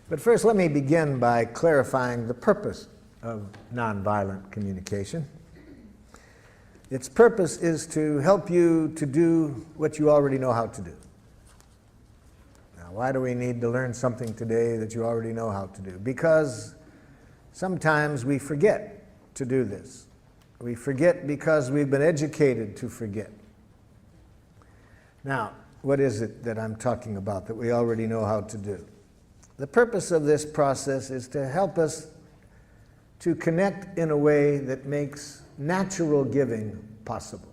But first, let me begin by clarifying the purpose of nonviolent communication. Its purpose is to help you to do what you already know how to do. Now, why do we need to learn something today that you already know how to do? Because sometimes we forget to do this. We forget because we've been educated to forget. Now, what is it that I'm talking about that we already know how to do? The purpose of this process is to help us to connect in a way that makes natural giving possible.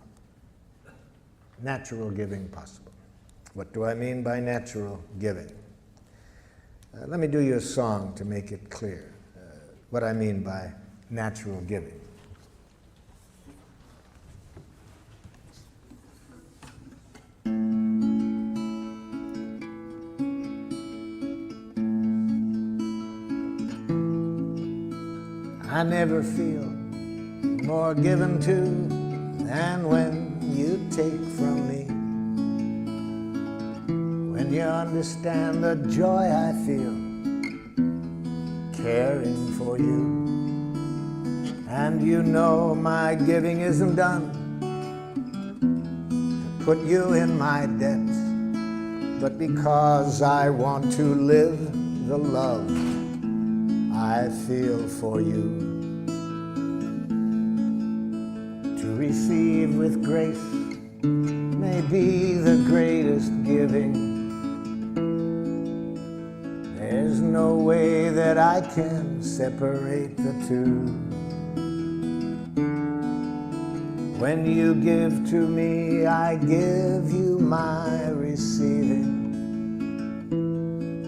Natural giving possible. What do I mean by natural giving? Let me do you a song to make it clear what I mean by natural giving. I never feel more given to than when you take from me. When you understand the joy I feel caring for you, and you know my giving isn't done to put you in my debt, but because I want to live the love I feel for you. To receive with grace may be the greatest giving. There's no way that I can separate the two. When you give to me, I give you my receiving.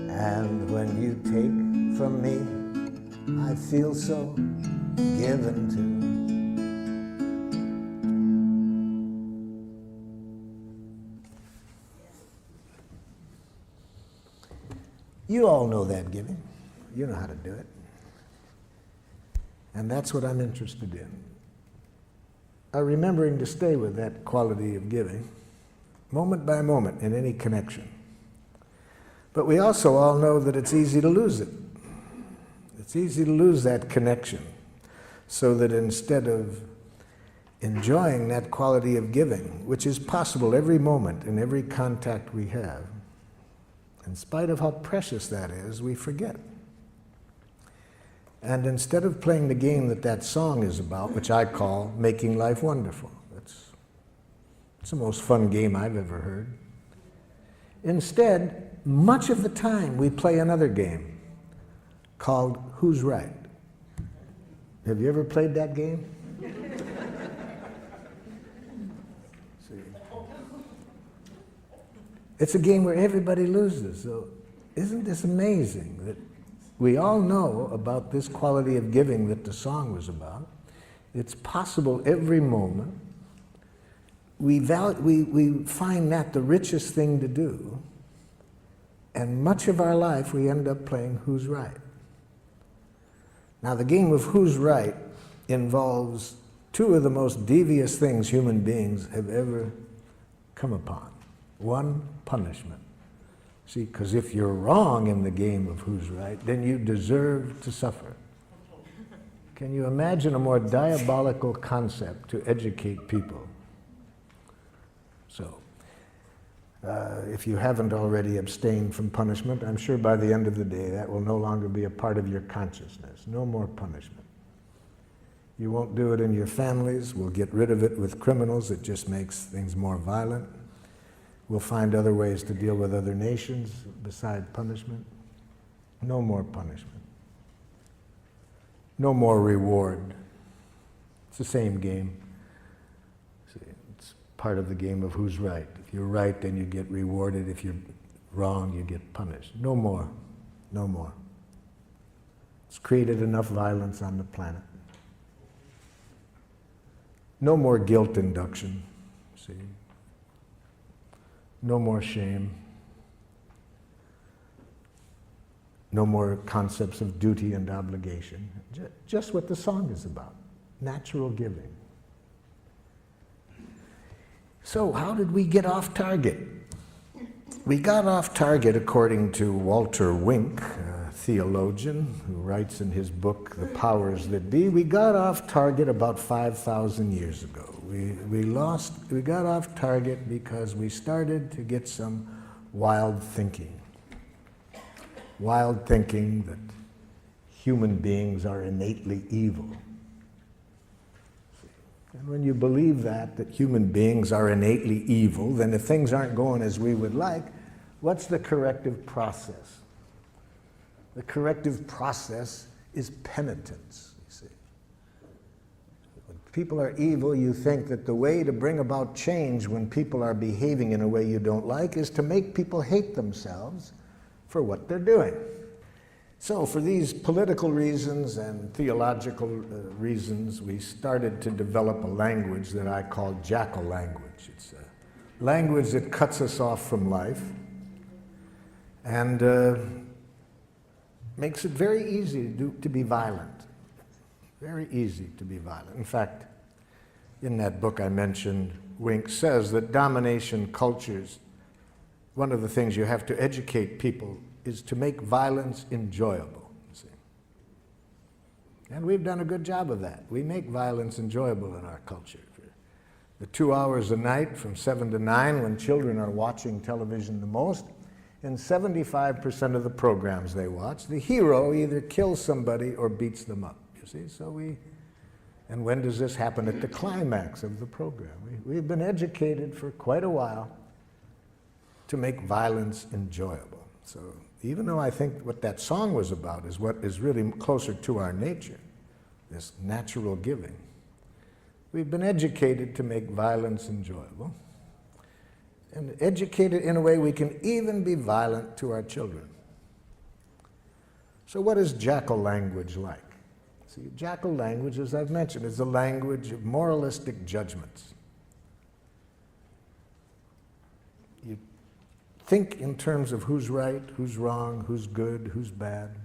And when you take from me, I feel so given to. You all know that giving. You know how to do it. And that's what I'm interested in. Remembering to stay with that quality of giving, moment by moment in any connection. But we also all know that it's easy to lose it. It's easy to lose that connection, so that instead of enjoying that quality of giving, which is possible every moment in every contact we have, in spite of how precious that is, we forget. And instead of playing the game that that song is about, which I call Making Life Wonderful, it's the most fun game I've ever heard. Instead, much of the time we play another game called Who's Right? Have you ever played that game? It's a game where everybody loses. So isn't this amazing that we all know about this quality of giving that the song was about? It's possible every moment. We find that the richest thing to do, and much of our life we end up playing Who's Right? Now, the game of Who's Right involves two of the most devious things human beings have ever come upon. One, punishment. See, because if you're wrong in the game of Who's Right, then you deserve to suffer. Can you imagine a more diabolical concept to educate people? So, if you haven't already abstained from punishment, I'm sure by the end of the day that will no longer be a part of your consciousness. No more punishment. You won't do it in your families. We'll get rid of it with criminals. It just makes things more violent. We'll find other ways to deal with other nations beside punishment. No more punishment. No more reward. It's the same game. It's part of the game of Who's Right. If you're right, then you get rewarded. If you're wrong, you get punished. No more. No more. It's created enough violence on the planet. No more guilt induction. See? No more shame. No more concepts of duty and obligation. Just what the song is about. Natural giving. So how did we get off target? We got off target, according to Walter Wink, a theologian who writes in his book, The Powers That Be. We got off target about 5,000 years ago. We got off target because we started to get some wild thinking. Wild thinking that human beings are innately evil. And when you believe that human beings are innately evil, then if things aren't going as we would like, what's the corrective process? The corrective process is penitence, you see. When people are evil, you think that the way to bring about change when people are behaving in a way you don't like is to make people hate themselves for what they're doing. So for these political reasons and theological reasons, we started to develop a language that I call jackal language. It's a language that cuts us off from life and makes it very easy to be violent. Very easy to be violent. In fact, in that book I mentioned, Wink says that domination cultures, one of the things you have to educate people is to make violence enjoyable, you see. And we've done a good job of that. We make violence enjoyable in our culture. The 2 hours a night from 7 to 9 when children are watching television the most, in 75% of the programs they watch, the hero either kills somebody or beats them up, you see. And when does this happen? At the climax of the program. We've been educated for quite a while to make violence enjoyable. So even though I think what that song was about is what is really closer to our nature, this natural giving, we've been educated to make violence enjoyable, and educated in a way we can even be violent to our children. So what is jackal language like? See, jackal language, as I've mentioned, is a language of moralistic judgments. You think in terms of who's right, who's wrong, who's good, who's bad.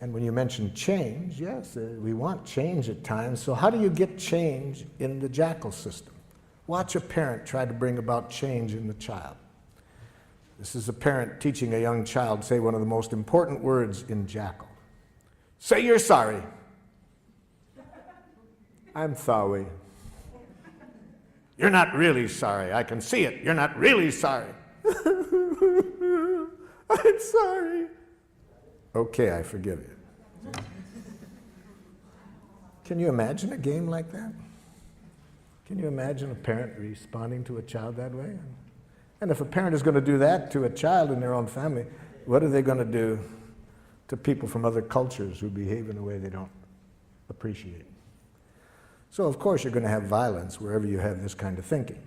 And when you mention change, yes, we want change at times. So how do you get change in the jackal system? Watch a parent try to bring about change in the child. This is a parent teaching a young child say one of the most important words in jackal. Say you're sorry. I'm sorry. You're not really sorry. I can see it. You're not really sorry. I'm sorry. Okay, I forgive you. Can you imagine a game like that? Can you imagine a parent responding to a child that way? And if a parent is going to do that to a child in their own family, what are they going to do to people from other cultures who behave in a way they don't appreciate? So of course you're going to have violence wherever you have this kind of thinking.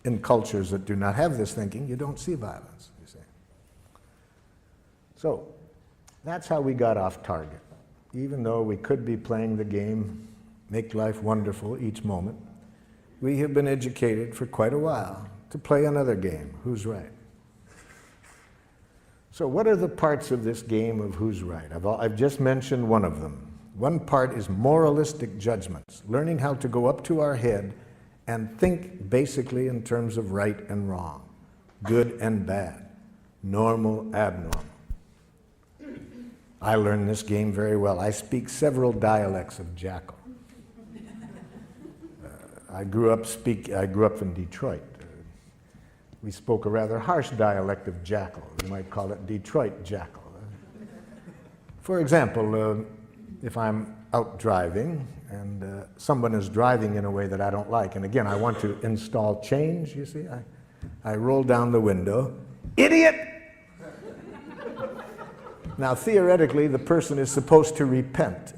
In cultures that do not have this thinking, you don't see violence, you see. So that's how we got off target. Even though we could be playing the game, make life wonderful each moment, we have been educated for quite a while to play another game, who's right. So what are the parts of this game of who's right? I've just mentioned one of them. One part is moralistic judgments, learning how to go up to our head and think basically in terms of right and wrong, good and bad, normal, abnormal. I learned this game very well. I speak several dialects of jackal. I grew up in Detroit. We spoke a rather harsh dialect of jackal. You might call it Detroit jackal. For example, if I'm out driving and someone is driving in a way that I don't like, and again, I want to install change, you see, I roll down the window, idiot! Now, theoretically, the person is supposed to repent.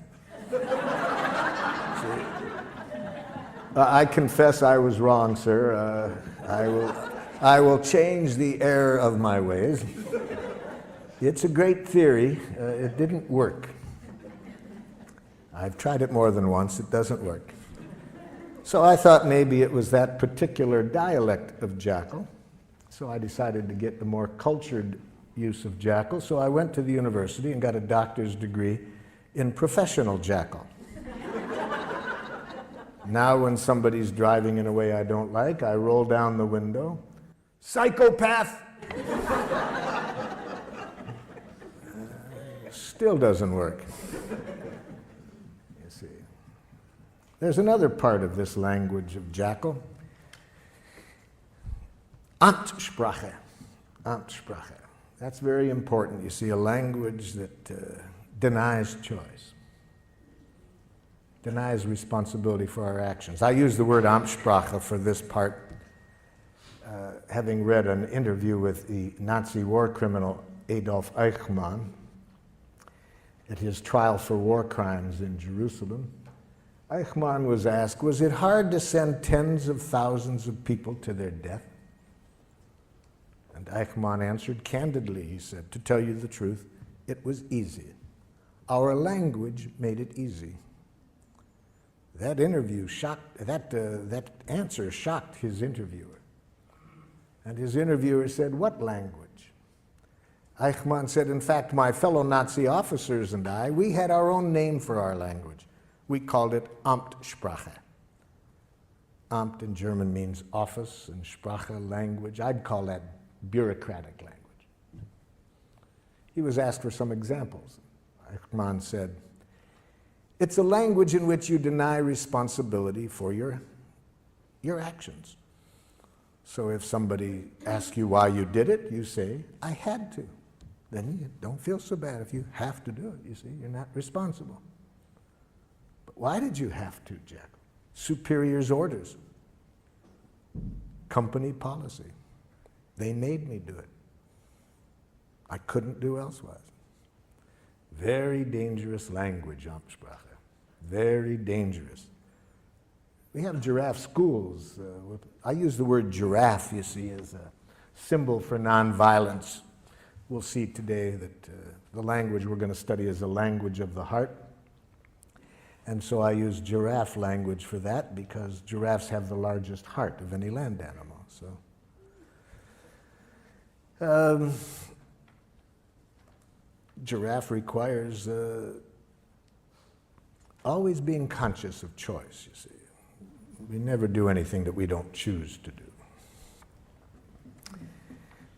I confess I was wrong, sir. I will change the error of my ways. It's a great theory. It didn't work. I've tried it more than once. It doesn't work. So I thought maybe it was that particular dialect of jackal. So I decided to get the more cultured use of jackal. So I went to the university and got a doctor's degree in professional jackal. Now when somebody's driving in a way I don't like, I roll down the window. Psychopath! still doesn't work. You see. There's another part of this language of Jackal. Amtssprache. Amtssprache. That's very important. You see, a language that denies choice, denies responsibility for our actions. I use the word Amtssprache for this part, having read an interview with the Nazi war criminal Adolf Eichmann at his trial for war crimes in Jerusalem. Eichmann was asked, was it hard to send tens of thousands of people to their death? And Eichmann answered candidly, he said, to tell you the truth, it was easy. Our language made it easy. That interview shocked, that answer shocked his interviewer. And his interviewer said, what language? Eichmann said, in fact, my fellow Nazi officers and I, we had our own name for our language. We called it Amtssprache. Amt in German means office, and Sprache, language. I'd call that bureaucratic language. He was asked for some examples. Eichmann said, it's a language in which you deny responsibility for your actions. So if somebody asks you why you did it, you say, I had to. Then you don't feel so bad if you have to do it. You see, you're not responsible. But why did you have to, Jack? Superior's orders. Company policy. They made me do it. I couldn't do elsewise. Very dangerous language, Amtssprache. Very dangerous. We have giraffe schools. I use the word giraffe, you see, as a symbol for nonviolence. We'll see today that the language we're going to study is a language of the heart. And so I use giraffe language for that because giraffes have the largest heart of any land animal. So, giraffe requires always being conscious of choice, you see. We never do anything that we don't choose to do.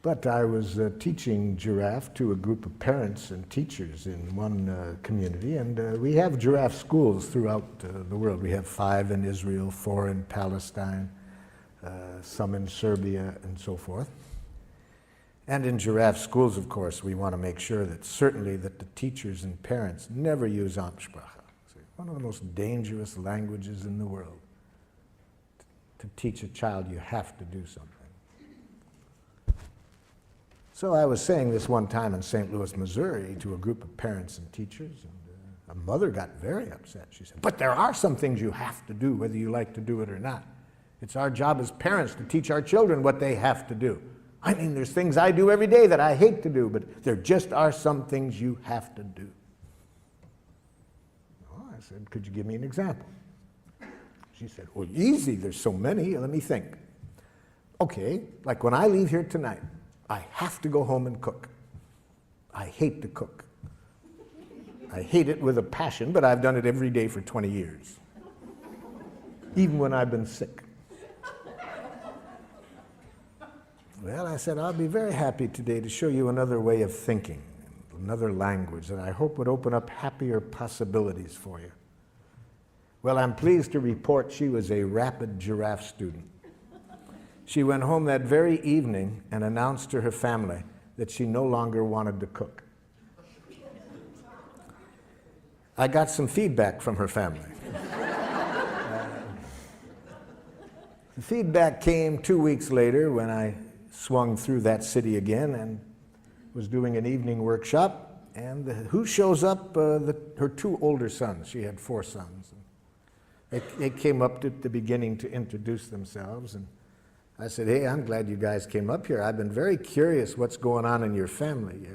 But I was teaching giraffe to a group of parents and teachers in one community, and we have giraffe schools throughout the world. We have 5 in Israel, 4 in Palestine, some in Serbia, and so forth. And in giraffe schools, of course, we want to make sure that certainly that the teachers and parents never use Amtssprache. One of the most dangerous languages in the world. To teach a child, you have to do something. So I was saying this one time in St. Louis, Missouri, to a group of parents and teachers, and a mother got very upset. She said, but there are some things you have to do, whether you like to do it or not. It's our job as parents to teach our children what they have to do. I mean, there's things I do every day that I hate to do, but there just are some things you have to do. Well, I said, could you give me an example? She said, well, easy, there's so many, let me think. Okay, like when I leave here tonight, I have to go home and cook. I hate to cook. I hate it with a passion, but I've done it every day for 20 years. Even when I've been sick. Well, I said, I'll be very happy today to show you another way of thinking, another language that I hope would open up happier possibilities for you. Well, I'm pleased to report she was a rapid giraffe student. She went home that very evening and announced to her family that she no longer wanted to cook. I got some feedback from her family. The feedback came 2 weeks later when I swung through that city again and was doing an evening workshop. And who shows up? Her 2 older sons. She had 4 sons. They came up at the beginning to introduce themselves. And I said, hey, I'm glad you guys came up here. I've been very curious what's going on in your family.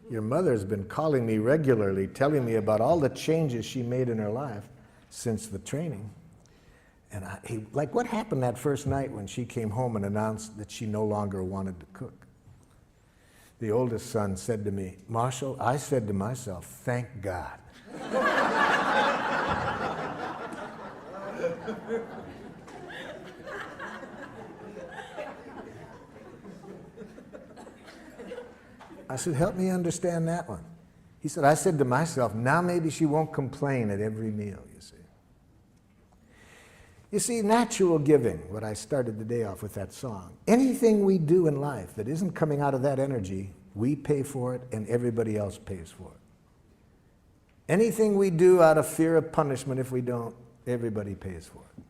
Your mother's been calling me regularly, telling me about all the changes she made in her life since the training. And like, what happened that first night when she came home and announced that she no longer wanted to cook? The oldest son said to me, Marshall, I said to myself, thank God. I said, help me understand that one. He said, I said to myself, now maybe she won't complain at every meal, you see. You see, natural giving, what I started the day off with that song, anything we do in life that isn't coming out of that energy, we pay for it and everybody else pays for it. Anything we do out of fear of punishment, if we don't, everybody pays for it.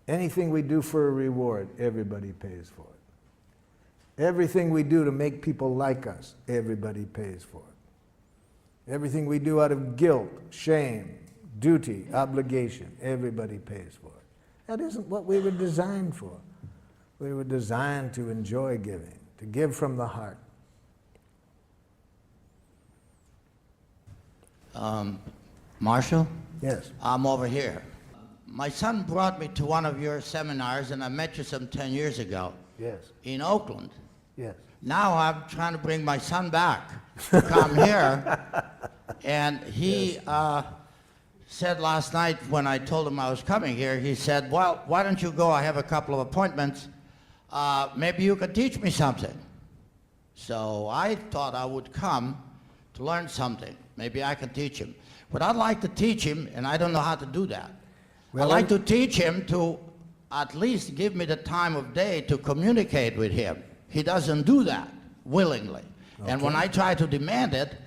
Anything we do for a reward, everybody pays for it. Everything we do to make people like us, everybody pays for it. Everything we do out of guilt, shame, duty, obligation, everybody pays for it. That isn't what we were designed for. We were designed to enjoy giving, to give from the heart. Marshall? Yes. I'm over here. My son brought me to one of your seminars, and I met you some 10 years ago. Yes. In Oakland. Yes. Now I'm trying to bring my son back to come here, and he said last night when I told him I was coming here, he said, well, why don't you go? I have a couple of appointments. Maybe you could teach me something. So I thought I would come to learn something. Maybe I can teach him. But I'd like to teach him, and I don't know how to do that. Well, I'd like to teach him to at least give me the time of day to communicate with him. He doesn't do that willingly. Okay. And when I try to demand it,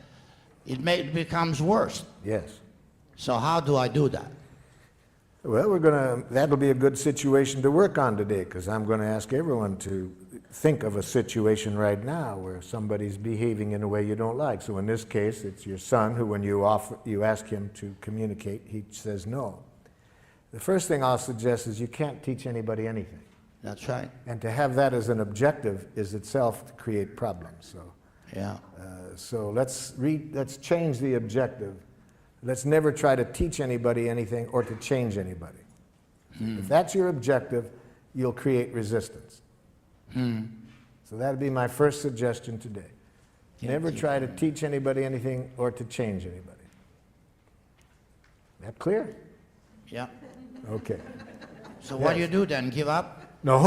it becomes worse. Yes. So how do I do that? Well, that'll be a good situation to work on today, because I'm going to ask everyone to think of a situation right now where somebody's behaving in a way you don't like. So in this case, it's your son who, when you ask him to communicate, he says no. The first thing I'll suggest is you can't teach anybody anything. That's right. And to have that as an objective is itself to create problems. So, yeah. So let's change the objective. Let's never try to teach anybody anything or to change anybody. If that's your objective, you'll create resistance. So that'd be my first suggestion today. Never try to teach anybody anything or to change anybody. That clear? Yeah. Okay. So what do you do then? Give up? No.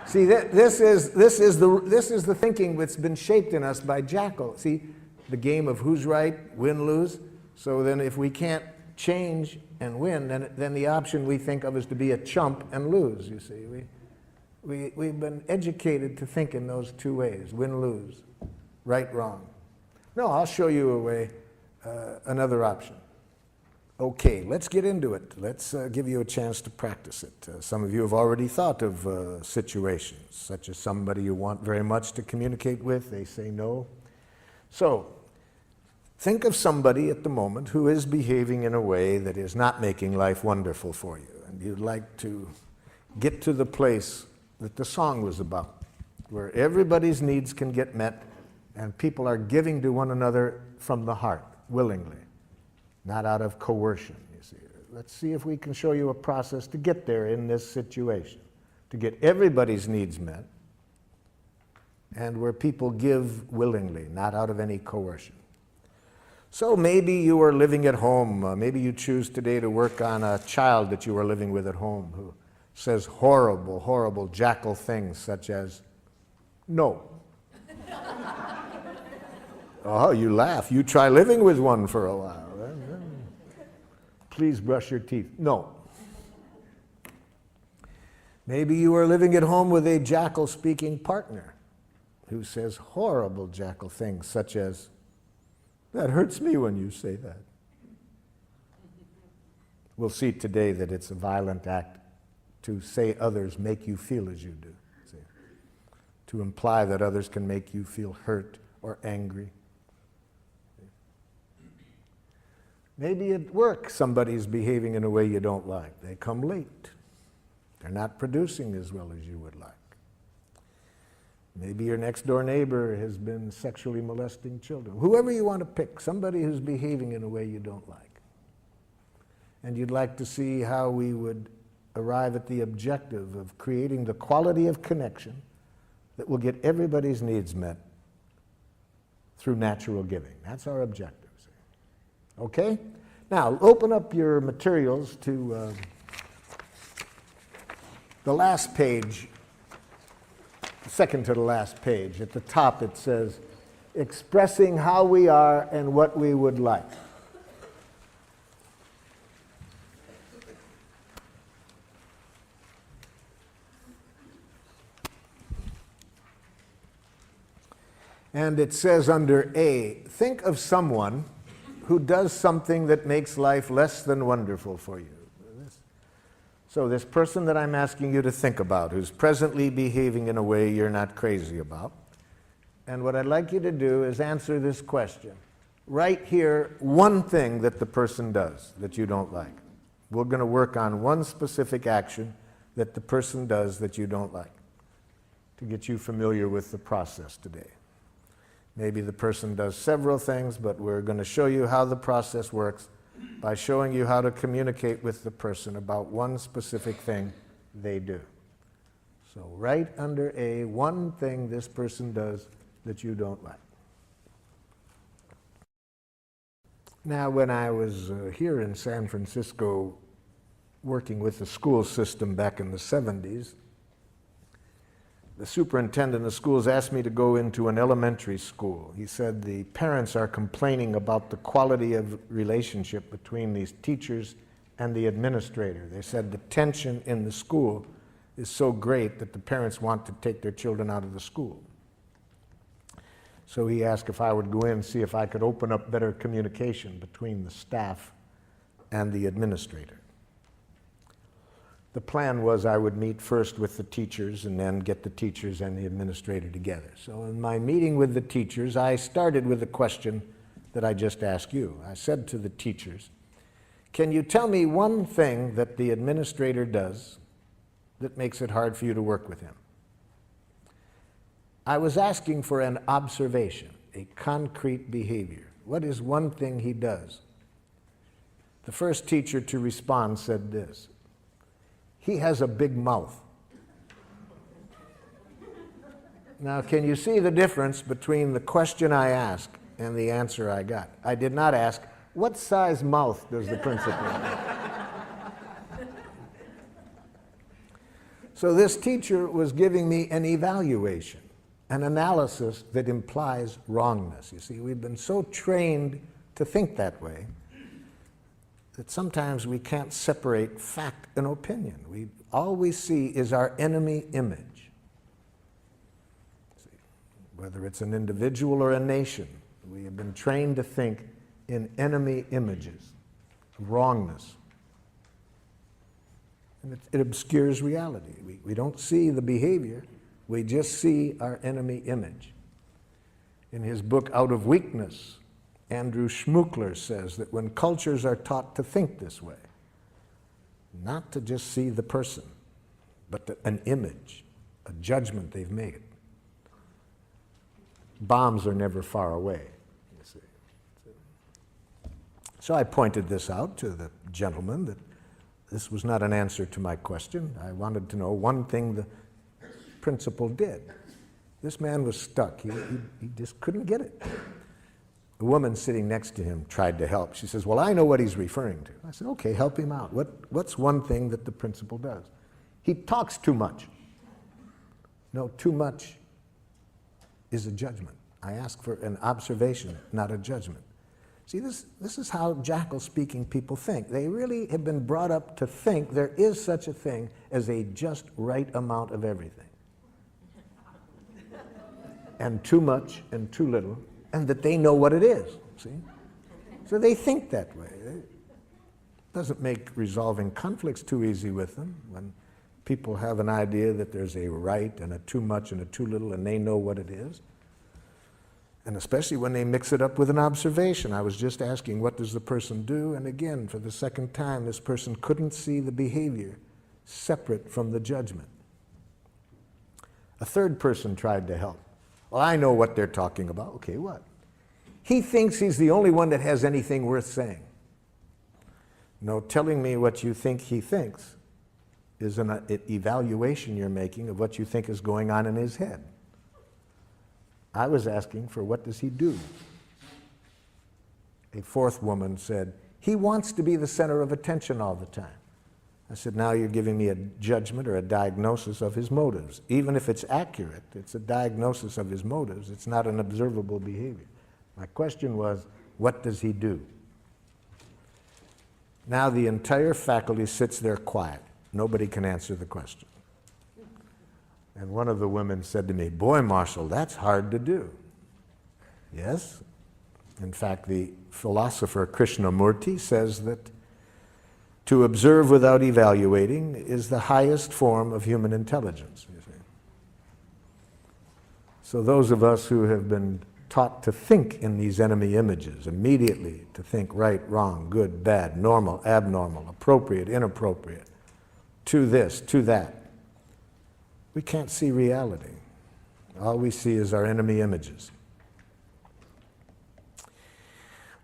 See, this is the thinking that's been shaped in us by Jackal. See, the game of who's right, win, lose. So then if we can't change and win, then the option we think of is to be a chump and lose, you see. We've been educated to think in those two ways, win, lose, right, wrong. No, I'll show you a way, another option. Okay, let's get into it. Let's give you a chance to practice it. Some of you have already thought of situations, such as somebody you want very much to communicate with, they say no. So, think of somebody at the moment who is behaving in a way that is not making life wonderful for you, and you'd like to get to the place that the song was about, where everybody's needs can get met and people are giving to one another from the heart, willingly, not out of coercion, you see. Let's see if we can show you a process to get there in this situation, to get everybody's needs met, and where people give willingly, not out of any coercion. So maybe you are living at home. Maybe you choose today to work on a child that you are living with at home who says horrible, horrible jackal things such as, no. Oh, you laugh. You try living with one for a while. Please brush your teeth. No. Maybe you are living at home with a jackal-speaking partner who says horrible jackal things such as, that hurts me when you say that. We'll see today that it's a violent act to say others make you feel as you do. See? To imply that others can make you feel hurt or angry. Maybe at work somebody's behaving in a way you don't like. They come late. They're not producing as well as you would like. Maybe your next door neighbor has been sexually molesting children. Whoever you want to pick, somebody who's behaving in a way you don't like. And you'd like to see how we would arrive at the objective of creating the quality of connection that will get everybody's needs met through natural giving. That's our objective. Okay? Now, open up your materials to the last page, second to the last page. At the top it says, expressing how we are and what we would like. And it says under A, think of someone who does something that makes life less than wonderful for you. So this person that I'm asking you to think about, who's presently behaving in a way you're not crazy about, and what I'd like you to do is answer this question. Write here one thing that the person does that you don't like. We're going to work on one specific action that the person does that you don't like to get you familiar with the process today. Maybe the person does several things, but we're going to show you how the process works by showing you how to communicate with the person about one specific thing they do. So write under A one thing this person does that you don't like. Now, when I was here in San Francisco working with the school system back in the 70s, the superintendent of schools asked me to go into an elementary school. He said the parents are complaining about the quality of relationship between these teachers and the administrator. They said the tension in the school is so great that the parents want to take their children out of the school. So he asked if I would go in and see if I could open up better communication between the staff and the administrator. The plan was I would meet first with the teachers and then get the teachers and the administrator together. So in my meeting with the teachers, I started with a question that I just asked you. I said to the teachers, can you tell me one thing that the administrator does that makes it hard for you to work with him? I was asking for an observation, a concrete behavior. What is one thing he does? The first teacher to respond said this: he has a big mouth. Now, can you see the difference between the question I asked and the answer I got? I did not ask, what size mouth does the principal have? So this teacher was giving me an evaluation, an analysis that implies wrongness. You see, we've been so trained to think that way that sometimes we can't separate fact and opinion. All we see is our enemy image. See, whether it's an individual or a nation, we have been trained to think in enemy images of wrongness. And it obscures reality. We don't see the behavior, we just see our enemy image. In his book, Out of Weakness, Andrew Schmuckler says that when cultures are taught to think this way, not to just see the person, but an image, a judgment they've made, bombs are never far away, you see. So I pointed this out to the gentleman, that this was not an answer to my question. I wanted to know one thing the principal did. This man was stuck. He just couldn't get it. The woman sitting next to him tried to help. She says, well, I know what he's referring to. I said, okay, help him out. What's one thing that the principal does? He talks too much. No, too much is a judgment. I ask for an observation, not a judgment. See, this is how jackal-speaking people think. They really have been brought up to think there is such a thing as a just right amount of everything. And too much and too little, and that they know what it is, see? So they think that way. It doesn't make resolving conflicts too easy with them when people have an idea that there's a right and a too much and a too little, and they know what it is. And especially when they mix it up with an observation. I was just asking, what does the person do? And again, for the second time, this person couldn't see the behavior separate from the judgment. A third person tried to help. Well, I know what they're talking about. Okay, what? He thinks he's the only one that has anything worth saying. No, telling me what you think he thinks is an evaluation you're making of what you think is going on in his head. I was asking for what does he do? A fourth woman said, he wants to be the center of attention all the time. I said, now you're giving me a judgment or a diagnosis of his motives. Even if it's accurate, it's a diagnosis of his motives. It's not an observable behavior. My question was, what does he do? Now the entire faculty sits there quiet. Nobody can answer the question. And one of the women said to me, boy, Marshall, that's hard to do. Yes. In fact, the philosopher Krishnamurti says that to observe without evaluating is the highest form of human intelligence, you see. So those of us who have been taught to think in these enemy images, immediately to think right, wrong, good, bad, normal, abnormal, appropriate, inappropriate, to this, to that, we can't see reality. All we see is our enemy images.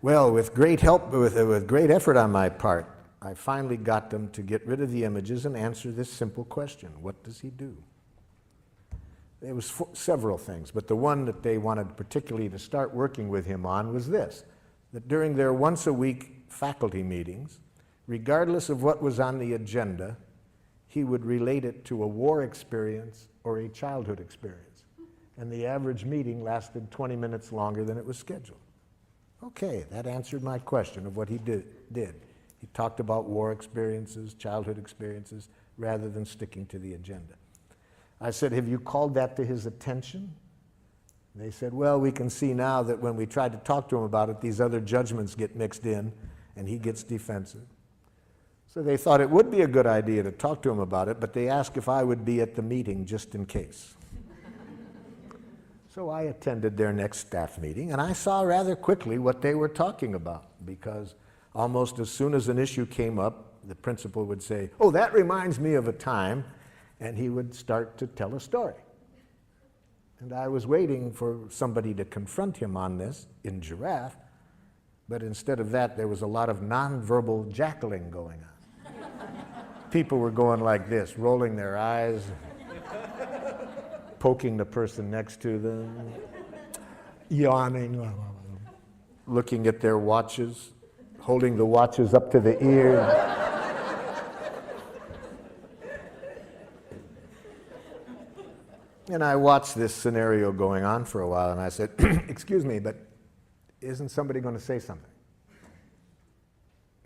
Well, with great help, with great effort on my part, I finally got them to get rid of the images and answer this simple question: what does he do? It was several things, but the one that they wanted particularly to start working with him on was this: that during their once-a-week faculty meetings, regardless of what was on the agenda, he would relate it to a war experience or a childhood experience. And the average meeting lasted 20 minutes longer than it was scheduled. Okay, that answered my question of what he did. He talked about war experiences, childhood experiences, rather than sticking to the agenda. I said, have you called that to his attention? They said, well, we can see now that when we tried to talk to him about it, these other judgments get mixed in, and he gets defensive. So they thought it would be a good idea to talk to him about it, but they asked if I would be at the meeting just in case. So I attended their next staff meeting, and I saw rather quickly what they were talking about, because almost as soon as an issue came up, the principal would say, oh, that reminds me of a time, and he would start to tell a story. And I was waiting for somebody to confront him on this in Giraffe, but instead of that, there was a lot of nonverbal jackling going on. People were going like this, rolling their eyes, poking the person next to them, yawning, looking at their watches, holding the watches up to the ears. And I watched this scenario going on for a while, and I said, excuse me, but isn't somebody going to say something?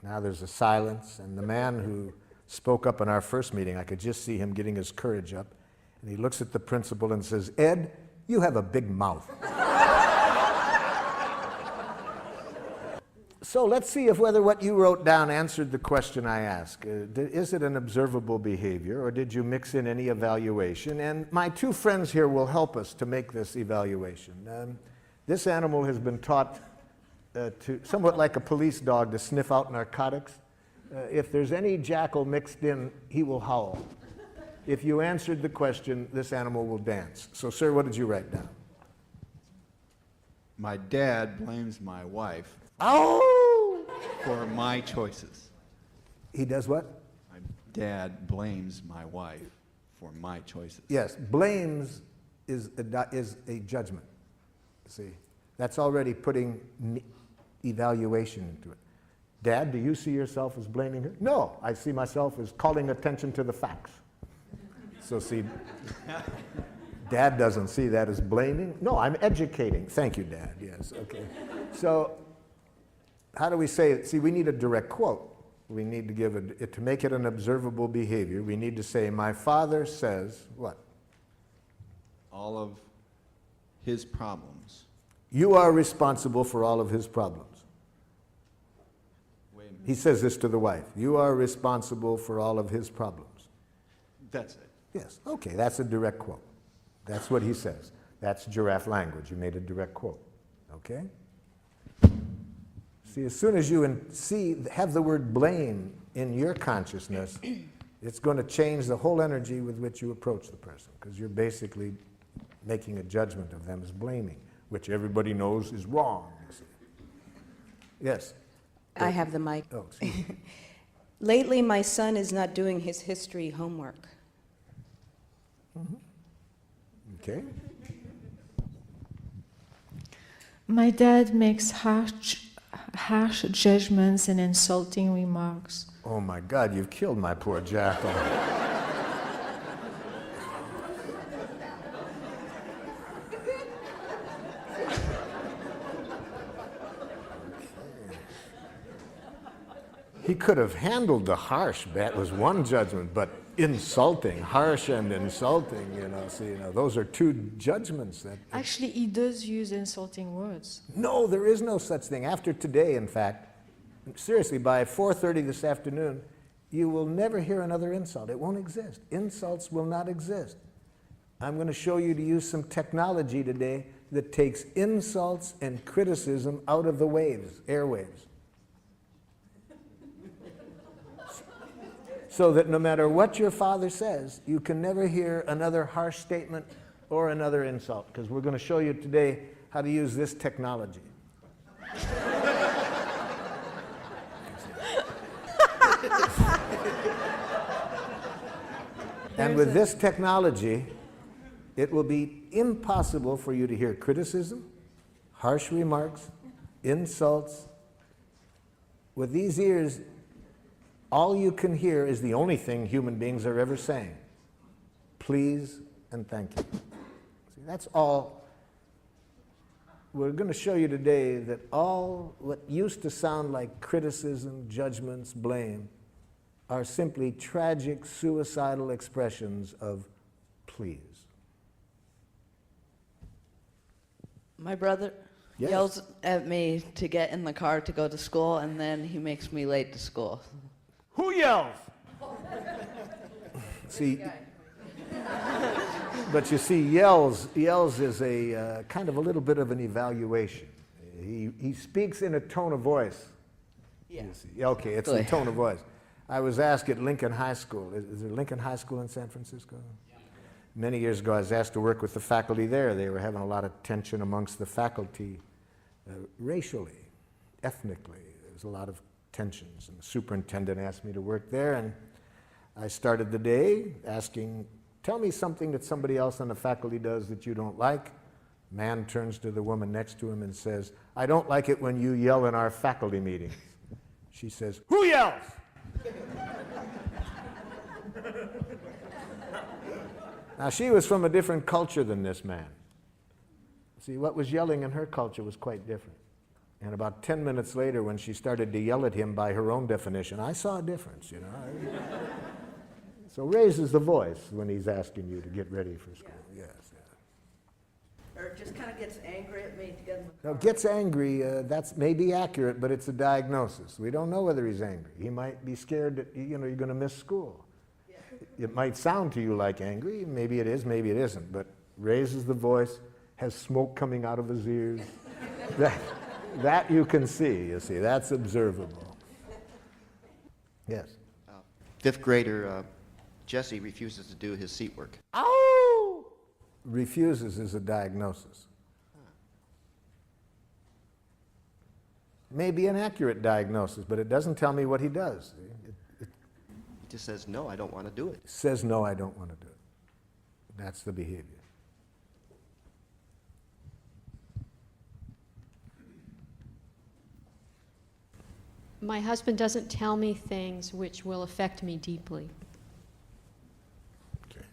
Now there's a silence, and the man who spoke up in our first meeting, I could just see him getting his courage up, and he looks at the principal and says, Ed, you have a big mouth. So let's see if whether what you wrote down answered the question I asked. Is it an observable behavior, or did you mix in any evaluation? And my two friends here will help us to make this evaluation. This animal has been taught to, somewhat like a police dog, to sniff out narcotics. If there's any jackal mixed in, he will howl. If you answered the question, this animal will dance. So, sir, what did you write down? My dad blames my wife for my choices. He does what? My dad blames my wife for my choices. Yes, blames is a judgment. See, that's already putting evaluation into it. Dad, do you see yourself as blaming her? No, I see myself as calling attention to the facts. So see, Dad doesn't see that as blaming. No, I'm educating. Thank you, Dad. Yes, okay. So how do we say it? See, we need a direct quote. We need to give it, to make it an observable behavior, we need to say, my father says, what? All of his problems. You are responsible for all of his problems. Wait a minute. He says this to the wife. You are responsible for all of his problems. That's it. Yes, okay, that's a direct quote. That's what he says. That's giraffe language. You made a direct quote, okay? See, as soon as you have the word blame in your consciousness, it's going to change the whole energy with which you approach the person, because you're basically making a judgment of them as blaming, which everybody knows is wrong. You see. Yes? I have the mic. Oh, excuse me. Lately, my son is not doing his history homework. Okay. My dad makes harsh judgments and insulting remarks. Oh my God, you've killed my poor jackal. He could have handled the harsh, that was one judgment, but insulting, harsh and insulting, those are two judgments. Actually, he does use insulting words. No, there is no such thing. After today, in fact, seriously, by 4:30 this afternoon, you will never hear another insult. It won't exist. Insults will not exist. I'm going to show you to use some technology today that takes insults and criticism out of the waves, airwaves. So that no matter what your father says, you can never hear another harsh statement or another insult, because we're going to show you today how to use this technology. And with this technology, it will be impossible for you to hear criticism, harsh remarks, insults. With these ears, all you can hear is the only thing human beings are ever saying. Please and thank you. See, that's all. We're going to show you today that all what used to sound like criticism, judgments, blame, are simply tragic, suicidal expressions of please. My brother Yes. yells at me to get in the car to go to school, and then he makes me late to school. Who yells? See, but you see, yells is a kind of a little bit of an evaluation. He speaks in a tone of voice. Yeah. You see. Okay, it's a tone of voice. I was asked at Lincoln High School. Is there Lincoln High School in San Francisco? Yeah. Many years ago, I was asked to work with the faculty there. They were having a lot of tension amongst the faculty, racially, ethnically. There was a lot of tensions, and the superintendent asked me to work there, and I started the day asking, tell me something that somebody else on the faculty does that you don't like. Man turns to the woman next to him and says, I don't like it when you yell in our faculty meetings. She says, who yells? Now, she was from a different culture than this man. See, what was yelling in her culture was quite different. And about 10 minutes later, when she started to yell at him by her own definition, I saw a difference, So raises the voice when he's asking you to get ready for school. Yes. Or just kind of gets angry at me to get in the Now, gets angry, that's maybe accurate, but it's a diagnosis. We don't know whether he's angry. He might be scared that, you're going to miss school. Yeah. It might sound to you like angry. Maybe it is, maybe it isn't. But raises the voice, has smoke coming out of his ears. That you can see, That's observable. Yes? Fifth grader Jesse refuses to do his seat work. Ow! Refuses is a diagnosis. Maybe an accurate diagnosis, but it doesn't tell me what he does. He just says, no, I don't want to do it. Says, no, I don't want to do it. That's the behavior. My husband doesn't tell me things which will affect me deeply. Okay.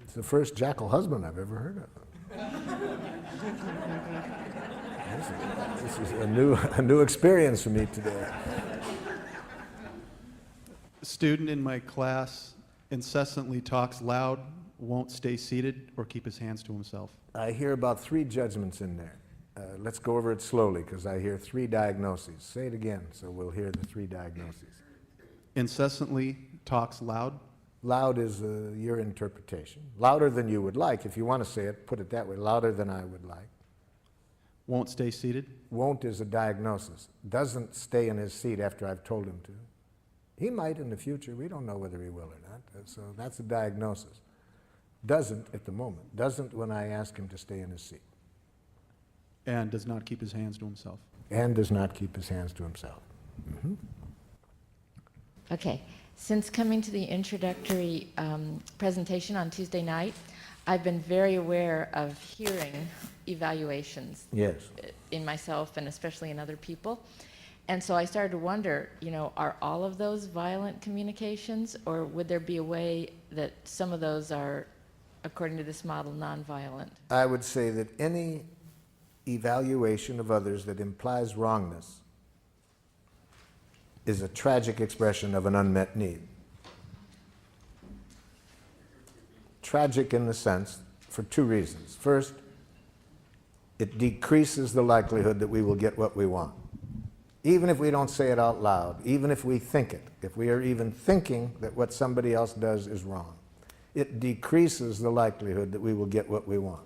It's the first jackal husband I've ever heard of. This is a new experience for me today. A student in my class incessantly talks loud, won't stay seated, or keep his hands to himself. I hear about 3 judgments in there. Let's go over it slowly, because I hear 3 diagnoses. Say it again, so we'll hear the 3 diagnoses. Incessantly talks loud. Loud is your interpretation. Louder than you would like. If you want to say it, put it that way. Louder than I would like. Won't stay seated. Won't is a diagnosis. Doesn't stay in his seat after I've told him to. He might in the future. We don't know whether he will or not. So that's a diagnosis. Doesn't at the moment. Doesn't when I ask him to stay in his seat. And does not keep his hands to himself. And does not keep his hands to himself. Mm-hmm. Okay. Since coming to the introductory presentation on Tuesday night, I've been very aware of hearing evaluations Yes. in myself and especially in other people. And so I started to wonder, are all of those violent communications, or would there be a way that some of those are, according to this model, nonviolent? I would say that any evaluation of others that implies wrongness is a tragic expression of an unmet need. Tragic in the sense, for two reasons. First, it decreases the likelihood that we will get what we want. Even if we don't say it out loud, even if we think it, if we are even thinking that what somebody else does is wrong, it decreases the likelihood that we will get what we want.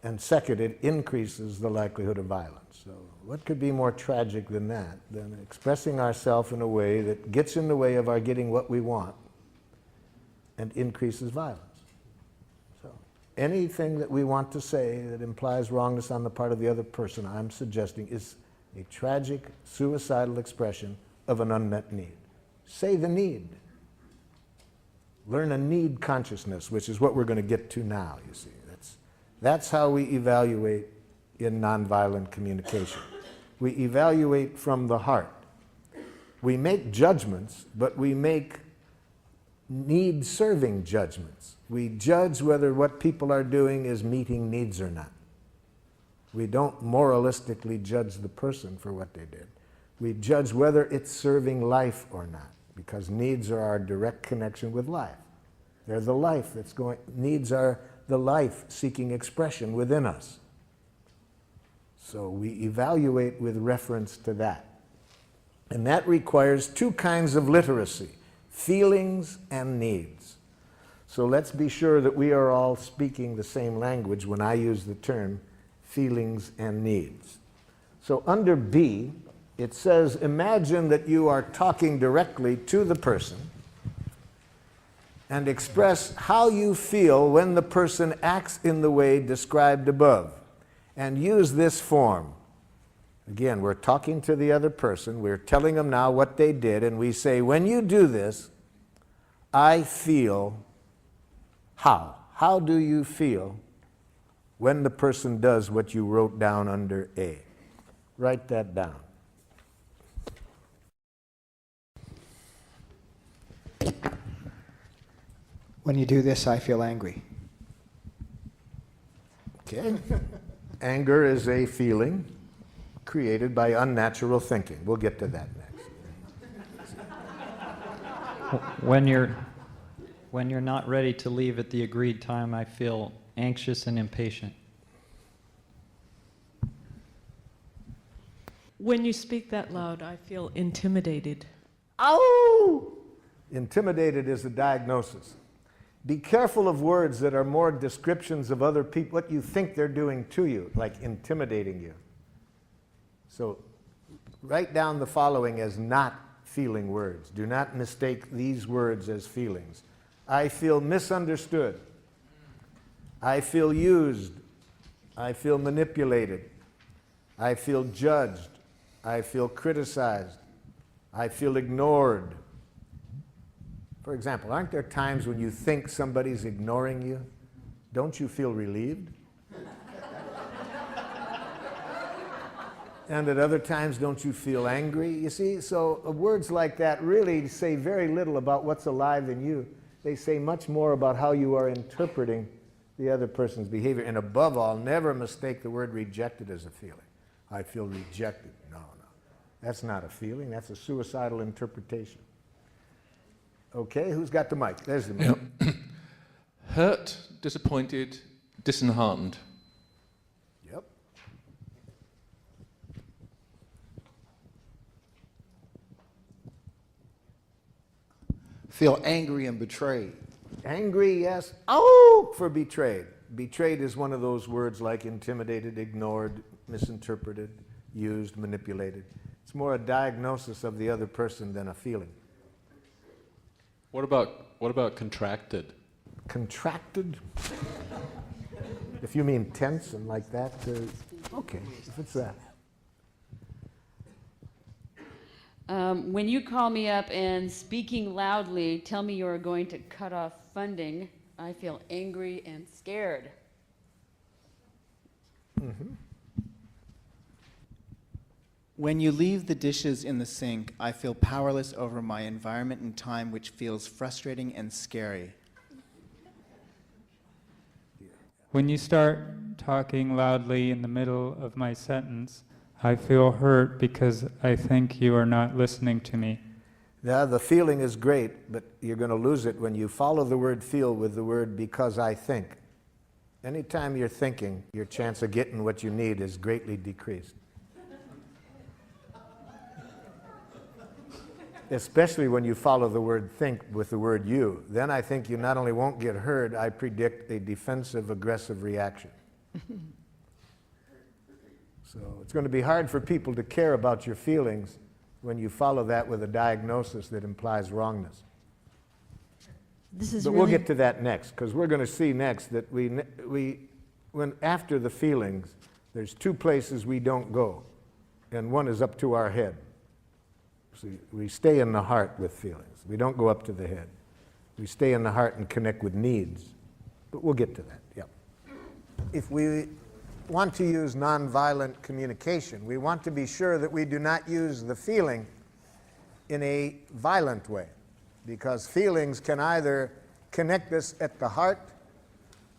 And second, it increases the likelihood of violence. So what could be more tragic than that, than expressing ourselves in a way that gets in the way of our getting what we want and increases violence? So anything that we want to say that implies wrongness on the part of the other person, I'm suggesting, is a tragic, suicidal expression of an unmet need. Say the need. Learn a need consciousness, which is what we're going to get to now, you see. That's how we evaluate in nonviolent communication. We evaluate from the heart. We make judgments, but we make need-serving judgments. We judge whether what people are doing is meeting needs or not. We don't moralistically judge the person for what they did. We judge whether it's serving life or not, because needs are our direct connection with life. They're the life that's going, needs are the life seeking expression within us. So we evaluate with reference to that. And that requires two kinds of literacy, feelings and needs. So let's be sure that we are all speaking the same language when I use the term feelings and needs. So under B, it says, imagine that you are talking directly to the person and express how you feel when the person acts in the way described above. And use this form. Again, we're talking to the other person, we're telling them now what they did, and we say, when you do this, I feel how? How do you feel when the person does what you wrote down under A? Write that down. When you do this, I feel angry. Okay. Anger is a feeling created by unnatural thinking. We'll get to that next. When you're not ready to leave at the agreed time, I feel anxious and impatient. When you speak that loud, I feel intimidated. Ow! Intimidated is a diagnosis. Be careful of words that are more descriptions of other people, what you think they're doing to you, like intimidating you. So write down the following as not feeling words. Do not mistake these words as feelings. I feel misunderstood. I feel used. I feel manipulated. I feel judged. I feel criticized. I feel ignored. For example, aren't there times when you think somebody's ignoring you? Don't you feel relieved? And at other times, don't you feel angry? You see, so words like that really say very little about what's alive in you. They say much more about how you are interpreting the other person's behavior. And above all, never mistake the word rejected as a feeling. I feel rejected. No. That's not a feeling. That's a suicidal interpretation. Okay, who's got the mic? There's the mic. Yeah. Hurt, disappointed, disheartened. Yep. Feel angry and betrayed. Angry, yes. Oh, for betrayed. Betrayed is one of those words like intimidated, ignored, misinterpreted, used, manipulated. It's more a diagnosis of the other person than a feeling. What about contracted? Contracted? If you mean tense and like that, okay, if it's that. When you call me up and speaking loudly tell me you're going to cut off funding, I feel angry and scared. Mm-hmm. When you leave the dishes in the sink, I feel powerless over my environment and time, which feels frustrating and scary. When you start talking loudly in the middle of my sentence, I feel hurt because I think you are not listening to me. Yeah, the feeling is great, but you're going to lose it when you follow the word feel with the word because I think. Anytime you're thinking, your chance of getting what you need is greatly decreased. Especially when you follow the word think with the word you. Then I think you not only won't get heard, I predict a defensive, aggressive reaction. So it's going to be hard for people to care about your feelings when you follow that with a diagnosis that implies wrongness. But we'll get to that next, because we're going to see next that when after the feelings, there's two places we don't go, and one is up to our head. See, we stay in the heart with feelings. We don't go up to the head. We stay in the heart and connect with needs. But we'll get to that, yep. If we want to use nonviolent communication, we want to be sure that we do not use the feeling in a violent way, because feelings can either connect us at the heart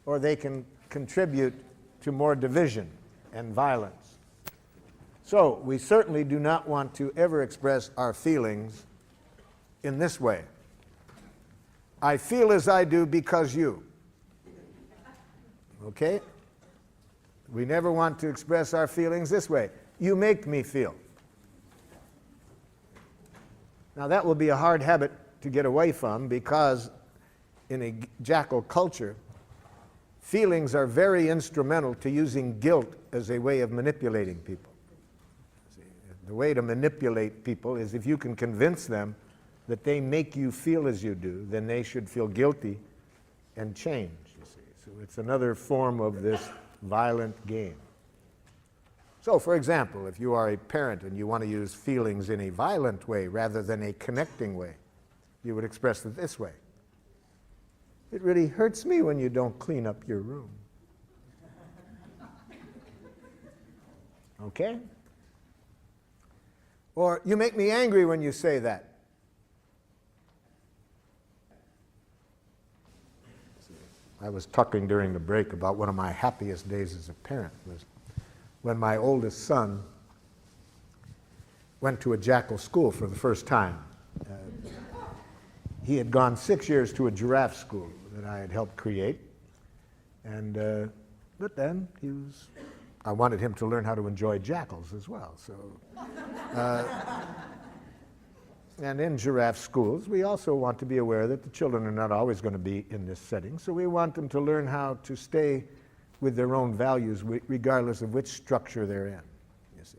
or they can contribute to more division and violence. So we certainly do not want to ever express our feelings in this way. I feel as I do because you. Okay? We never want to express our feelings this way. You make me feel. Now that will be a hard habit to get away from, because in a jackal culture, feelings are very instrumental to using guilt as a way of manipulating people. The way to manipulate people is if you can convince them that they make you feel as you do, then they should feel guilty and change, you see. So it's another form of this violent game. So, for example, if you are a parent and you want to use feelings in a violent way rather than a connecting way, you would express it this way. It really hurts me when you don't clean up your room. Okay? Or, you make me angry when you say that. I was talking during the break about one of my happiest days as a parent was when my oldest son went to a jackal school for the first time. He had gone 6 years to a giraffe school that I had helped create, and but then I wanted him to learn how to enjoy jackals as well. So, and in giraffe schools, we also want to be aware that the children are not always going to be in this setting, so we want them to learn how to stay with their own values regardless of which structure they're in, you see.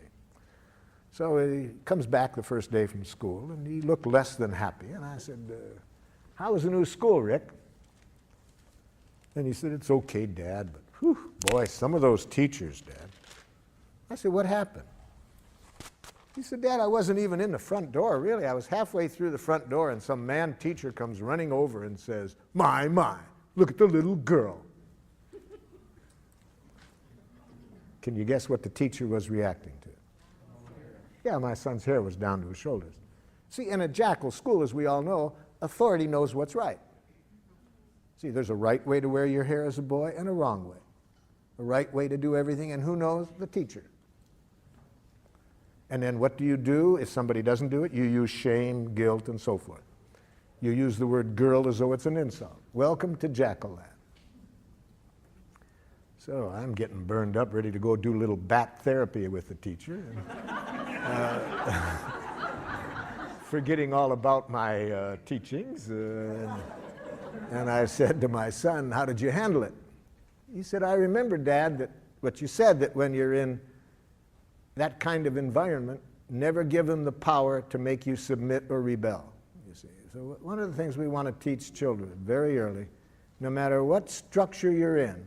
So he comes back the first day from school, and he looked less than happy, and I said, how was the new school, Rick? And he said, it's okay, Dad, but whew, boy, some of those teachers, Dad. I said, what happened? He said, Dad, I wasn't even in the front door, really. I was halfway through the front door, and some man teacher comes running over and says, my, look at the little girl. Can you guess what the teacher was reacting to? Yeah, my son's hair was down to his shoulders. See, in a jackal school, as we all know, authority knows what's right. See, there's a right way to wear your hair as a boy and a wrong way. A right way to do everything, and who knows? The teacher. And then what do you do if somebody doesn't do it? You use shame, guilt, and so forth. You use the word girl as though it's an insult. Welcome to jackal land. So I'm getting burned up, ready to go do a little bat therapy with the teacher. And, forgetting all about my teachings. And I said to my son, how did you handle it? He said, I remember, Dad, that what you said, that when you're in that kind of environment, never give them the power to make you submit or rebel, you see. So one of the things we want to teach children very early, no matter what structure you're in,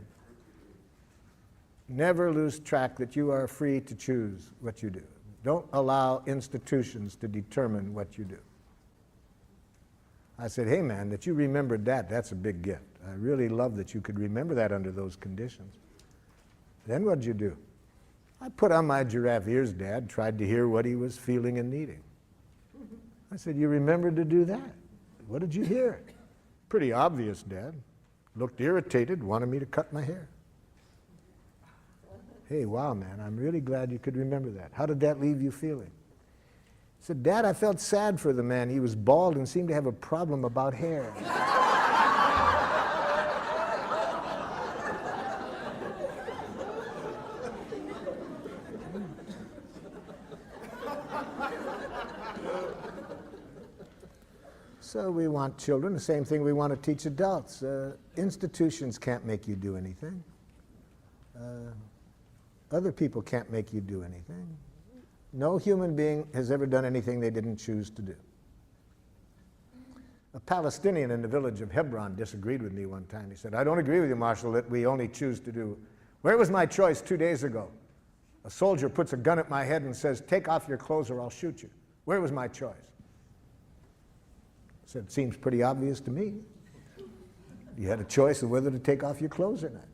never lose track that you are free to choose what you do. Don't allow institutions to determine what you do. I said, hey man, that you remembered that, that's a big gift. I really love that you could remember that under those conditions. Then what'd you do? I put on my giraffe ears, Dad, tried to hear what he was feeling and needing. I said, you remembered to do that? What did you hear? Pretty obvious, Dad. Looked irritated, wanted me to cut my hair. Hey, wow, man, I'm really glad you could remember that. How did that leave you feeling? I said, Dad, I felt sad for the man. He was bald and seemed to have a problem about hair. So we want children, the same thing we want to teach adults. Institutions can't make you do anything. Other people can't make you do anything. No human being has ever done anything they didn't choose to do. A Palestinian in the village of Hebron disagreed with me one time. He said, I don't agree with you, Marshall, that we only choose to do. Where was my choice 2 days ago? A soldier puts a gun at my head and says, take off your clothes or I'll shoot you. Where was my choice? I said, seems pretty obvious to me. You had a choice of whether to take off your clothes or not.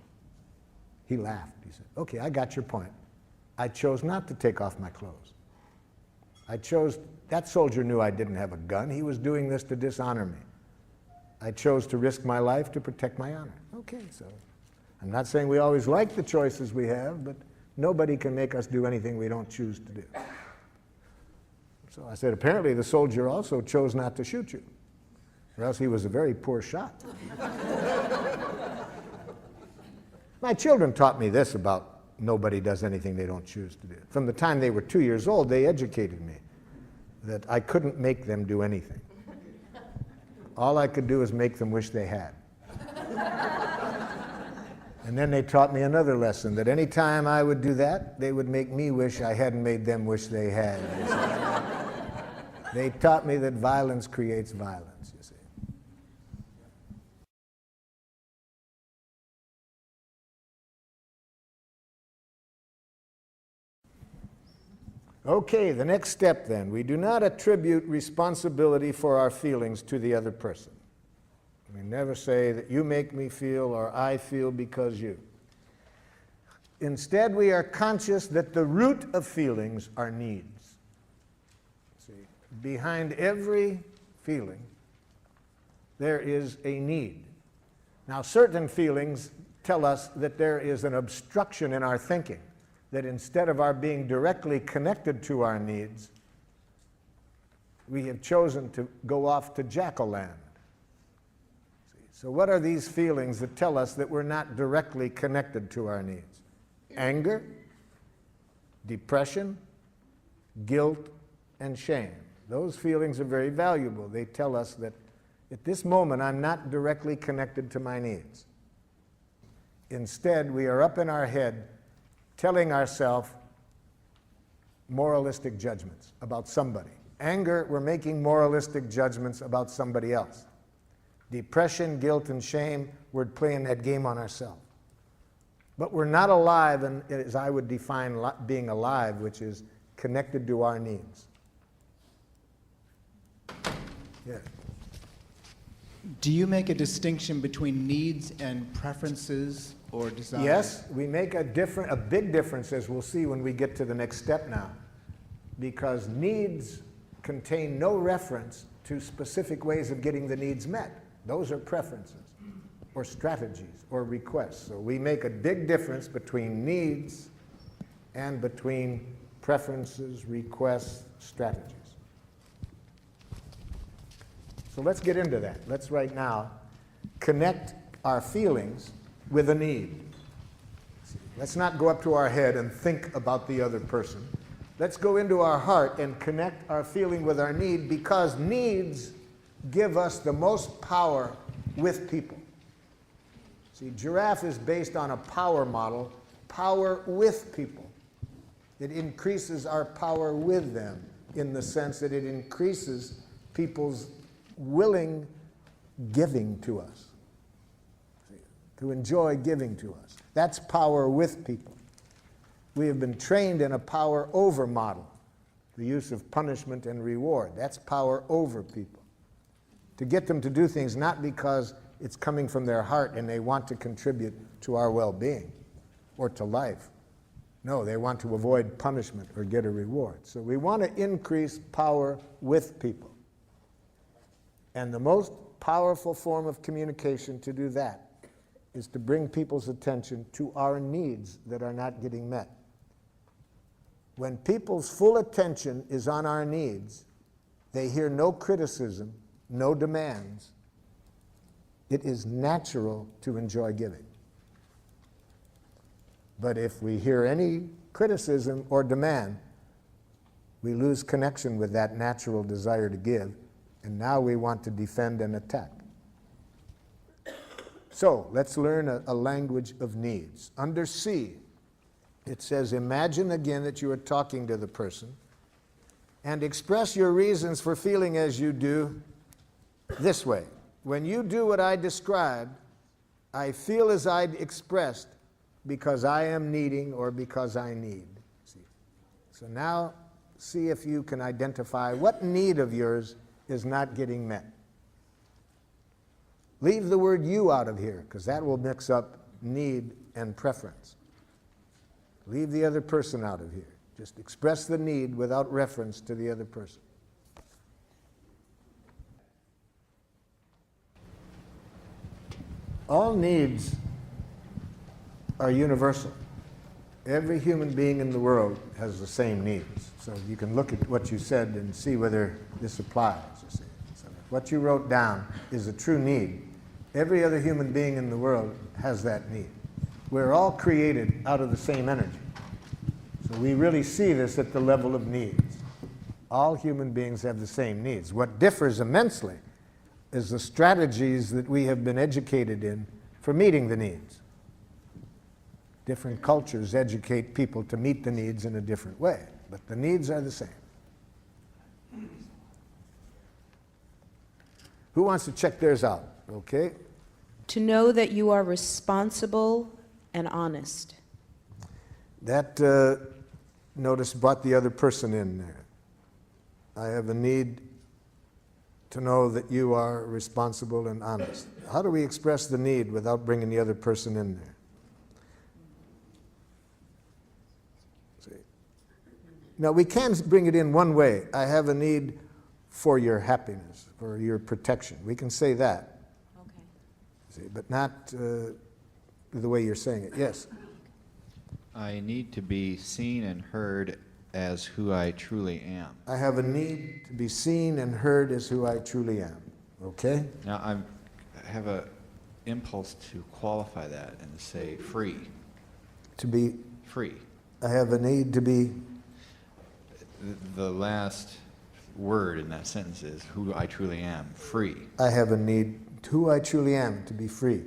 He laughed. He said, okay, I got your point. I chose not to take off my clothes. That soldier knew I didn't have a gun. He was doing this to dishonor me. I chose to risk my life to protect my honor. Okay, so I'm not saying we always like the choices we have, but nobody can make us do anything we don't choose to do. So I said, apparently the soldier also chose not to shoot you, or else he was a very poor shot. My children taught me this about nobody does anything they don't choose to do. From the time they were 2 years old, they educated me that I couldn't make them do anything. All I could do is make them wish they had. And then they taught me another lesson, that any time I would do that, they would make me wish I hadn't made them wish they had. You see? They taught me that violence creates violence, you see. Okay, the next step then. We do not attribute responsibility for our feelings to the other person. We never say that you make me feel or I feel because you. Instead, we are conscious that the root of feelings are needs. See, behind every feeling, there is a need. Now, certain feelings tell us that there is an obstruction in our thinking, that instead of our being directly connected to our needs, we have chosen to go off to jackal-land. So what are these feelings that tell us that we're not directly connected to our needs? Anger, depression, guilt, and shame. Those feelings are very valuable. They tell us that at this moment I'm not directly connected to my needs. Instead, we are up in our head telling ourselves moralistic judgments about somebody. Anger, we're making moralistic judgments about somebody else. Depression, guilt, and shame, we're playing that game on ourselves. But we're not alive, and as I would define being alive, which is connected to our needs. Yeah. Do you make a distinction between needs and preferences or desires? Yes, we make a big difference, as we'll see when we get to the next step now, because needs contain no reference to specific ways of getting the needs met. Those are preferences or strategies or requests. So we make a big difference between needs and between preferences, requests, strategies. So let's get into that. Let's right now connect our feelings with a need. Let's not go up to our head and think about the other person. Let's go into our heart and connect our feeling with our need, because needs give us the most power with people. See, giraffe is based on a power model, power with people. It increases our power with them in the sense that it increases people's willing giving to us, to enjoy giving to us. That's power with people. We have been trained in a power over model, the use of punishment and reward. That's power over people. To get them to do things not because it's coming from their heart and they want to contribute to our well-being or to life. No, they want to avoid punishment or get a reward. So we want to increase power with people. And the most powerful form of communication to do that is to bring people's attention to our needs that are not getting met. When people's full attention is on our needs, they hear no criticism, no demands. It is natural to enjoy giving. But if we hear any criticism or demand, we lose connection with that natural desire to give, and now we want to defend and attack. So let's learn a language of needs. Under C, it says, imagine again that you are talking to the person and express your reasons for feeling as you do this way. When you do what I described, I feel as I expressed because I am needing or because I need. See? So now see if you can identify what need of yours is not getting met. Leave the word you out of here, because that will mix up need and preference. Leave the other person out of here. Just express the need without reference to the other person. All needs are universal. Every human being in the world has the same needs. So you can look at what you said and see whether this applies. You see. So if what you wrote down is a true need, every other human being in the world has that need. We're all created out of the same energy. So we really see this at the level of needs. All human beings have the same needs. What differs immensely is the strategies that we have been educated in for meeting the needs. Different cultures educate people to meet the needs in a different way, but the needs are the same. Who wants to check theirs out? Okay. To know that you are responsible and honest. That, notice, brought the other person in there. I have a need to know that you are responsible and honest. How do we express the need without bringing the other person in there? See? Now, we can bring it in one way. I have a need for your happiness, for your protection. We can say that. Okay. See, but not the way you're saying it. Yes? I need to be seen and heard as who I truly am. I have a need to be seen and heard as who I truly am. Okay? Now, I have an impulse to qualify that and to say free. To be free. I have a need to be. The last word in that sentence is who I truly am, free. I have a need, who I truly am, to be free.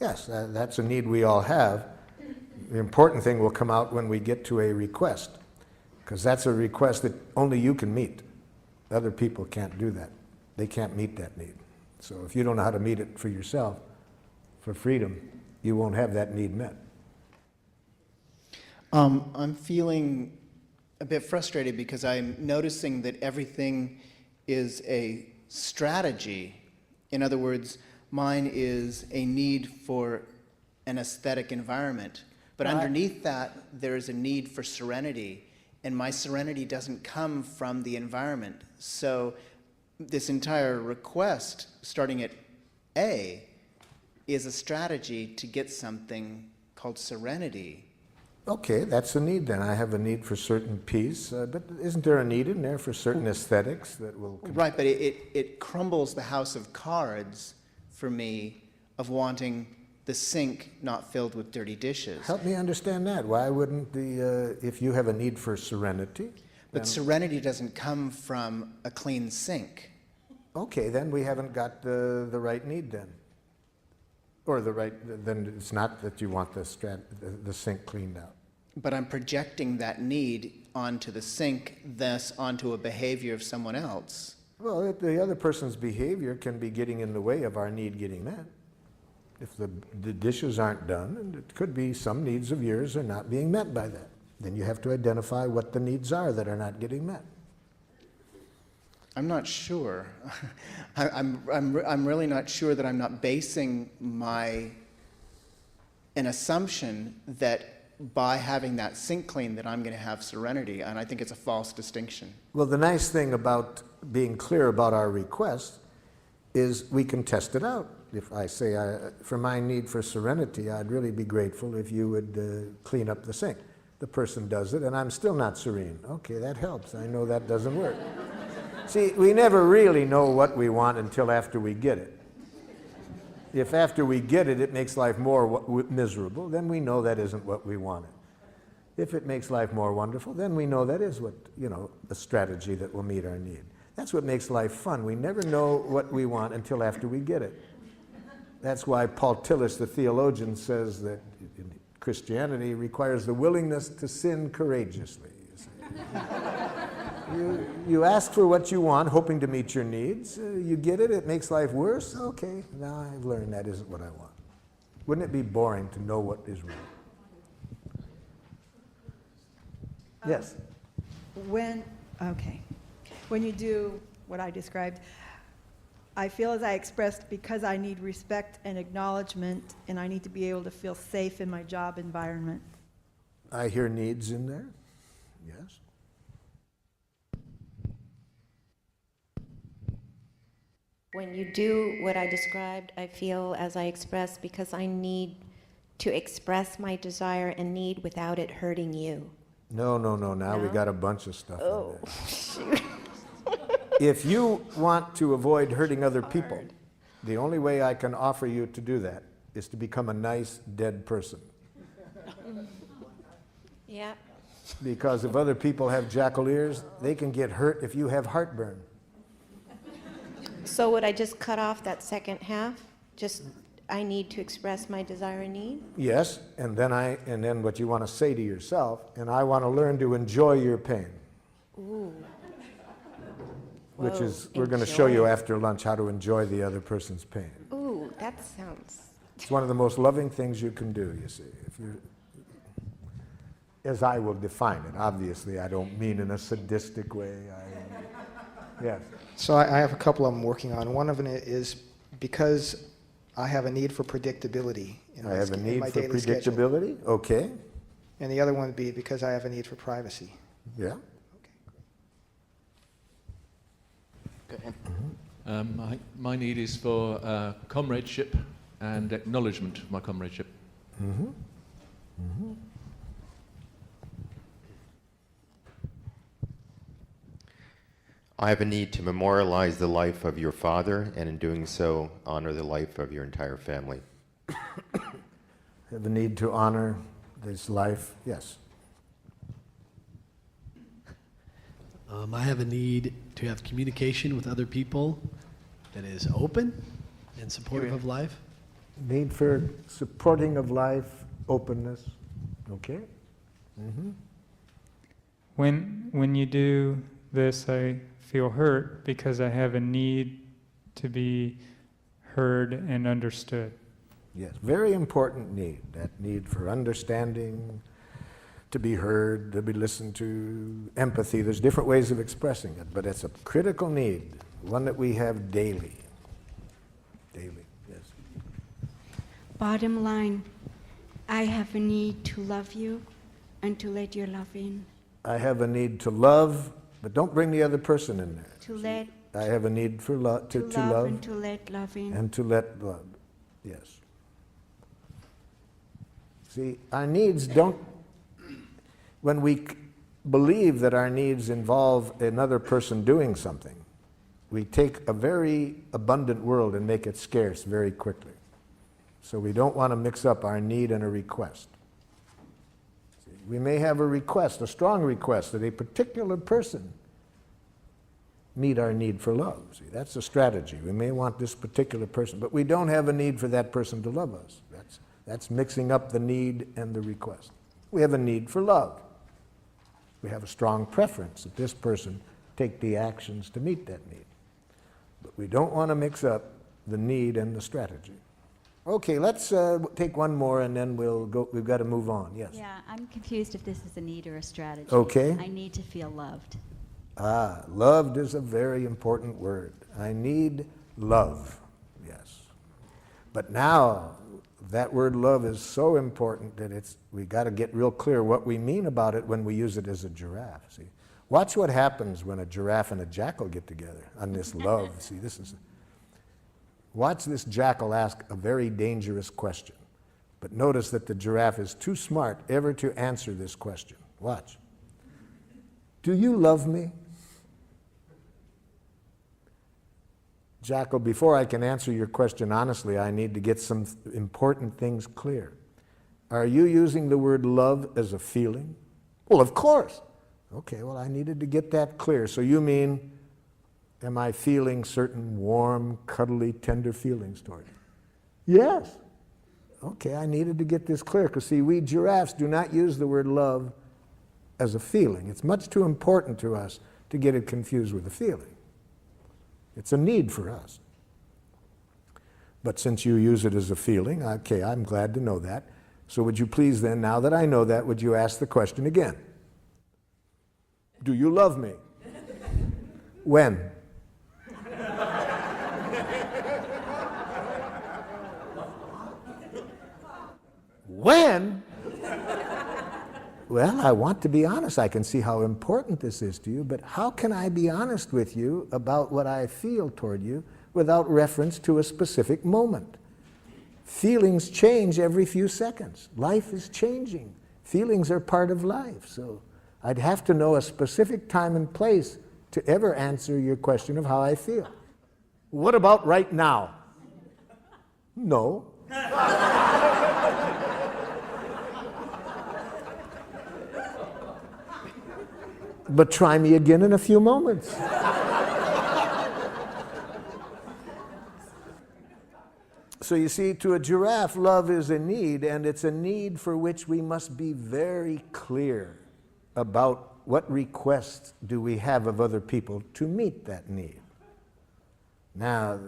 Yes, that's a need we all have. The important thing will come out when we get to a request, because that's a request that only you can meet. Other people can't do that. They can't meet that need. So if you don't know how to meet it for yourself, for freedom, you won't have that need met. I'm feeling a bit frustrated because I'm noticing that everything is a strategy. In other words, mine is a need for an aesthetic environment. But underneath that, there is a need for serenity, and my serenity doesn't come from the environment. So this entire request, starting at A, is a strategy to get something called serenity. Okay, that's a need then. I have a need for certain peace, but isn't there a need in there for certain aesthetics that will... Right, but it crumbles the house of cards for me of wanting the sink not filled with dirty dishes. Help me understand that. Why wouldn't if you have a need for serenity? But serenity doesn't come from a clean sink. Okay, then we haven't got the right need then. Or then it's not that you want the sink cleaned out. But I'm projecting that need onto the sink, thus onto a behavior of someone else. Well, the other person's behavior can be getting in the way of our need getting met. If the dishes aren't done, and it could be some needs of yours are not being met by that. Then you have to identify what the needs are that are not getting met. I'm not sure. I'm really not sure that I'm not basing an assumption that by having that sink clean that I'm going to have serenity, and I think it's a false distinction. Well, the nice thing about being clear about our request is we can test it out. If I say, for my need for serenity, I'd really be grateful if you would clean up the sink. The person does it, and I'm still not serene. Okay, that helps. I know that doesn't work. See, we never really know what we want until after we get it. If after we get it, it makes life more miserable, then we know that isn't what we wanted. If it makes life more wonderful, then we know that is what, a strategy that will meet our need. That's what makes life fun. We never know what we want until after we get it. That's why Paul Tillich, the theologian, says that Christianity requires the willingness to sin courageously. You ask for what you want, hoping to meet your needs. You get it, it makes life worse. Okay, now I've learned that isn't what I want. Wouldn't it be boring to know what is wrong? Yes? When you do what I described, I feel as I expressed because I need respect and acknowledgement, and I need to be able to feel safe in my job environment. I hear needs in there, yes. When you do what I described, I feel as I express because I need to express my desire and need without it hurting you. No. Now we No? got a bunch of stuff in Oh, there. shoot. If you want to avoid hurting other people, the only way I can offer you to do that is to become a nice, dead person. Yeah. Because if other people have jackal ears, they can get hurt if you have heartburn. So would I just cut off that second half? Just, I need to express my desire and need? Yes, and then what you want to say to yourself, and I want to learn to enjoy your pain. Ooh. Which Whoa, is, we're going to show you enjoy. after lunch how to enjoy the other person's pain. Ooh, that sounds... It's one of the most loving things you can do, you see. If you're, as I will define it, obviously I don't mean in a sadistic way. Yes. So I have a couple I'm working on. One of them is because I have a need for predictability in I have a in need my for daily schedule. predictability, okay. And the other one would be because I have a need for privacy. Yeah. Go ahead. My need is for comradeship and acknowledgement of my comradeship. Mm-hmm. Mm-hmm. I have a need to memorialize the life of your father, and in doing so, honor the life of your entire family. Have a need to honor this life, yes. I have a need to have communication with other people that is open and supportive of life. Need for supporting of life, openness, okay? Mm-hmm. When you do this, I feel hurt because I have a need to be heard and understood. Yes, very important need, that need for understanding, to be heard, to be listened to, empathy. There's different ways of expressing it, but it's a critical need, one that we have daily. Daily, yes. Bottom line, I have a need to love you and to let your love in. I have a need to love, but don't bring the other person in there. To let I have a need for love, to love love and to let love in. and to let love, yes. See, our needs don't, when we believe that our needs involve another person doing something, we take a very abundant world and make it scarce very quickly. So we don't want to mix up our need and a request. See, we may have a request, a strong request, that a particular person meet our need for love. See, that's a strategy. We may want this particular person, but we don't have a need for that person to love us. That's mixing up the need and the request. We have a need for love. We have a strong preference that this person take the actions to meet that need. But we don't want to mix up the need and the strategy. Okay, let's take one more and then we'll go. We've got to move on. Yes. Yeah, I'm confused if this is a need or a strategy. Okay. I need to feel loved. Ah, loved is a very important word. I need love, yes. But now, That word love is so important that we got to get real clear what we mean about it when we use it as a giraffe. See, watch what happens when a giraffe and a jackal get together on this love. See, watch this jackal ask a very dangerous question. But notice that the giraffe is too smart ever to answer this question. Watch. Do you love me? Jackal, before I can answer your question honestly, I need to get some important things clear. Are you using the word love as a feeling? Well, of course. Okay, well, I needed to get that clear. So you mean, am I feeling certain warm, cuddly, tender feelings toward you? Yes. Okay, I needed to get this clear, because see, we giraffes do not use the word love as a feeling. It's much too important to us to get it confused with a feeling. It's a need for us. But since you use it as a feeling, okay, I'm glad to know that. So would you please then, now that I know that, would you ask the question again? Do you love me? When? When? Well, I want to be honest. I can see how important this is to you, but how can I be honest with you about what I feel toward you without reference to a specific moment? Feelings change every few seconds. Life is changing. Feelings are part of life. So I'd have to know a specific time and place to ever answer your question of how I feel. What about right now? No. But try me again in a few moments. So you see, to a giraffe, love is a need, and it's a need for which we must be very clear about what requests do we have of other people to meet that need. Now,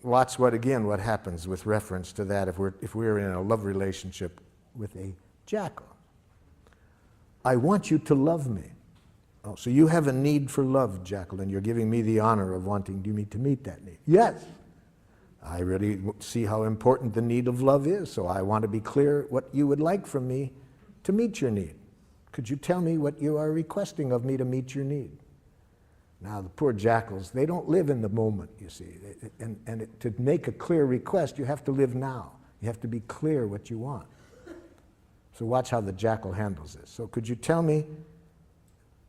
watch what happens with reference to that if we're in a love relationship with a jackal. I want you to love me. Oh, so you have a need for love, jackal, and you're giving me the honor of wanting me to meet that need. Yes. I really see how important the need of love is, so I want to be clear what you would like from me to meet your need. Could you tell me what you are requesting of me to meet your need? Now, the poor jackals, they don't live in the moment, you see. To make a clear request, you have to live now. You have to be clear what you want. So watch how the jackal handles this. So could you tell me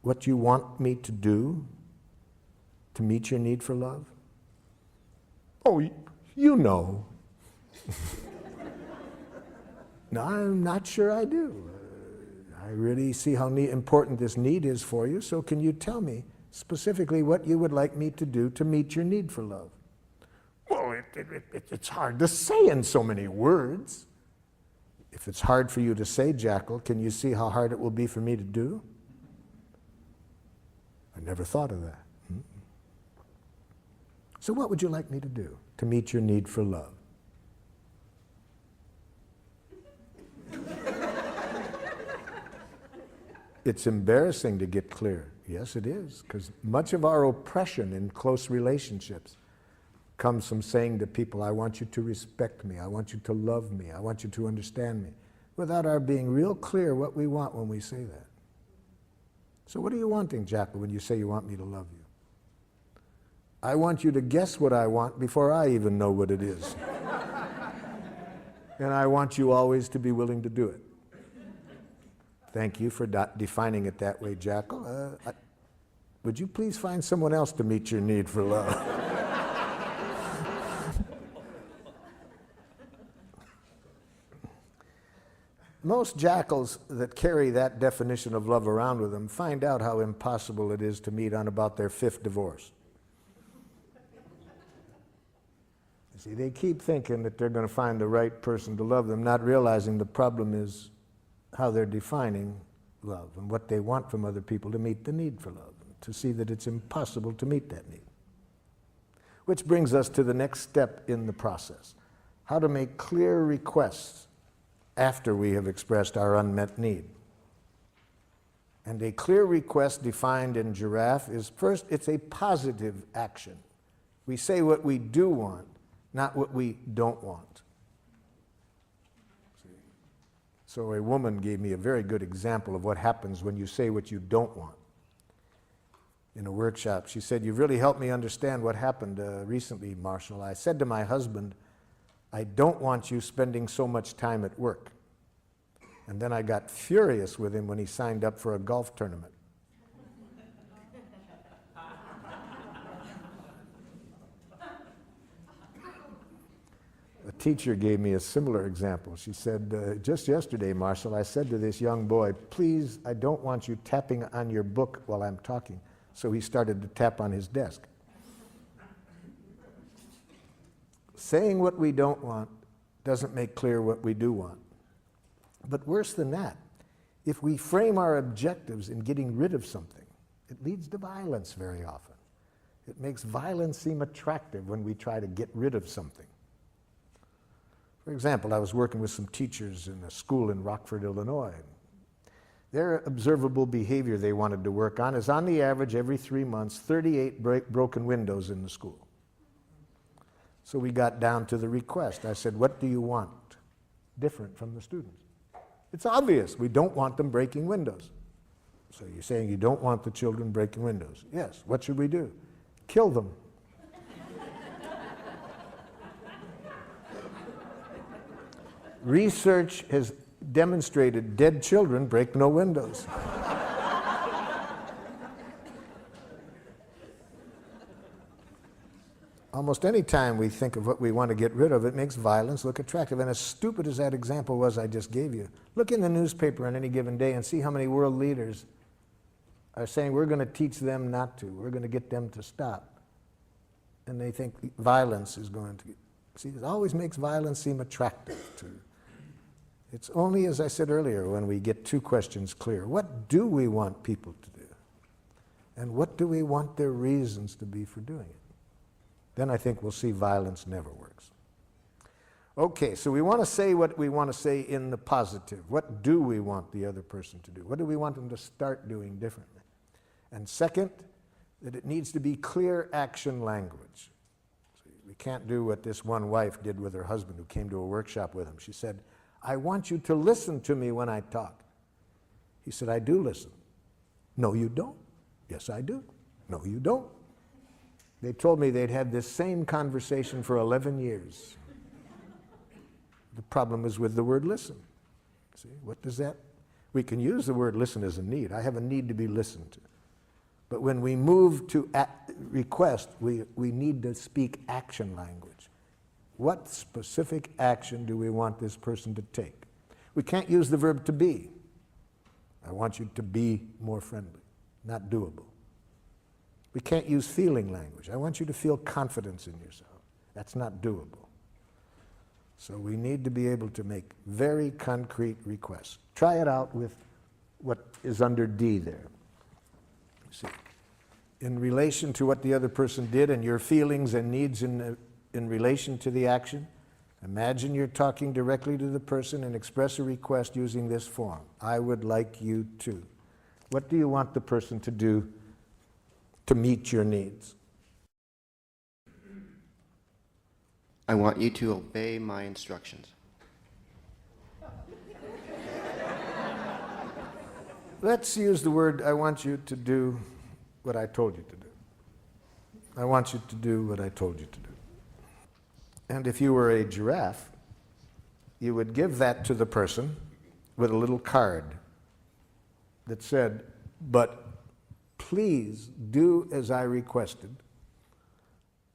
what you want me to do to meet your need for love? Oh, you know. No, I'm not sure I do. I really see how important this need is for you, so can you tell me specifically what you would like me to do to meet your need for love? Well, it's hard to say in so many words. If it's hard for you to say, jackal, can you see how hard it will be for me to do? I never thought of that. So what would you like me to do to meet your need for love? It's embarrassing to get clear. Yes, it is, because much of our oppression in close relationships comes from saying to people, I want you to respect me, I want you to love me, I want you to understand me, without our being real clear what we want when we say that. So what are you wanting, jackal, when you say you want me to love you? I want you to guess what I want before I even know what it is. And I want you always to be willing to do it. Thank you for defining it that way, jackal. Would you please find someone else to meet your need for love? Most jackals that carry that definition of love around with them find out how impossible it is to meet on about their 5th divorce. You see, they keep thinking that they're going to find the right person to love them, not realizing the problem is how they're defining love and what they want from other people to meet the need for love, to see that it's impossible to meet that need. Which brings us to the next step in the process, how to make clear requests after we have expressed our unmet need. And a clear request defined in giraffe is, first, it's a positive action. We say what we do want, not what we don't want. So a woman gave me a very good example of what happens when you say what you don't want. In a workshop, she said, "You've really helped me understand what happened recently, Marshall. I said to my husband, I don't want you spending so much time at work. And then I got furious with him when he signed up for a golf tournament." A teacher gave me a similar example. She said, "Just yesterday, Marshall, I said to this young boy, please, I don't want you tapping on your book while I'm talking." So he started to tap on his desk. Saying what we don't want doesn't make clear what we do want. But worse than that, if we frame our objectives in getting rid of something, it leads to violence very often. It makes violence seem attractive when we try to get rid of something. For example, I was working with some teachers in a school in Rockford, Illinois. Their observable behavior they wanted to work on is, on the average, every 3 months, 38 broken windows in the school. So we got down to the request. I said, "What do you want different from the students?" It's obvious. We don't want them breaking windows. So you're saying you don't want the children breaking windows? Yes. What should we do? Kill them. Research has demonstrated dead children break no windows. Almost any time we think of what we want to get rid of, it makes violence look attractive. And as stupid as that example was I just gave you, look in the newspaper on any given day and see how many world leaders are saying we're going to teach them not to, we're going to get them to stop. And they think violence is going to... See, it always makes violence seem attractive to... It's only, as I said earlier, when we get two questions clear. What do we want people to do? And what do we want their reasons to be for doing it? Then I think we'll see violence never works. Okay, so we want to say what we want to say in the positive. What do we want the other person to do? What do we want them to start doing differently? And second, that it needs to be clear action language. So we can't do what this one wife did with her husband who came to a workshop with him. She said, "I want you to listen to me when I talk." He said, "I do listen." "No, you don't." "Yes, I do." "No, you don't." They told me they'd had this same conversation for 11 years. The problem is with the word listen. See, what does that? We can use the word listen as a need. I have a need to be listened to. But when we move to request, we need to speak action language. What specific action do we want this person to take? We can't use the verb to be. I want you to be more friendly. Not doable. We can't use feeling language. I want you to feel confidence in yourself. That's not doable. So we need to be able to make very concrete requests. Try it out with what is under D there. See, in relation to what the other person did and your feelings and needs in relation to the action, imagine you're talking directly to the person and express a request using this form. I would like you to. What do you want the person to do to meet your needs? I want you to obey my instructions. Let's use the word, I want you to do what I told you to do. I want you to do what I told you to do. And if you were a giraffe, you would give that to the person with a little card that said, "But please do as I requested,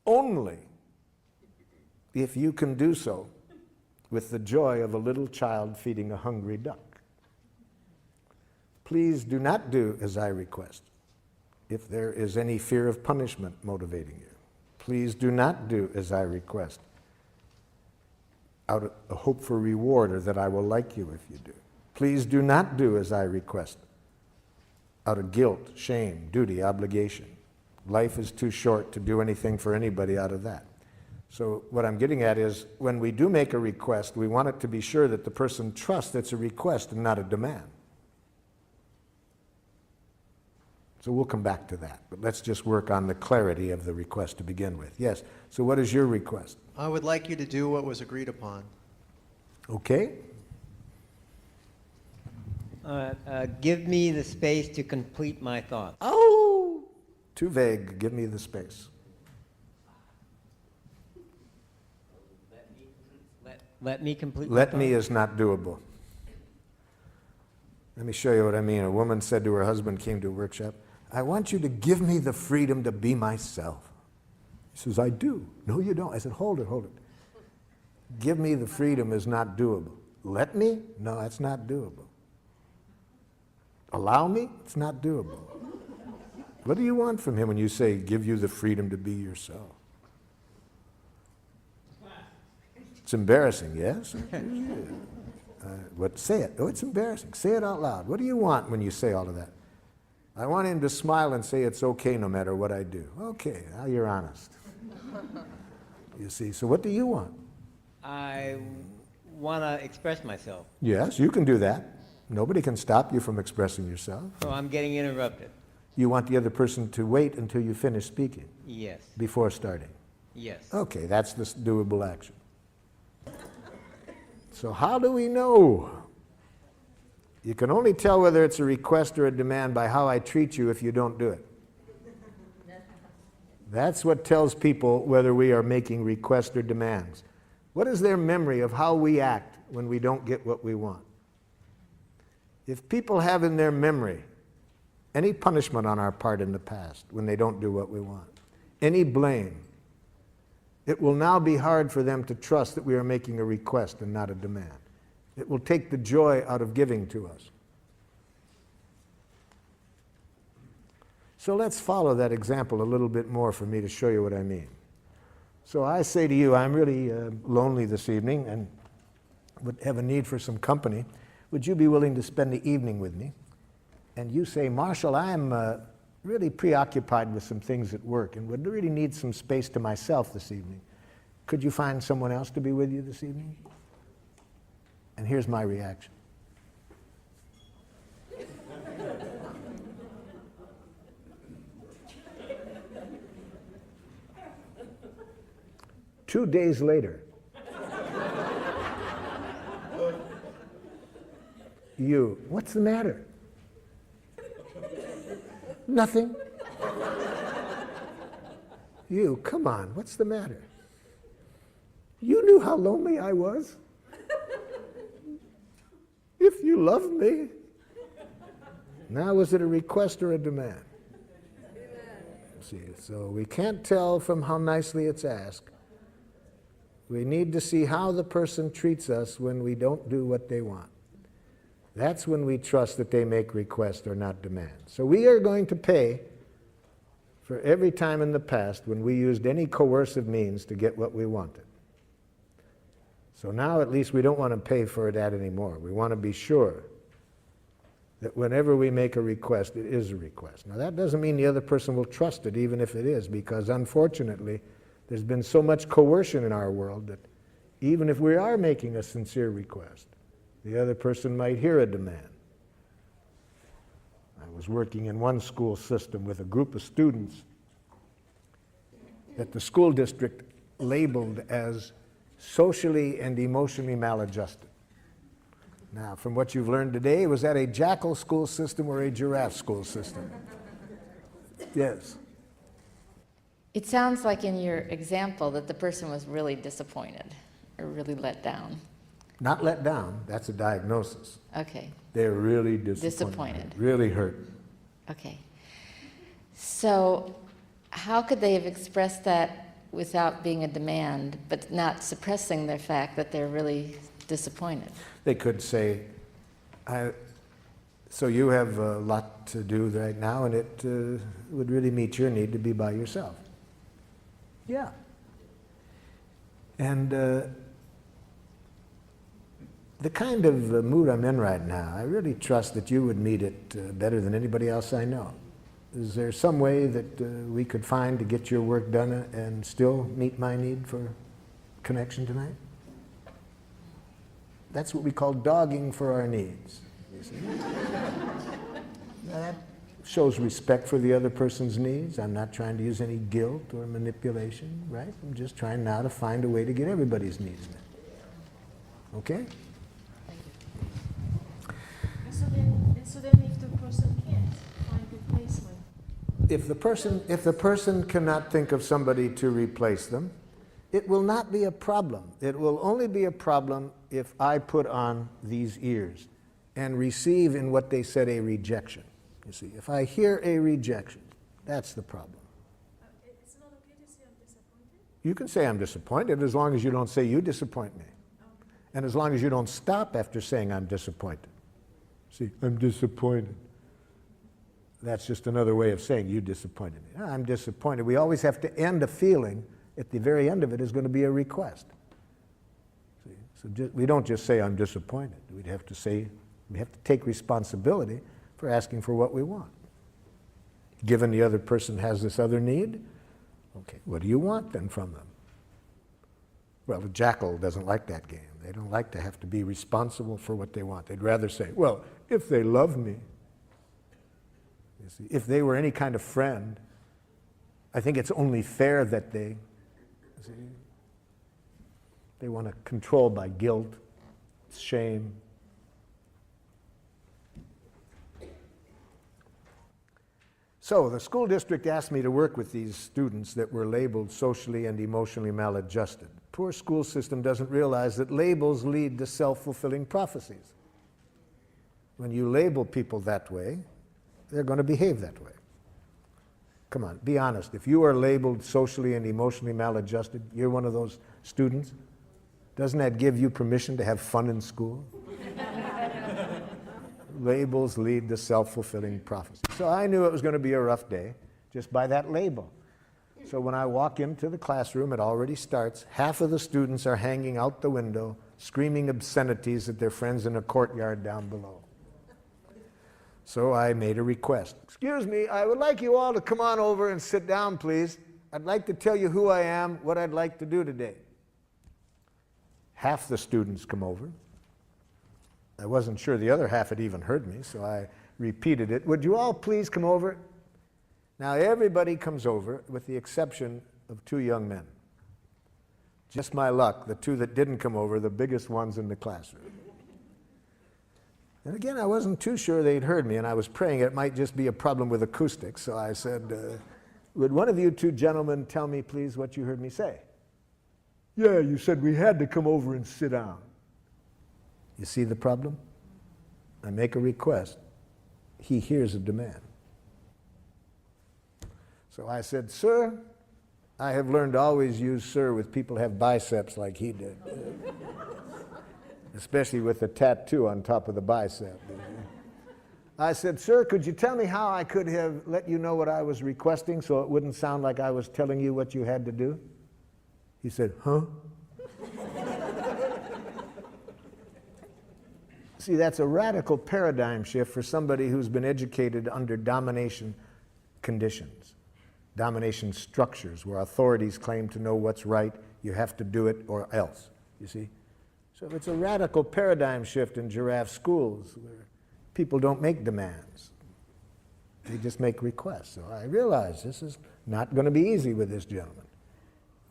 only if you can do so with the joy of a little child feeding a hungry duck. Please do not do as I request if there is any fear of punishment motivating you. Please do not do as I request out of a hope for reward or that I will like you if you do. Please do not do as I request out of guilt, shame, duty, obligation. Life is too short to do anything for anybody out of that." So what I'm getting at is when we do make a request, we want it to be sure that the person trusts it's a request and not a demand. So we'll come back to that, but let's just work on the clarity of the request to begin with. Yes, so what is your request? I would like you to do what was agreed upon. Okay. Give me the space to complete my thoughts. Oh! Too vague. Give me the space. Let me complete my Let thoughts. me is not doable. Let me show you what I mean. A woman said to her husband, came to a workshop, I want you to give me the freedom to be myself. He says, I do. No, you don't. I said, hold it, hold it. Give me the freedom is not doable. Let me? No, that's not doable. Allow me? It's not doable. What do you want from him when you say, give you the freedom to be yourself? It's embarrassing, yes? What? Say it. Oh, it's embarrassing. Say it out loud. What do you want when you say all of that? I want him to smile and say it's okay no matter what I do. Okay, now you're honest. You see, so what do you want? I want to express myself. Yes, you can do that. Nobody can stop you from expressing yourself. So I'm getting interrupted. You want the other person to wait until you finish speaking? Yes. Before starting? Yes. Okay, that's the doable action. So how do we know? You can only tell whether it's a request or a demand by how I treat you if you don't do it. That's what tells people whether we are making requests or demands. What is their memory of how we act when we don't get what we want? If people have in their memory any punishment on our part in the past when they don't do what we want, any blame, it will now be hard for them to trust that we are making a request and not a demand. It will take the joy out of giving to us. So let's follow that example a little bit more for me to show you what I mean. So I say to you, I'm really lonely this evening and would have a need for some company. Would you be willing to spend the evening with me? And you say, Marshall, I'm really preoccupied with some things at work and would really need some space to myself this evening. Could you find someone else to be with you this evening? And here's my reaction. Two days later, what's the matter? Nothing. Come on, what's the matter? You knew how lonely I was. If you loved me. Now, was it a request or a demand? See, so we can't tell from how nicely it's asked. We need to see how the person treats us when we don't do what they want. That's when we trust that they make requests or not demands. So we are going to pay for every time in the past when we used any coercive means to get what we wanted. So now at least we don't want to pay for that anymore. We want to be sure that whenever we make a request, it is a request. Now that doesn't mean the other person will trust it, even if it is, because unfortunately, there's been so much coercion in our world that even if we are making a sincere request, the other person might hear a demand. I was working in one school system with a group of students that the school district labeled as socially and emotionally maladjusted. Now, from what you've learned today, was that a jackal school system or a giraffe school system? Yes. It sounds like in your example that the person was really disappointed or really let down. Not let down, that's a diagnosis. Okay. They're really disappointed. Really hurt. Okay. So how could they have expressed that without being a demand, but not suppressing their fact that they're really disappointed? They could say, so you have a lot to do right now and it would really meet your need to be by yourself. Yeah. And the kind of mood I'm in right now, I really trust that you would meet it better than anybody else I know. Is there some way that we could find to get your work done and still meet my need for connection tonight? That's what we call dogging for our needs. You see? Now that shows respect for the other person's needs. I'm not trying to use any guilt or manipulation, right? I'm just trying now to find a way to get everybody's needs met. Okay? So then So then if the person can't find replacement? If the person cannot think of somebody to replace them, it will not be a problem. It will only be a problem if I put on these ears and receive in what they said a rejection. You see, if I hear a rejection, that's the problem. It's not okay to say I'm disappointed? You can say I'm disappointed as long as you don't say you disappoint me. And as long as you don't stop after saying I'm disappointed. See, I'm disappointed. That's just another way of saying you disappointed me. I'm disappointed. We always have to end a feeling. At the very end of it is going to be a request. See? So we don't just say I'm disappointed. We have to take responsibility for asking for what we want. Given the other person has this other need, okay, what do you want then from them? Well, the jackal doesn't like that game. They don't like to have to be responsible for what they want. They'd rather say, well, if they love me, you see, if they were any kind of friend, I think it's only fair that they want to control by guilt, shame. So the school district asked me to work with these students that were labeled socially and emotionally maladjusted. Poor school system doesn't realize that labels lead to self-fulfilling prophecies. When you label people that way, they're going to behave that way. Come on, be honest. If you are labeled socially and emotionally maladjusted, you're one of those students, doesn't that give you permission to have fun in school? Labels lead to self-fulfilling prophecy. So I knew it was going to be a rough day just by that label. So when I walk into the classroom, it already starts. Half of the students are hanging out the window, screaming obscenities at their friends in a courtyard down below. So I made a request. Excuse me, I would like you all to come on over and sit down, please. I'd like to tell you who I am, what I'd like to do today. Half the students come over. I wasn't sure the other half had even heard me, so I repeated it. Would you all please come over? Now everybody comes over with the exception of two young men. Just my luck, the two that didn't come over, the biggest ones in the classroom. And again, I wasn't too sure they'd heard me, and I was praying it might just be a problem with acoustics, so I said, would one of you two gentlemen tell me please what you heard me say? Yeah, you said we had to come over and sit down. You see the problem? I make a request. He hears a demand. So I said, sir, I have learned to always use sir with people who have biceps like he did. Especially with the tattoo on top of the bicep. I said, sir, could you tell me how I could have let you know what I was requesting so it wouldn't sound like I was telling you what you had to do? He said, huh? See, that's a radical paradigm shift for somebody who's been educated under domination conditions, domination structures where authorities claim to know what's right, you have to do it or else, you see? So it's a radical paradigm shift in giraffe schools where people don't make demands. They just make requests. So I realize this is not going to be easy with this gentleman.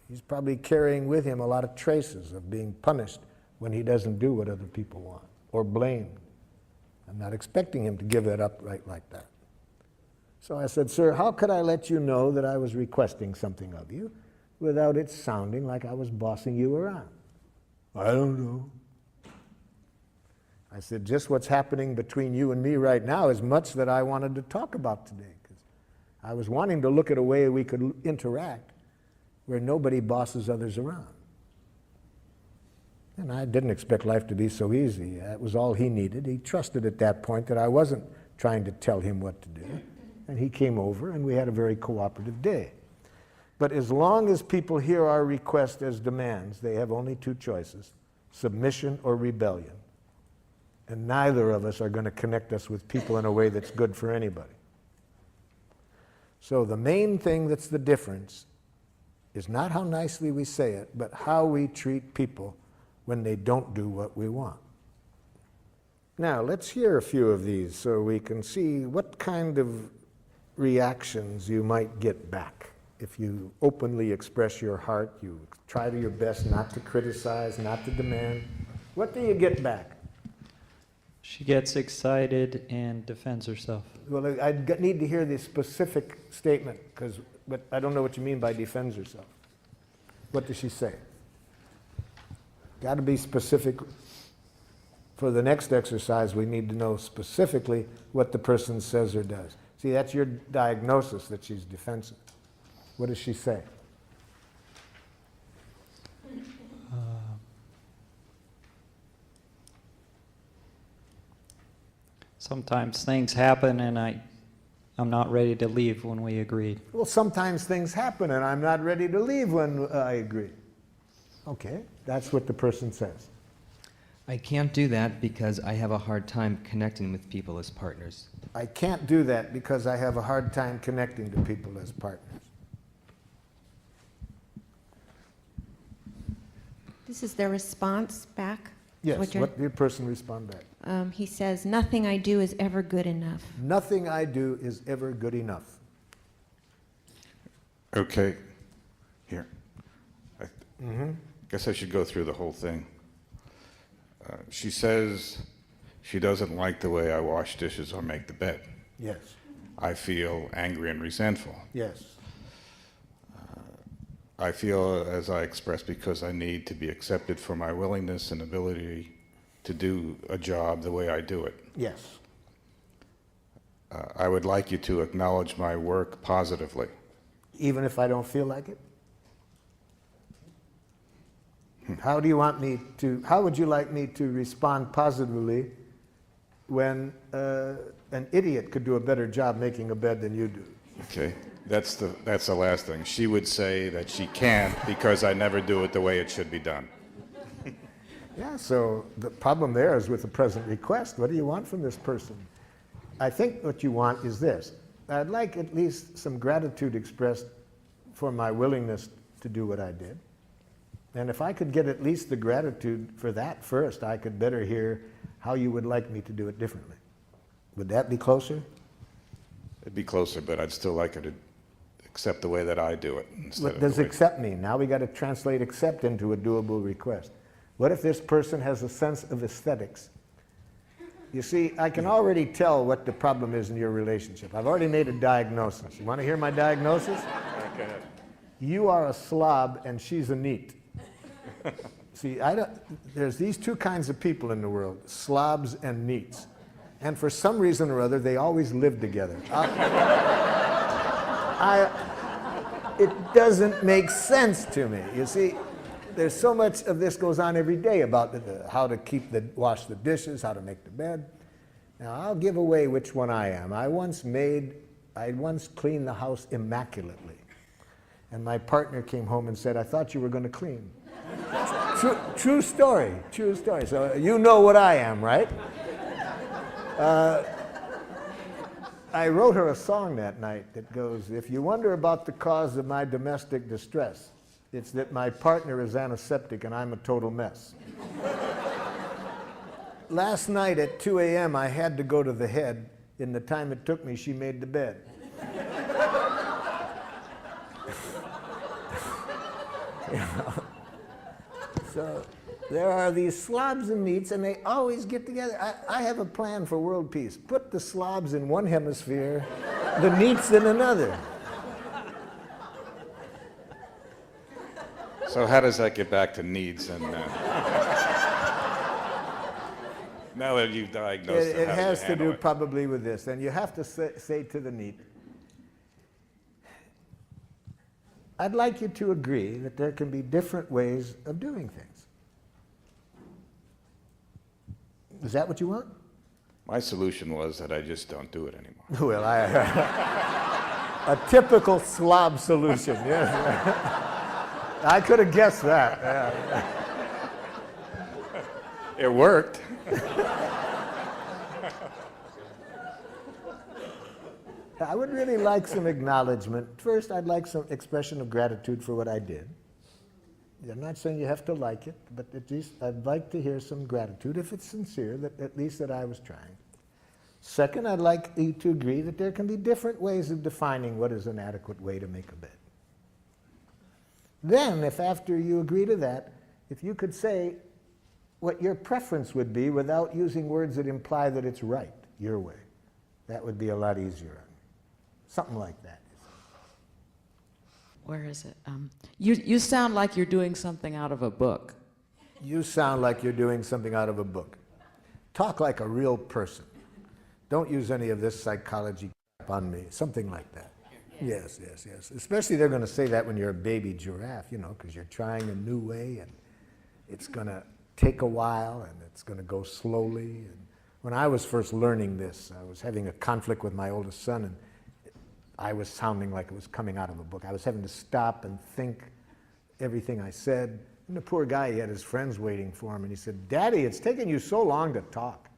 He's probably carrying with him a lot of traces of being punished when he doesn't do what other people want, or blamed. I'm not expecting him to give that up right like that. So I said, sir, how could I let you know that I was requesting something of you without it sounding like I was bossing you around? I don't know. I said, just what's happening between you and me right now is much that I wanted to talk about today, because I was wanting to look at a way we could interact where nobody bosses others around. And I didn't expect life to be so easy. That was all he needed. He trusted at that point that I wasn't trying to tell him what to do. And he came over, and we had a very cooperative day. But as long as people hear our request as demands, they have only two choices, submission or rebellion. And neither of us are going to connect us with people in a way that's good for anybody. So the main thing that's the difference is not how nicely we say it, but how we treat people when they don't do what we want. Now, let's hear a few of these so we can see what kind of reactions you might get back. If you openly express your heart, you try to your best not to criticize, not to demand, what do you get back? She gets excited and defends herself. Well, I need to hear the specific statement, but I don't know what you mean by defends herself. What does she say? Got to be specific. For the next exercise, we need to know specifically what the person says or does. See, that's your diagnosis that she's defensive. What does she say? Sometimes things happen and I'm not ready to leave when we agreed. Well, sometimes things happen and I'm not ready to leave when I agree. Okay, that's what the person says. I can't do that because I have a hard time connecting with people as partners. I can't do that because I have a hard time connecting to people as partners. This is their response back? Yes, What what did the person respond back? He says, nothing I do is ever good enough. Nothing I do is ever good enough. Okay, here. Guess I should go through the whole thing. She says she doesn't like the way I wash dishes or make the bed. Yes. I feel angry and resentful. Yes. I feel as I expressed because I need to be accepted for my willingness and ability to do a job the way I do it. Yes. I would like you to acknowledge my work positively. Even if I don't feel like it? How do you want me to, how would you like me to respond positively when an idiot could do a better job making a bed than you do? Okay, that's the last thing. She would say that she can't because I never do it the way it should be done. Yeah, so the problem there is with the present request. What do you want from this person? I think what you want is this. I'd like at least some gratitude expressed for my willingness to do what I did. And if I could get at least the gratitude for that first, I could better hear how you would like me to do it differently. Would that be closer? It'd be closer, but I'd still like her to accept the way that I do it. What does accept mean? Now we got to translate accept into a doable request. What if this person has a sense of aesthetics? You see, I can already tell what the problem is in your relationship. I've already made a diagnosis. You want to hear my diagnosis? Okay. You are a slob and she's a neat. See, there's these two kinds of people in the world, slobs and neats. And for some reason or other, they always live together. It doesn't make sense to me. You see, there's so much of this goes on every day about how to wash the dishes, how to make the bed. Now, I'll give away which one I am. I once cleaned the house immaculately. And my partner came home and said, I thought you were going to clean. True story, true story. So you know what I am, right? I wrote her a song that night that goes, if you wonder about the cause of my domestic distress, it's that my partner is antiseptic and I'm a total mess. Last night at 2 a.m. I had to go to the head. In the time it took me, she made the bed. You know? So there are these slobs and neats, and they always get together. I have a plan for world peace. Put the slobs in one hemisphere, the neats in another. So how does that get back to needs? And now that you've diagnosed it has to do probably with this. And you have to say to the neat, I'd like you to agree that there can be different ways of doing things. Is that what you want? My solution was that I just don't do it anymore. Well, a typical slob solution, yes. I could have guessed that. Yeah. It worked. I would really like some acknowledgement. First, I'd like some expression of gratitude for what I did. I'm not saying you have to like it, but at least I'd like to hear some gratitude, if it's sincere, that at least that I was trying. Second, I'd like you to agree that there can be different ways of defining what is an adequate way to make a bed. Then, if after you agree to that, if you could say, what your preference would be without using words that imply that it's right, your way. That would be a lot easier. Something like that. Where is it? You sound like you're doing something out of a book. You sound like you're doing something out of a book. Talk like a real person. Don't use any of this psychology crap on me. Something like that. Yes, yes, yes. Especially they're going to say that when you're a baby giraffe, you know, because you're trying a new way and it's going to take a while and it's going to go slowly. And when I was first learning this, I was having a conflict with my oldest son, and I was sounding like it was coming out of a book. I was having to stop and think everything I said. And the poor guy, he had his friends waiting for him, and he said, "Daddy, it's taking you so long to talk."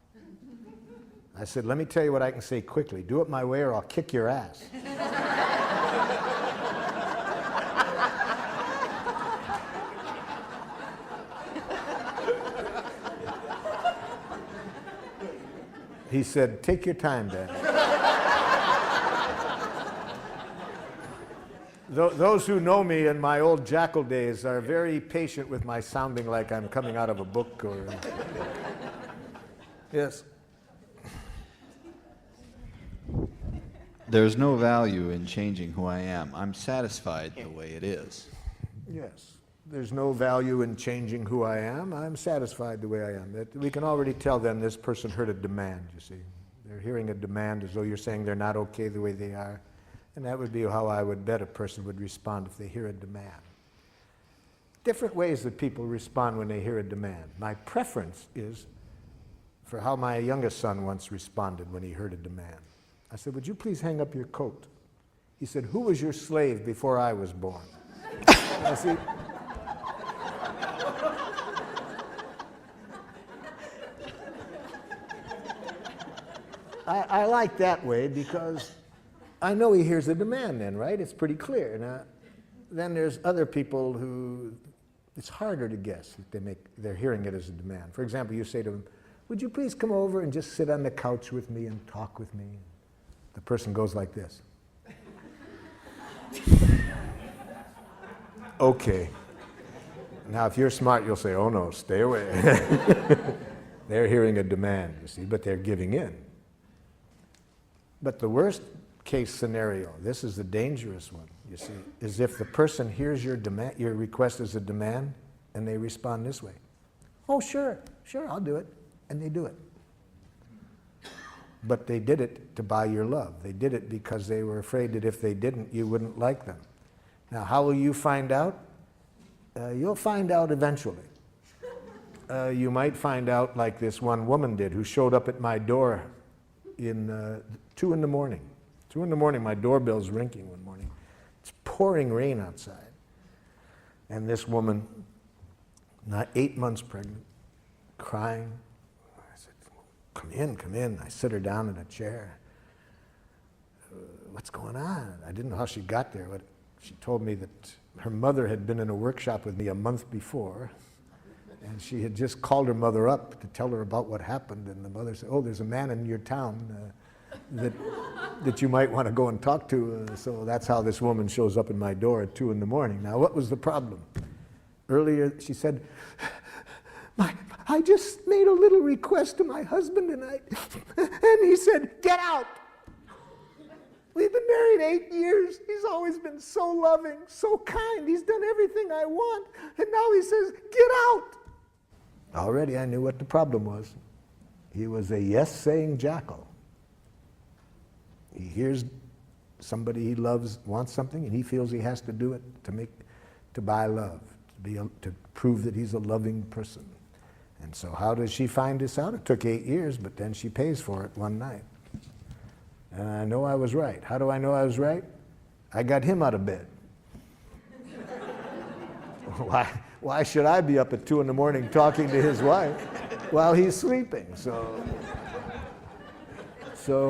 I said, "Let me tell you what I can say quickly. Do it my way or I'll kick your ass." He said, "Take your time, Dad." Those who know me in my old jackal days are very patient with my sounding like I'm coming out of a book or... Yes. There's no value in changing who I am. I'm satisfied the way it is. Yes. There's no value in changing who I am. I'm satisfied the way I am. We can already tell then this person heard a demand, you see. They're hearing a demand as though you're saying they're not okay the way they are. And that would be how I would bet a person would respond if they hear a demand. Different ways that people respond when they hear a demand. My preference is for how my youngest son once responded when he heard a demand. I said, "Would you please hang up your coat?" He said, "Who was your slave before I was born?" I see. I like that way because I know he hears a demand then, right? It's pretty clear. Now, then there's other people who it's harder to guess if they're hearing it as a demand. For example, you say to them, "Would you please come over and just sit on the couch with me and talk with me?" The person goes like this. Okay. Now, if you're smart, you'll say, "Oh no, stay away." They're hearing a demand, you see, but they're giving in. But the worst case scenario, this is the dangerous one, you see, is if the person hears your demand, your request as a demand, and they respond this way. "Oh, sure, I'll do it." And they do it. But they did it to buy your love. They did it because they were afraid that if they didn't, you wouldn't like them. Now, how will you find out? You'll find out eventually. You might find out like this one woman did who showed up at my door in 2 in the morning. 2 in the morning, my doorbell's ringing one morning. It's pouring rain outside. And this woman, not 8 months pregnant, crying. I said, come in. I sit her down in a chair. What's going on? I didn't know how she got there. But she told me that her mother had been in a workshop with me a month before, and she had just called her mother up to tell her about what happened, and the mother said, "Oh, there's a man in your town that you might want to go and talk to." So that's how this woman shows up in my door at 2 in the morning. Now, what was the problem? Earlier, she said, I just made a little request to my husband, and he said, "Get out." We've been married 8 years. He's always been so loving, so kind. He's done everything I want. And now he says, "Get out." Already I knew what the problem was. He was a yes-saying jackal. He hears somebody he loves wants something, and he feels he has to do it to buy love, to prove that he's a loving person. And so how does she find this out? It took 8 years, but then she pays for it one night. And I know I was right. How do I know I was right? I got him out of bed. Why should I be up at 2 in the morning talking to his wife while he's sleeping? So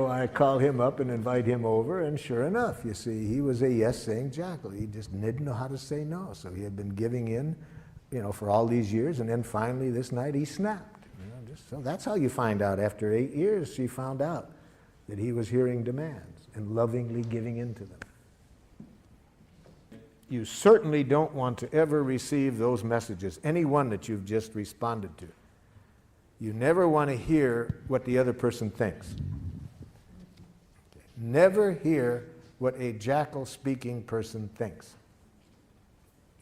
I call him up and invite him over, and sure enough, you see, he was a yes-saying jackal. He just didn't know how to say no. So he had been giving in, for all these years, and then finally this night he snapped. So that's how you find out. After 8 years, she found out that he was hearing demands and lovingly giving in to them. You certainly don't want to ever receive those messages, any one that you've just responded to. You never want to hear what the other person thinks. Never hear what a jackal-speaking person thinks.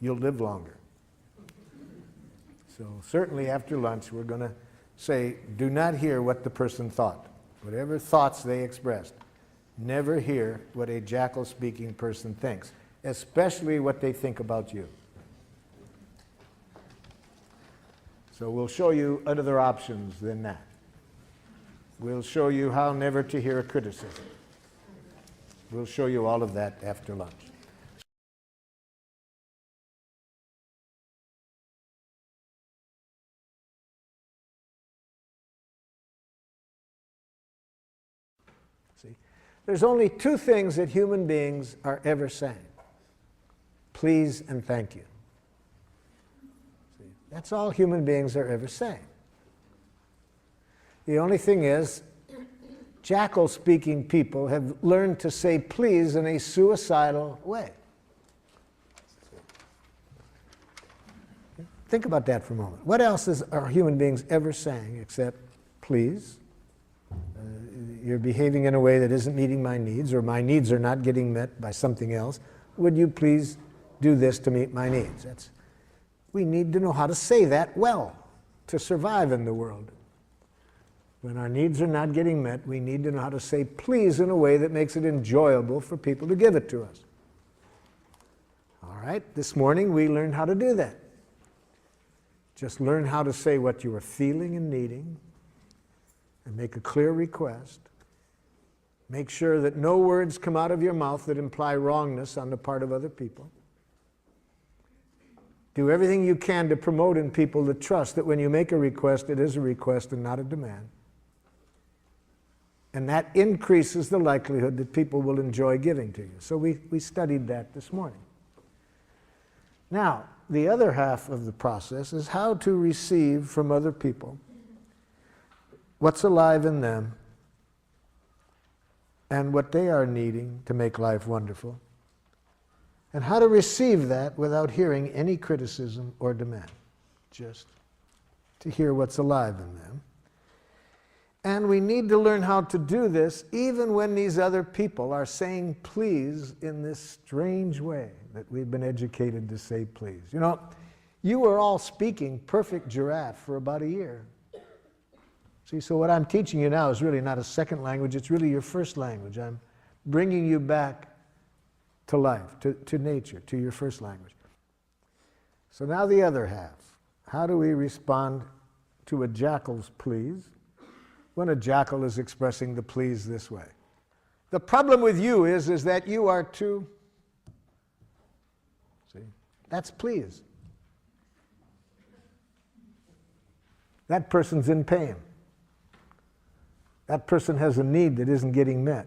You'll live longer. So certainly after lunch, we're going to say, do not hear what the person thought. Whatever thoughts they expressed, never hear what a jackal-speaking person thinks, especially what they think about you. So we'll show you other options than that. We'll show you how never to hear a criticism. We'll show you all of that after lunch. See, there's only two things that human beings are ever saying: please and thank you. See, that's all human beings are ever saying. The only thing is, jackal-speaking people have learned to say please in a suicidal way. Think about that for a moment. What else are human beings ever saying except please? You're behaving in a way that isn't meeting my needs, or my needs are not getting met by something else. Would you please do this to meet my needs? We need to know how to say that well to survive in the world. When our needs are not getting met, we need to know how to say please in a way that makes it enjoyable for people to give it to us. All right, this morning we learned how to do that. Just learn how to say what you are feeling and needing, and make a clear request. Make sure that no words come out of your mouth that imply wrongness on the part of other people. Do everything you can to promote in people the trust that when you make a request, it is a request and not a demand. And that increases the likelihood that people will enjoy giving to you. So we studied that this morning. Now, the other half of the process is how to receive from other people what's alive in them and what they are needing to make life wonderful, and how to receive that without hearing any criticism or demand, just to hear what's alive in them. And we need to learn how to do this even when these other people are saying please in this strange way that we've been educated to say please. You know, you were all speaking perfect giraffe for about a year. See, so what I'm teaching you now is really not a second language, it's really your first language. I'm bringing you back to life, to nature, to your first language. So now the other half. How do we respond to a jackal's please when a jackal is expressing the please this way? The problem with you is that you are too, see, that's please. That person's in pain. That person has a need that isn't getting met.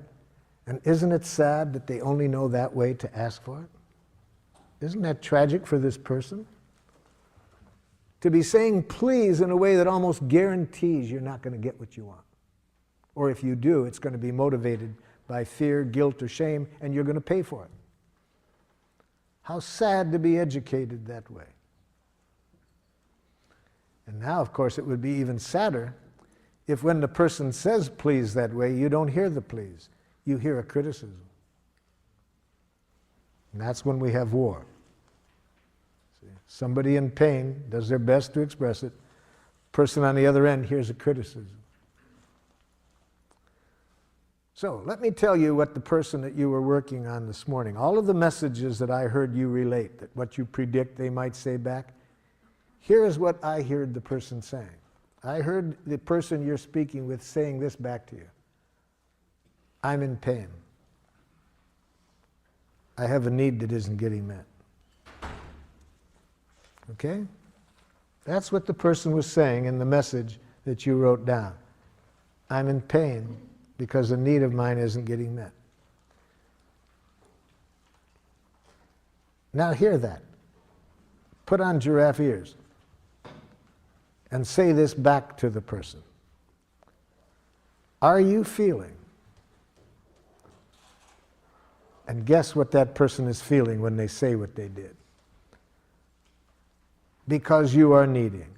And isn't it sad that they only know that way to ask for it? Isn't that tragic for this person? To be saying please in a way that almost guarantees you're not going to get what you want. Or if you do, it's going to be motivated by fear, guilt, or shame, and you're going to pay for it. How sad to be educated that way. And now, of course, it would be even sadder if when the person says please that way, you don't hear the please. You hear a criticism. And that's when we have war. See, somebody in pain does their best to express it. Person on the other end hears a criticism. So let me tell you what the person that you were working on this morning, all of the messages that I heard you relate, that what you predict they might say back, here is what I heard the person saying. I heard the person you're speaking with saying this back to you. I'm in pain. I have a need that isn't getting met. Okay? That's what the person was saying in the message that you wrote down. I'm in pain because a need of mine isn't getting met. Now hear that. Put on giraffe ears and say this back to the person. Are you feeling? And guess what that person is feeling when they say what they did. Because you are needing.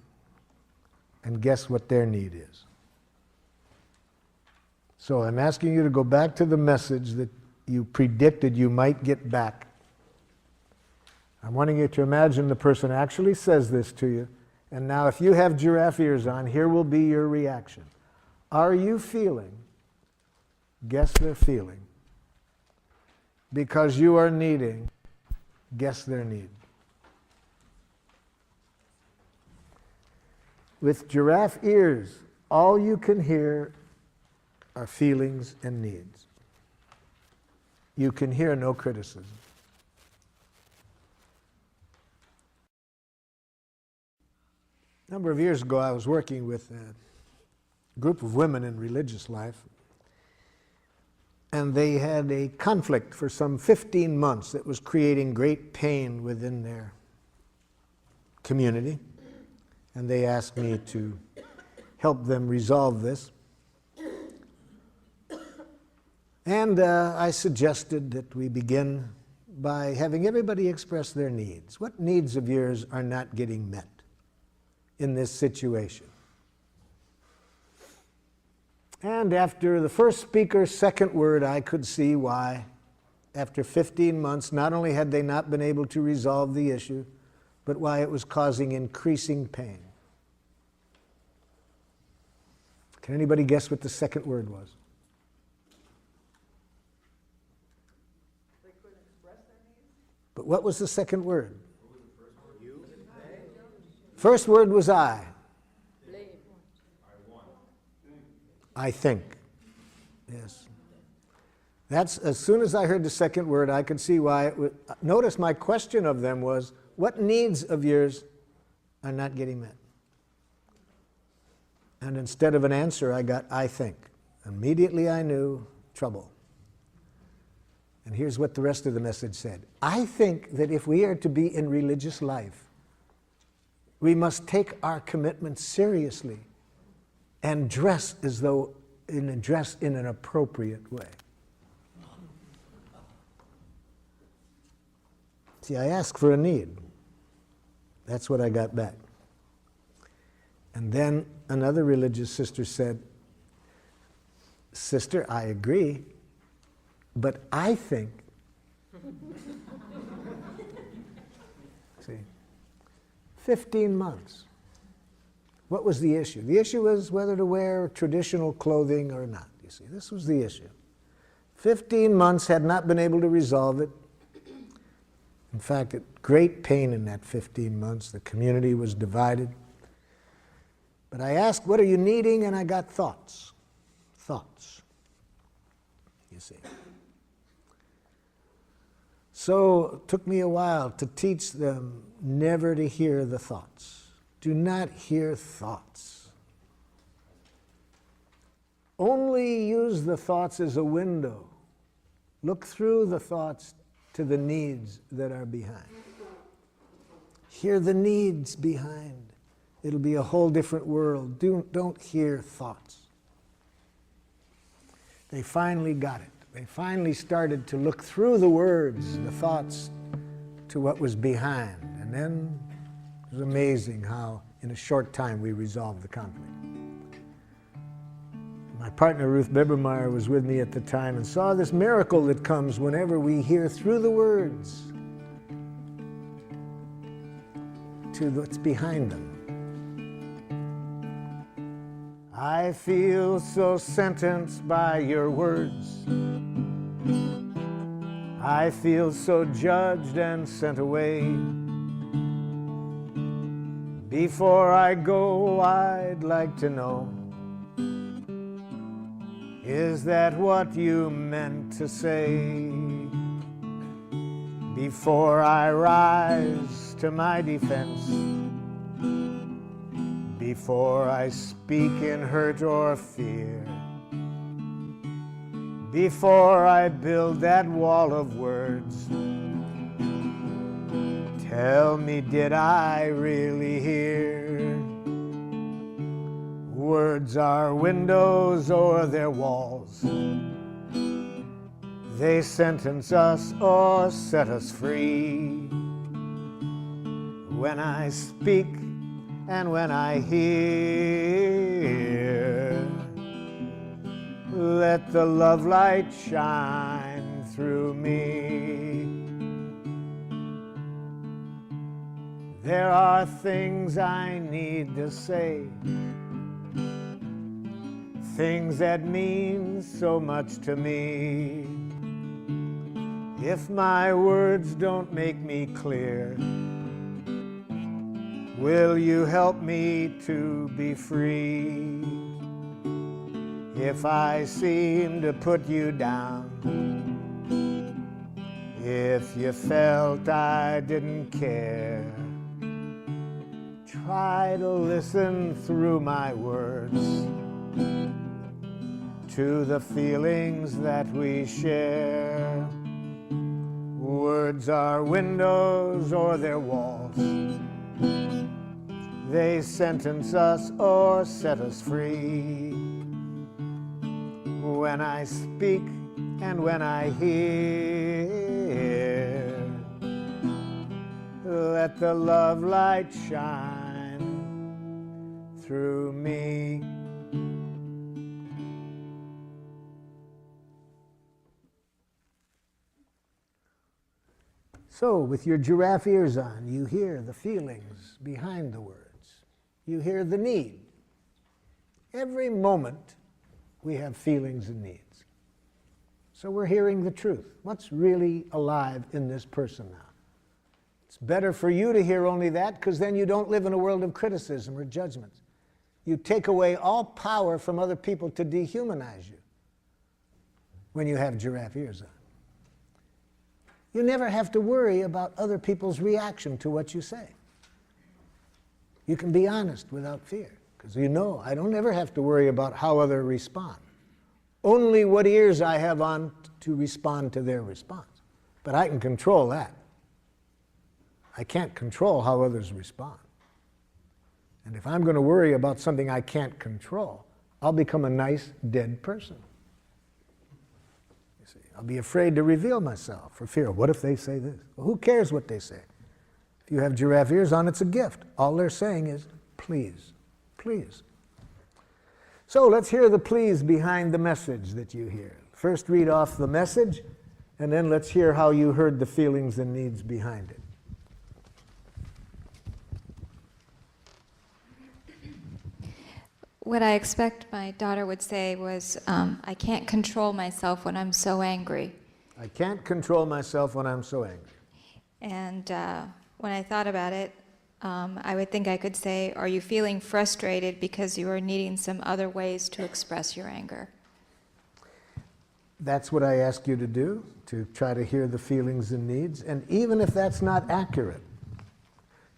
and guess what their need is. So I'm asking you to go back to the message that you predicted you might get back. I'm wanting you to imagine the person actually says this to you, and now if you have giraffe ears on, here will be your reaction. Are you feeling? Guess they're feeling. Because you are needing, guess their need. With giraffe ears, all you can hear are feelings and needs. You can hear no criticism. A number of years ago, I was working with a group of women in religious life, and they had a conflict for some 15 months that was creating great pain within their community, and they asked me to help them resolve this. And I suggested that we begin by having everybody express their needs. What needs of yours are not getting met in this situation? And after the first speaker's second word, I could see why, after 15 months, not only had they not been able to resolve the issue, but why it was causing increasing pain. Can anybody guess what the second word was? But what was the second word? First word was I. I think. Yes. That's, as soon as I heard the second word, I could see why it would. Notice my question of them was, what needs of yours are not getting met? And instead of an answer, I got, I think. Immediately I knew trouble. And here's what the rest of the message said. I think that if we are to be in religious life, we must take our commitment seriously and dress as though in an appropriate way. See, I asked for a need. That's what I got back. And then another religious sister said, Sister, I agree, but I think. See, 15 months. What was the issue? The issue was whether to wear traditional clothing or not. You see, this was the issue. 15 months, had not been able to resolve it. In fact, great pain in that 15 months. The community was divided. But I asked, what are you needing? And I got thoughts. Thoughts. You see. So it took me a while to teach them never to hear the thoughts. Do not hear thoughts. Only use the thoughts as a window. Look through the thoughts to the needs that are behind. Hear the needs behind. It'll be a whole different world. Don't hear thoughts. They finally got it. They finally started to look through the words, the thoughts, to what was behind. And then it was amazing how in a short time we resolved the conflict. My partner Ruth Bibermeyer was with me at the time and saw this miracle that comes whenever we hear through the words to what's behind them. I feel so sentenced by your words. I feel so judged and sent away. Before I go, I'd like to know, is that what you meant to say? Before I rise to my defense, before I speak in hurt or fear, before I build that wall of words, tell me, did I really hear? Words are windows or they're walls. They sentence us or set us free. When I speak, and when I hear, let the love light shine through me. There are things I need to say, things that mean so much to me. If my words don't make me clear, will you help me to be free? If I seem to put you down, if you felt I didn't care, try to listen through my words to the feelings that we share. Words are windows or they're walls. They sentence us or set us free. When I speak and when I hear, let the love light shine through me. So, with your giraffe ears on, you hear the feelings behind the words. You hear the need. Every moment, we have feelings and needs. So we're hearing the truth. What's really alive in this person now? It's better for you to hear only that, because then you don't live in a world of criticism or judgments. You take away all power from other people to dehumanize you when you have giraffe ears on. You never have to worry about other people's reaction to what you say. You can be honest without fear, because you know I don't ever have to worry about how others respond. Only what ears I have on to respond to their response. But I can control that. I can't control how others respond. And if I'm going to worry about something I can't control, I'll become a nice, dead person. You see, I'll be afraid to reveal myself for fear. What if they say this? Well, who cares what they say? If you have giraffe ears on, it's a gift. All they're saying is, please, please. So let's hear the please behind the message that you hear. First read off the message, and then let's hear how you heard the feelings and needs behind it. What I expect my daughter would say was, I can't control myself when I'm so angry. I can't control myself when I'm so angry. And when I thought about it, I would think I could say, are you feeling frustrated because you are needing some other ways to express your anger? That's what I ask you to do, to try to hear the feelings and needs. And even if that's not accurate,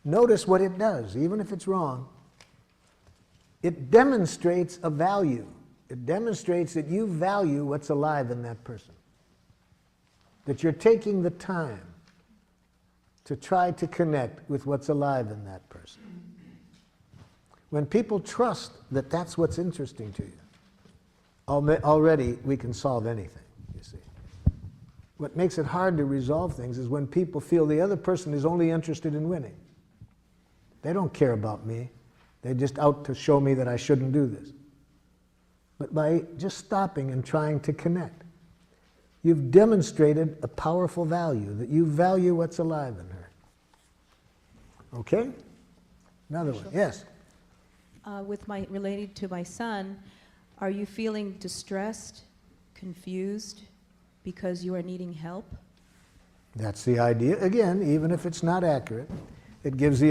notice what it does, even if it's wrong. It demonstrates a value. It demonstrates that you value what's alive in that person. That you're taking the time to try to connect with what's alive in that person. When people trust that that's what's interesting to you, already we can solve anything, you see. What makes it hard to resolve things is when people feel the other person is only interested in winning. They don't care about me. They're just out to show me that I shouldn't do this. But by just stopping and trying to connect, you've demonstrated a powerful value, that you value what's alive in her. Okay? Another one. Yes? Related to my son, are you feeling distressed, confused, because you are needing help? That's the idea. Again, even if it's not accurate, it gives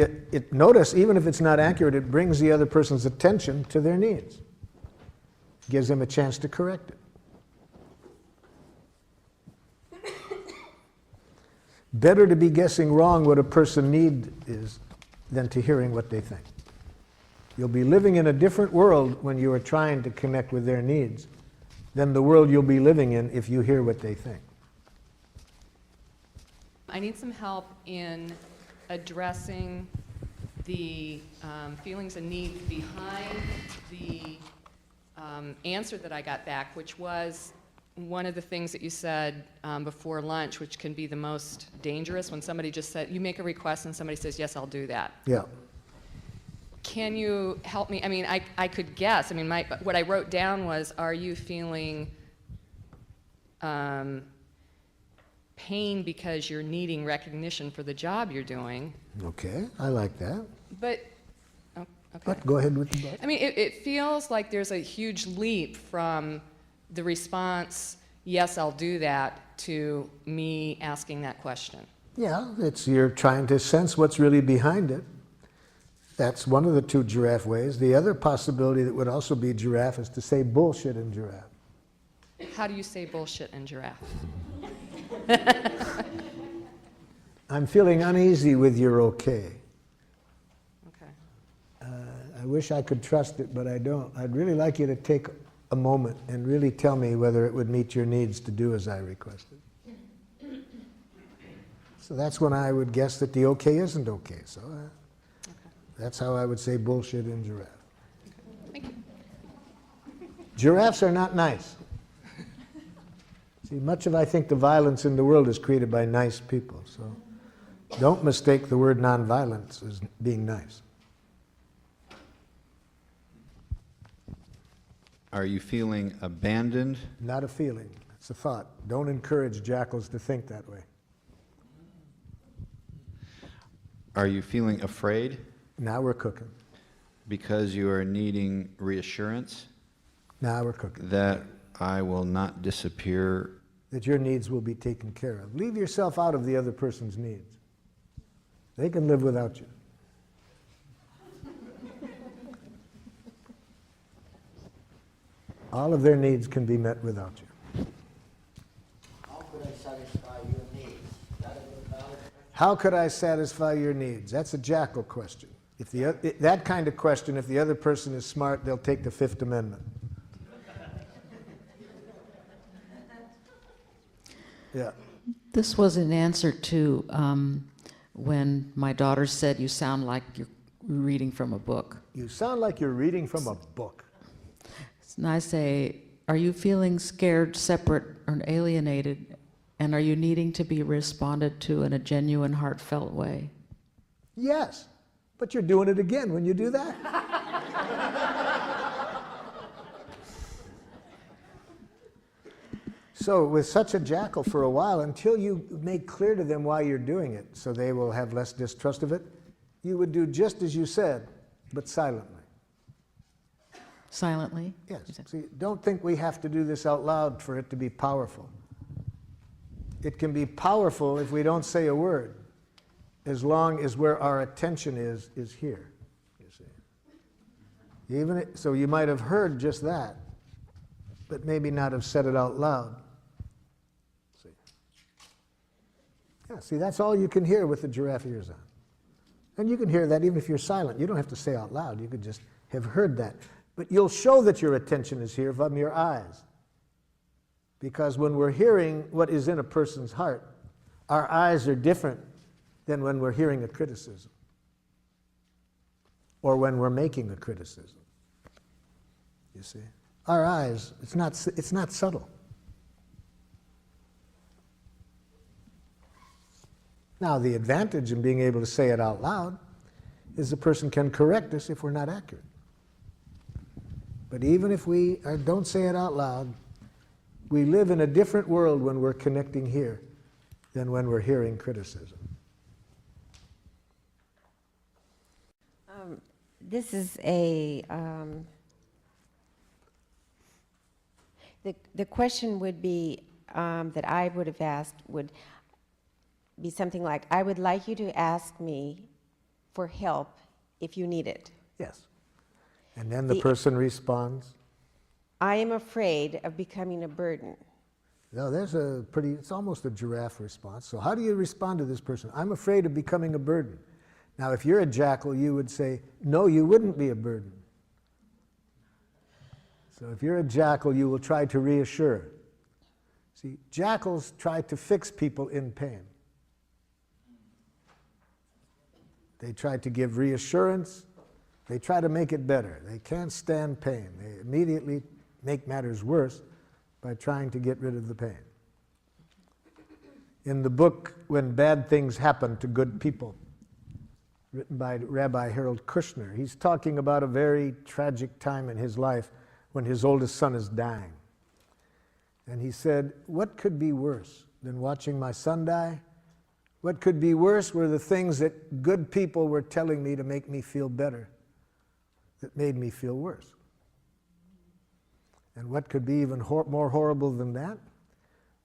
notice, even if it's not accurate, it brings the other person's attention to their needs. Gives them a chance to correct it. Better to be guessing wrong what a person needs is than to hearing what they think. You'll be living in a different world when you are trying to connect with their needs than the world you'll be living in if you hear what they think. I need some help in addressing the feelings and needs behind the answer that I got back, which was one of the things that you said before lunch, which can be the most dangerous, when somebody just said, you make a request and somebody says, yes, I'll do that. Yeah. Can you help me? I mean, I could guess. I mean, what I wrote down was, are you feeling pain because you're needing recognition for the job you're doing? Okay, I like that. But, oh, okay. But go ahead with the but. I mean, it feels like there's a huge leap from the response, yes, I'll do that, to me asking that question. Yeah, you're trying to sense what's really behind it. That's one of the two giraffe ways. The other possibility that would also be giraffe is to say bullshit in giraffe. How do you say bullshit in giraffe? I'm feeling uneasy with your okay. Okay. I wish I could trust it, but I don't. I'd really like you to take a moment and really tell me whether it would meet your needs to do as I requested. So that's when I would guess that the okay isn't okay. So that's how I would say bullshit in giraffe. Thank you. Giraffes are not nice. See, much of, I think, the violence in the world is created by nice people. So don't mistake the word nonviolence as being nice. Are you feeling abandoned? Not a feeling. It's a thought. Don't encourage jackals to think that way. Are you feeling afraid? Now we're cooking. Because you are needing reassurance? Now we're cooking. That I will not disappear. That your needs will be taken care of. Leave yourself out of the other person's needs. They can live without you. All of their needs can be met without you. How could I satisfy your needs? How could I satisfy your needs? That's a jackal question. That kind of question, if the other person is smart, they'll take the Fifth Amendment. Yeah. This was an answer to when my daughter said, "You sound like you're reading from a book." You sound like you're reading from a book. And I say, "Are you feeling scared, separate, or alienated? And are you needing to be responded to in a genuine, heartfelt way?" Yes, but you're doing it again when you do that. So with such a jackal for a while, until you make clear to them why you're doing it, so they will have less distrust of it, you would do just as you said, but silently. Silently? Yes. See, don't think we have to do this out loud for it to be powerful. It can be powerful if we don't say a word, as long as where our attention is here, you see. So you might have heard just that, but maybe not have said it out loud. See? Yeah, see, that's all you can hear with the giraffe ears on. And you can hear that even if you're silent. You don't have to say out loud. You could just have heard that. But you'll show that your attention is here from your eyes. Because when we're hearing what is in a person's heart, our eyes are different than when we're hearing a criticism or when we're making a criticism. You see? Our eyes, it's not subtle. Now, the advantage in being able to say it out loud is the person can correct us if we're not accurate. But even if we don't say it out loud, we live in a different world when we're connecting here than when we're hearing criticism. This is a... The question would be, that I would have asked, would be something like, I would like you to ask me for help if you need it. Yes. And then the person responds? I am afraid of becoming a burden. No, it's almost a giraffe response. So how do you respond to this person? I'm afraid of becoming a burden. Now, if you're a jackal, you would say, no, you wouldn't be a burden. So if you're a jackal, you will try to reassure. See, jackals try to fix people in pain. They try to give reassurance. They try to make it better. They can't stand pain. They immediately make matters worse by trying to get rid of the pain. In the book, When Bad Things Happen to Good People, written by Rabbi Harold Kushner. He's talking about a very tragic time in his life when his oldest son is dying. And he said, what could be worse than watching my son die? What could be worse were the things that good people were telling me to make me feel better that made me feel worse. And what could be even more horrible than that?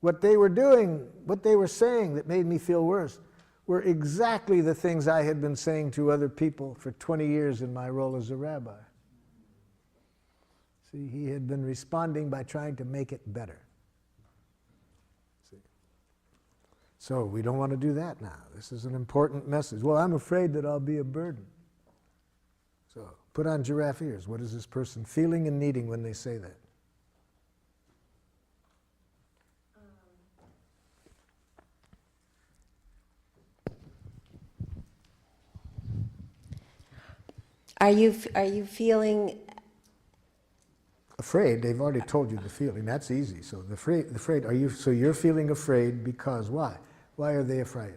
What they were doing, what they were saying that made me feel worse were exactly the things I had been saying to other people for 20 years in my role as a rabbi. See, he had been responding by trying to make it better. See? So we don't want to do that now. This is an important message. Well, I'm afraid that I'll be a burden. So put on giraffe ears. What is this person feeling and needing when they say that? Are you feeling afraid? They've already told you the feeling. That's easy. So the afraid. Are you? So you're feeling afraid because why? Why are they afraid?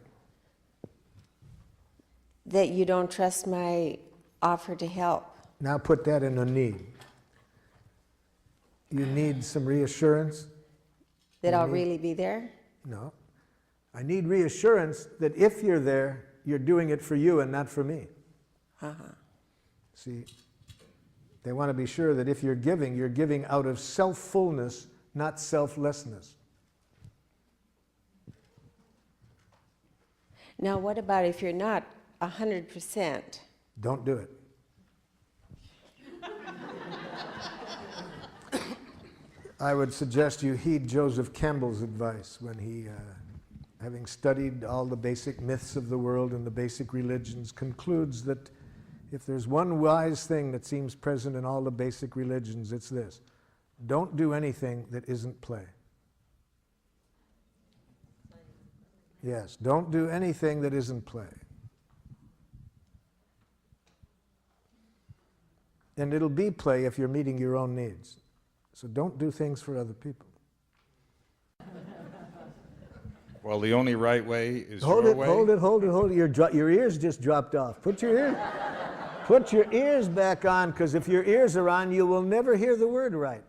that you don't trust my offer to help? Now put that in a need. You need some reassurance. That I'll really be there? No. I need reassurance that if you're there, you're doing it for you and not for me. See, they want to be sure that if you're giving out of self-fullness, not selflessness. Now, what about if you're not 100%? Don't do it. I would suggest you heed Joseph Campbell's advice when he, having studied all the basic myths of the world and the basic religions, concludes that if there's one wise thing that seems present in all the basic religions, it's this: don't do anything that isn't play. Yes, don't do anything that isn't play. And it'll be play if you're meeting your own needs. So don't do things for other people. Well, the only right way is Hold your it, way. hold it, hold it, hold it. Your ears just dropped off. Put your ears back on, because if your ears are on, you will never hear the word right.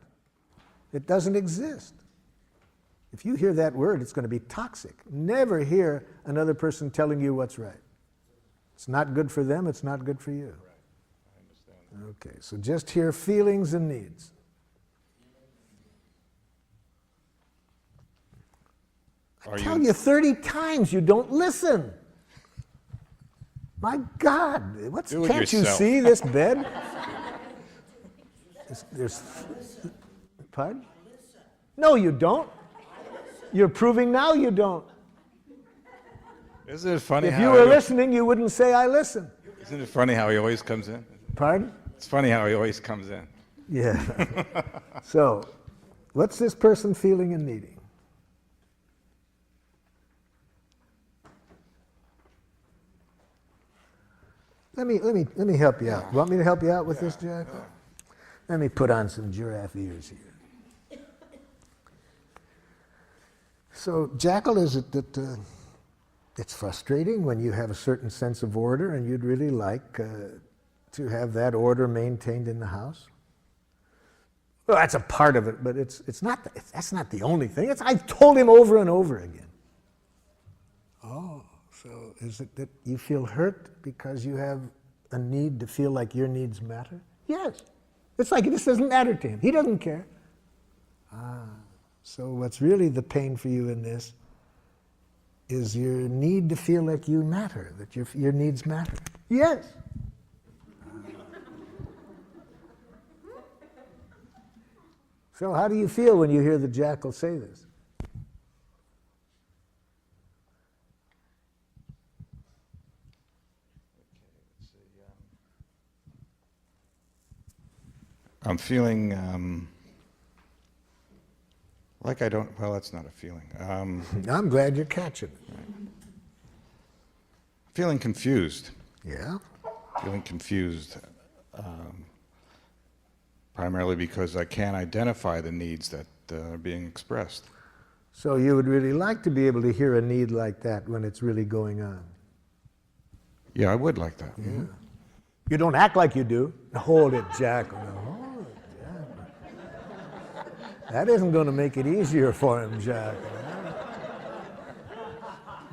It doesn't exist. If you hear that word, it's going to be toxic. Never hear another person telling you what's right. It's not good for them, it's not good for you. Right. I understand. Okay, so just hear feelings and needs. I tell you 30 times you don't listen. My God, can't you see this bed? Pardon? No, you don't. You're proving now you don't. Isn't it funny if how you were listening, you wouldn't say, I listen. Isn't it funny how he always comes in? Pardon? It's funny how he always comes in. Yeah. So, what's this person feeling and needing? Let me help you out. Want me to help you out with this, Jack? Let me put on some giraffe ears here. So, Jackal, is it that it's frustrating when you have a certain sense of order and you'd really like to have that order maintained in the house? Well, that's a part of it, but that's not the only thing. I've told him over and over again. Oh, so is it that you feel hurt because you have a need to feel like your needs matter? Yes. It's like this doesn't matter to him. He doesn't care. So what's really the pain for you in this is your need to feel like you matter, that your needs matter. Yes. So how do you feel when you hear the jackal say this? I'm feeling like I don't, well, that's not a feeling. I'm glad you're catching it. Feeling confused. Yeah? Feeling confused, primarily because I can't identify the needs that are being expressed. So you would really like to be able to hear a need like that when it's really going on? Yeah, I would like that. Yeah. You don't act like you do. Hold it, Jackal. No, hold it, Jackal. That isn't going to make it easier for him, Jackal.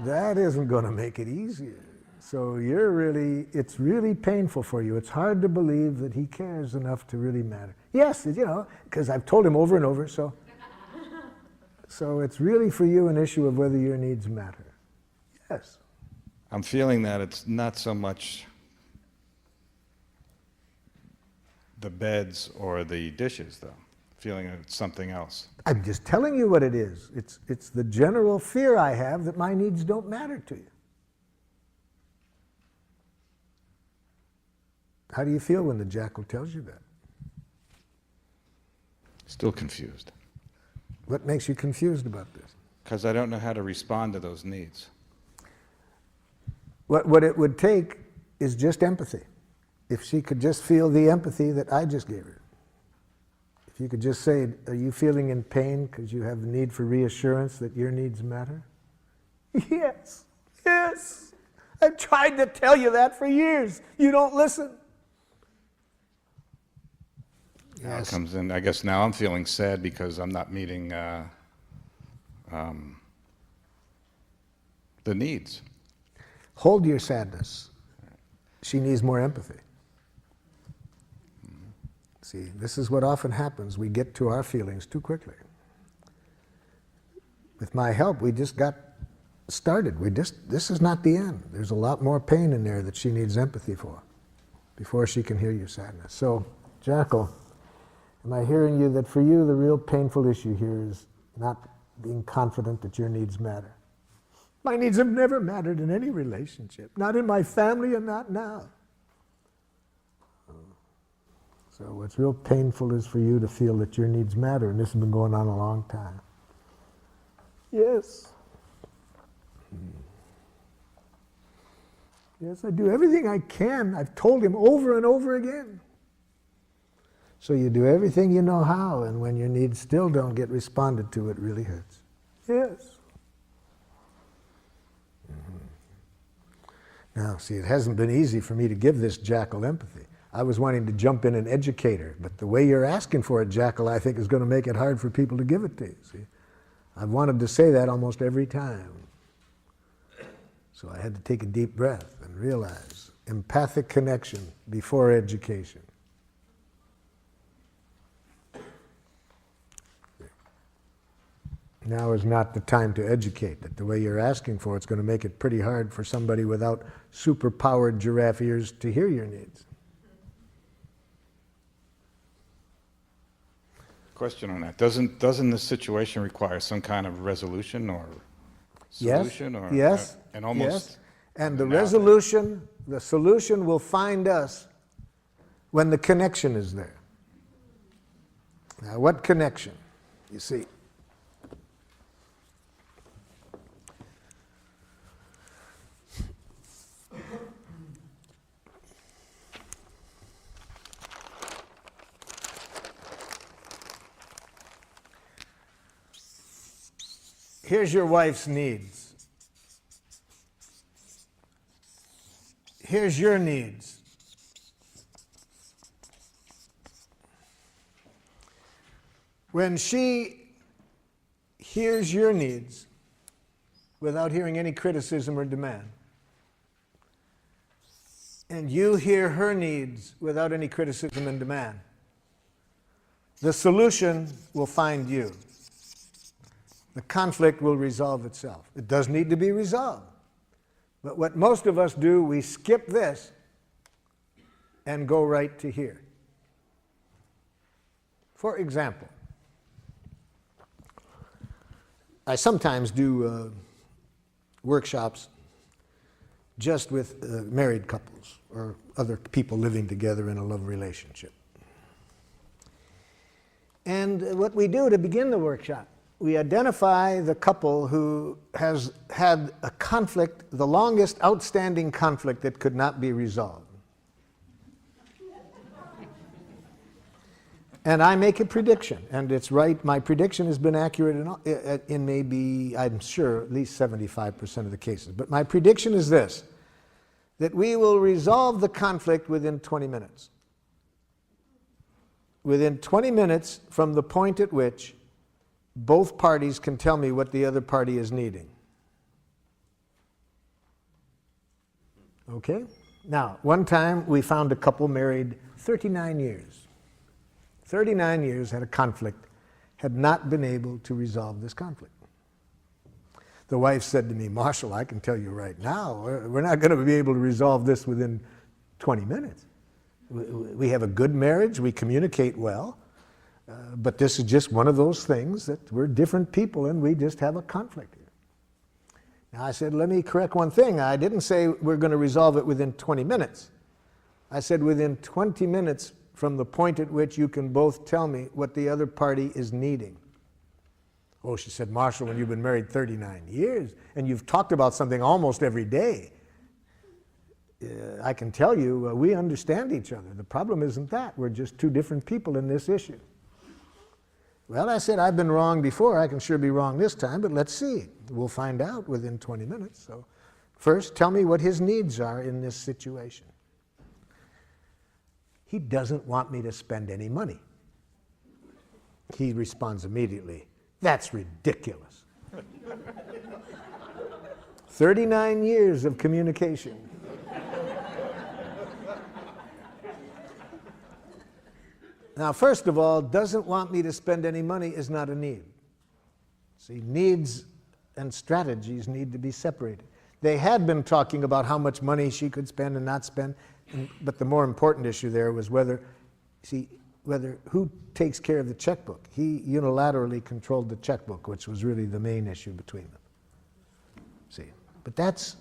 That isn't going to make it easier. So it's really painful for you. It's hard to believe that he cares enough to really matter. Yes, because I've told him over and over, so it's really for you an issue of whether your needs matter. Yes. I'm feeling that it's not so much the beds or the dishes, though. Feeling that it's something else. I'm just telling you what it is. It's the general fear I have that my needs don't matter to you. How do you feel when the jackal tells you that? Still confused. What makes you confused about this? Because I don't know how to respond to those needs. What it would take is just empathy. If she could just feel the empathy that I just gave her. If you could just say, are you feeling in pain because you have the need for reassurance that your needs matter? Yes, yes. I've tried to tell you that for years. You don't listen. Now it comes in. I guess now I'm feeling sad because I'm not meeting the needs. Hold your sadness. She needs more empathy. See, this is what often happens. We get to our feelings too quickly. With my help, we just got started. This is not the end. There's a lot more pain in there that she needs empathy for before she can hear your sadness. So, Jackal, am I hearing you that for you the real painful issue here is not being confident that your needs matter? My needs have never mattered in any relationship, not in my family and not now. So what's real painful is for you to feel that your needs matter, and this has been going on a long time. Yes. Yes, I do everything I can. I've told him over and over again. So you do everything you know how, and when your needs still don't get responded to, it really hurts. Yes. Now, see, it hasn't been easy for me to give this jackal empathy. I was wanting to jump in and educate her, but the way you're asking for it, Jackal, I think is going to make it hard for people to give it to you. See, I've wanted to say that almost every time. So I had to take a deep breath and realize empathic connection before education. Now is not the time to educate. That the way you're asking for it's going to make it pretty hard for somebody without super-powered giraffe ears to hear your needs. Question on that. Doesn't this situation require some kind of resolution or solution? Yes, or yes, and almost yes. And the resolution, the solution will find us when the connection is there. Now, what connection? You see, here's your wife's needs. Here's your needs. When she hears your needs without hearing any criticism or demand, and you hear her needs without any criticism and demand, the solution will find you. The conflict will resolve itself. It does need to be resolved. But what most of us do, we skip this and go right to here. For example, I sometimes do workshops just with married couples or other people living together in a love relationship. And what we do to begin the workshop, we identify the couple who has had a conflict, the longest outstanding conflict that could not be resolved. And I make a prediction, and it's right. My prediction has been accurate in maybe, I'm sure, at least 75% of the cases. But my prediction is this, that we will resolve the conflict within 20 minutes. Within 20 minutes from the point at which both parties can tell me what the other party is needing. Okay? Now, one time we found a couple married 39 years. 39 years had a conflict, had not been able to resolve this conflict. The wife said to me, Marshall, I can tell you right now, we're not going to be able to resolve this within 20 minutes. We have a good marriage, we communicate well, but this is just one of those things that we're different people and we just have a conflict here. Now I said, let me correct one thing. I didn't say we're going to resolve it within 20 minutes. I said within 20 minutes from the point at which you can both tell me what the other party is needing. Oh, she said, Marshall, when you've been married 39 years and you've talked about something almost every day, I can tell you we understand each other. The problem isn't that. We're just two different people in this issue. Well, I said, I've been wrong before. I can sure be wrong this time, but let's see. We'll find out within 20 minutes. So first, tell me what his needs are in this situation. He doesn't want me to spend any money. He responds immediately, that's ridiculous. 39 years of communication. Now, first of all, doesn't want me to spend any money is not a need. See, needs and strategies need to be separated. They had been talking about how much money she could spend and not spend, but the more important issue there was whether who takes care of the checkbook. He unilaterally controlled the checkbook, which was really the main issue between them. See, but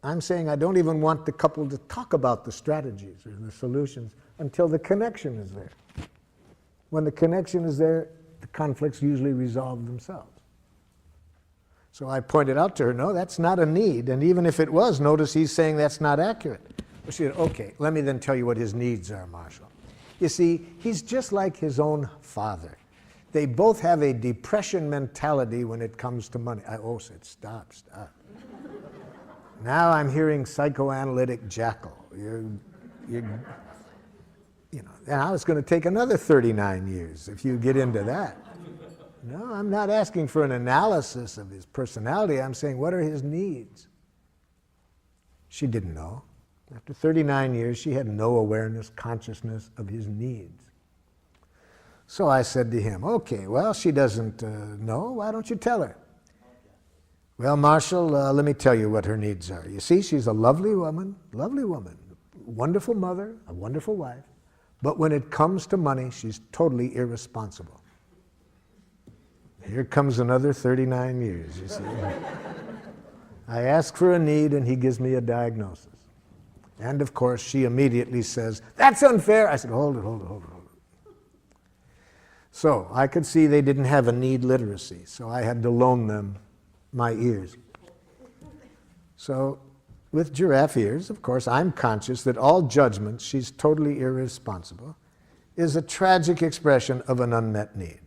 I'm saying I don't even want the couple to talk about the strategies or the solutions until the connection is there. When the connection is there, the conflicts usually resolve themselves. So I pointed out to her, no, that's not a need. And even if it was, notice he's saying that's not accurate. Well, she said, okay, let me then tell you what his needs are, Marshall. You see, he's just like his own father. They both have a depression mentality when it comes to money. I said, stop. Now I'm hearing psychoanalytic jackal. And I was going to take another 39 years if you get into that. No, I'm not asking for an analysis of his personality. I'm saying, what are his needs? She didn't know. After 39 years, she had no awareness, consciousness of his needs. So I said to him, okay, well, she doesn't know. Why don't you tell her? Well, Marshall, let me tell you what her needs are. You see, she's a lovely woman, wonderful mother, a wonderful wife. But when it comes to money, she's totally irresponsible. Here comes another 39 years, you see. I ask for a need, and he gives me a diagnosis. And, of course, she immediately says, that's unfair. I said, hold it. So I could see they didn't have a need literacy, so I had to loan them my ears. So with giraffe ears, of course, I'm conscious that all judgment, she's totally irresponsible, is a tragic expression of an unmet need.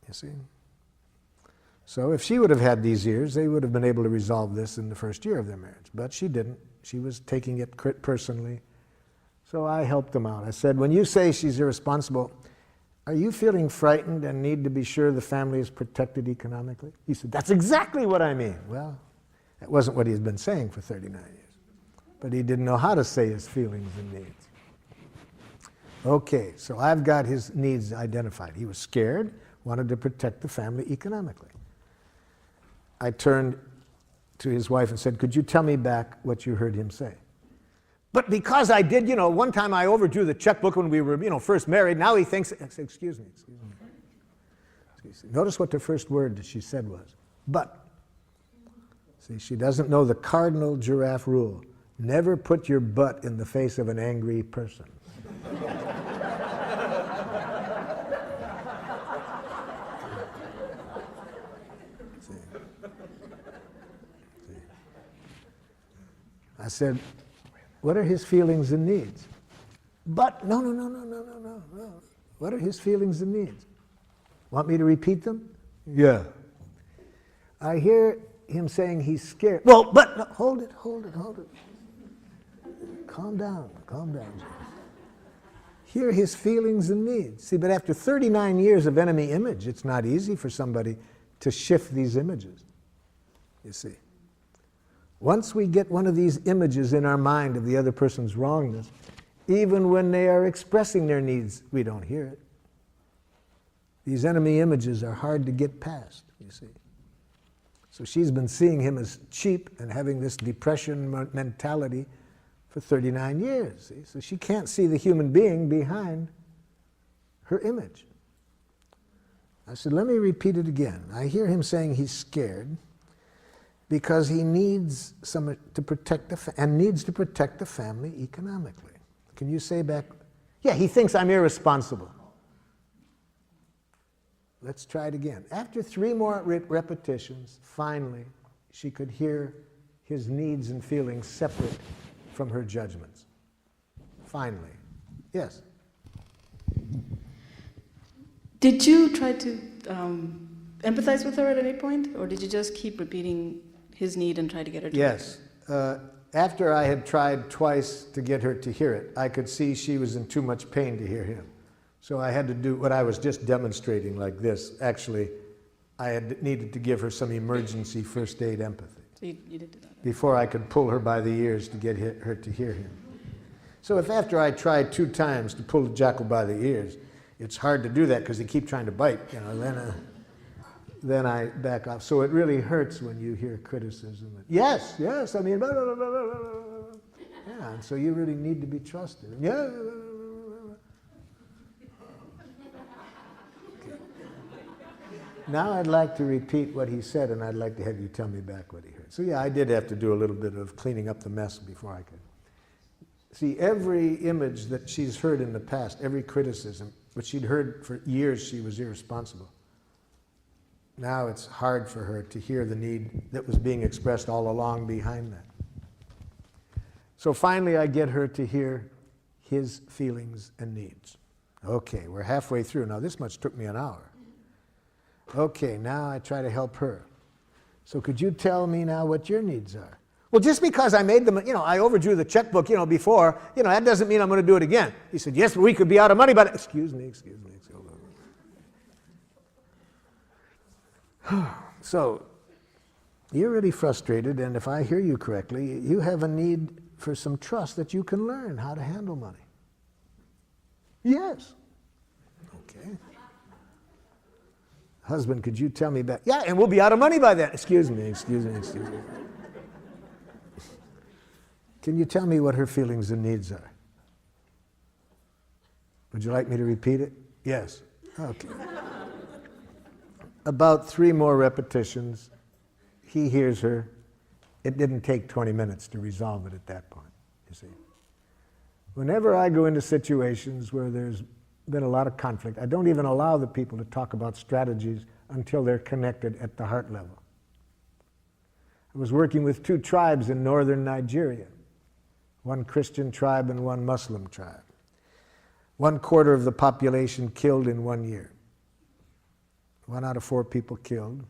You see? So if she would have had these ears, they would have been able to resolve this in the first year of their marriage. But she didn't. She was taking it personally. So I helped them out. I said, when you say she's irresponsible, are you feeling frightened and need to be sure the family is protected economically? He said, that's exactly what I mean. Well, that wasn't what he had been saying for 39 years. But he didn't know how to say his feelings and needs. Okay, so I've got his needs identified. He was scared, wanted to protect the family economically. I turned to his wife and said, could you tell me back what you heard him say? But because I did, one time I overdrew the checkbook when we were, first married, now he thinks, I said, excuse me. Notice what the first word that she said was, but. See, she doesn't know the cardinal giraffe rule. Never put your butt in the face of an angry person. I said, what are his feelings and needs? But, no. What are his feelings and needs? Want me to repeat them? Yeah. I hear him saying he's scared. Well, but, no, hold it. Calm down, Jesse. Hear his feelings and needs. See, but after 39 years of enemy image, it's not easy for somebody to shift these images, you see. Once we get one of these images in our mind of the other person's wrongness, even when they are expressing their needs, we don't hear it. These enemy images are hard to get past, you see. So she's been seeing him as cheap and having this depression mentality for 39 years. See? So she can't see the human being behind her image. I said, let me repeat it again. I hear him saying he's scared because he needs to protect needs to protect the family economically. Can you say back? Yeah, he thinks I'm irresponsible. Let's try it again. After 3 more repetitions, finally, she could hear his needs and feelings separate from her judgments. Finally. Yes? Did you try to empathize with her at any point? Or did you just keep repeating his need and try to get her to Yes. After I had tried twice to get her to hear it, I could see she was in too much pain to hear him. So I had to do what I was just demonstrating like this. Actually, I had needed to give her some emergency first aid empathy. So you did do that. Before I could pull her by the ears to get her to hear him. So if after I tried 2 times to pull the jackal by the ears, it's hard to do that because they keep trying to bite, you know, then I back off. So it really hurts when you hear criticism. Yes, I mean, blah, blah, blah, blah, blah, blah. Yeah, and so you really need to be trusted. Yeah. Okay. Now I'd like to repeat what he said, and I'd like to have you tell me back what he heard. So yeah, I did have to do a little bit of cleaning up the mess before I could. See, every image that she's heard in the past, every criticism, which she'd heard for years she was irresponsible. Now it's hard for her to hear the need that was being expressed all along behind that. So finally I get her to hear his feelings and needs. Okay, we're halfway through. Now this much took me an hour. Okay, now I try to help her. So could you tell me now what your needs are? Well, just because I made them, I overdrew the checkbook, before, that doesn't mean I'm going to do it again. He said, yes, but we could be out of money, but excuse me. So, you're really frustrated, and if I hear you correctly, you have a need for some trust that you can learn how to handle money. Yes. Okay. Husband, could you tell me back? Yeah, and we'll be out of money by then. Excuse me. Can you tell me what her feelings and needs are? Would you like me to repeat it? Yes. Okay. About 3 more repetitions, he hears her. It didn't take 20 minutes to resolve it at that point, you see. Whenever I go into situations where there's been a lot of conflict, I don't even allow the people to talk about strategies until they're connected at the heart level. I was working with 2 tribes in northern Nigeria, one Christian tribe and one Muslim tribe. 1/4 of the population killed in 1 year. 1 out of 4 people killed.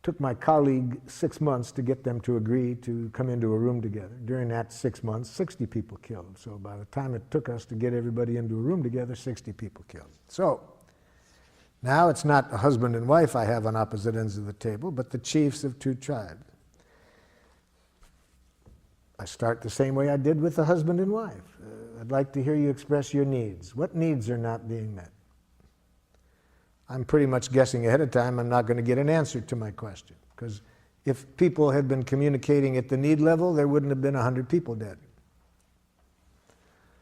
Took my colleague 6 months to get them to agree to come into a room together. During that 6 months, 60 people killed. So by the time it took us to get everybody into a room together, 60 people killed. So now it's not a husband and wife I have on opposite ends of the table, but the chiefs of 2 tribes. I start the same way I did with the husband and wife. I'd like to hear you express your needs. What needs are not being met? I'm pretty much guessing ahead of time I'm not going to get an answer to my question, because if people had been communicating at the need level, there wouldn't have been 100 people dead.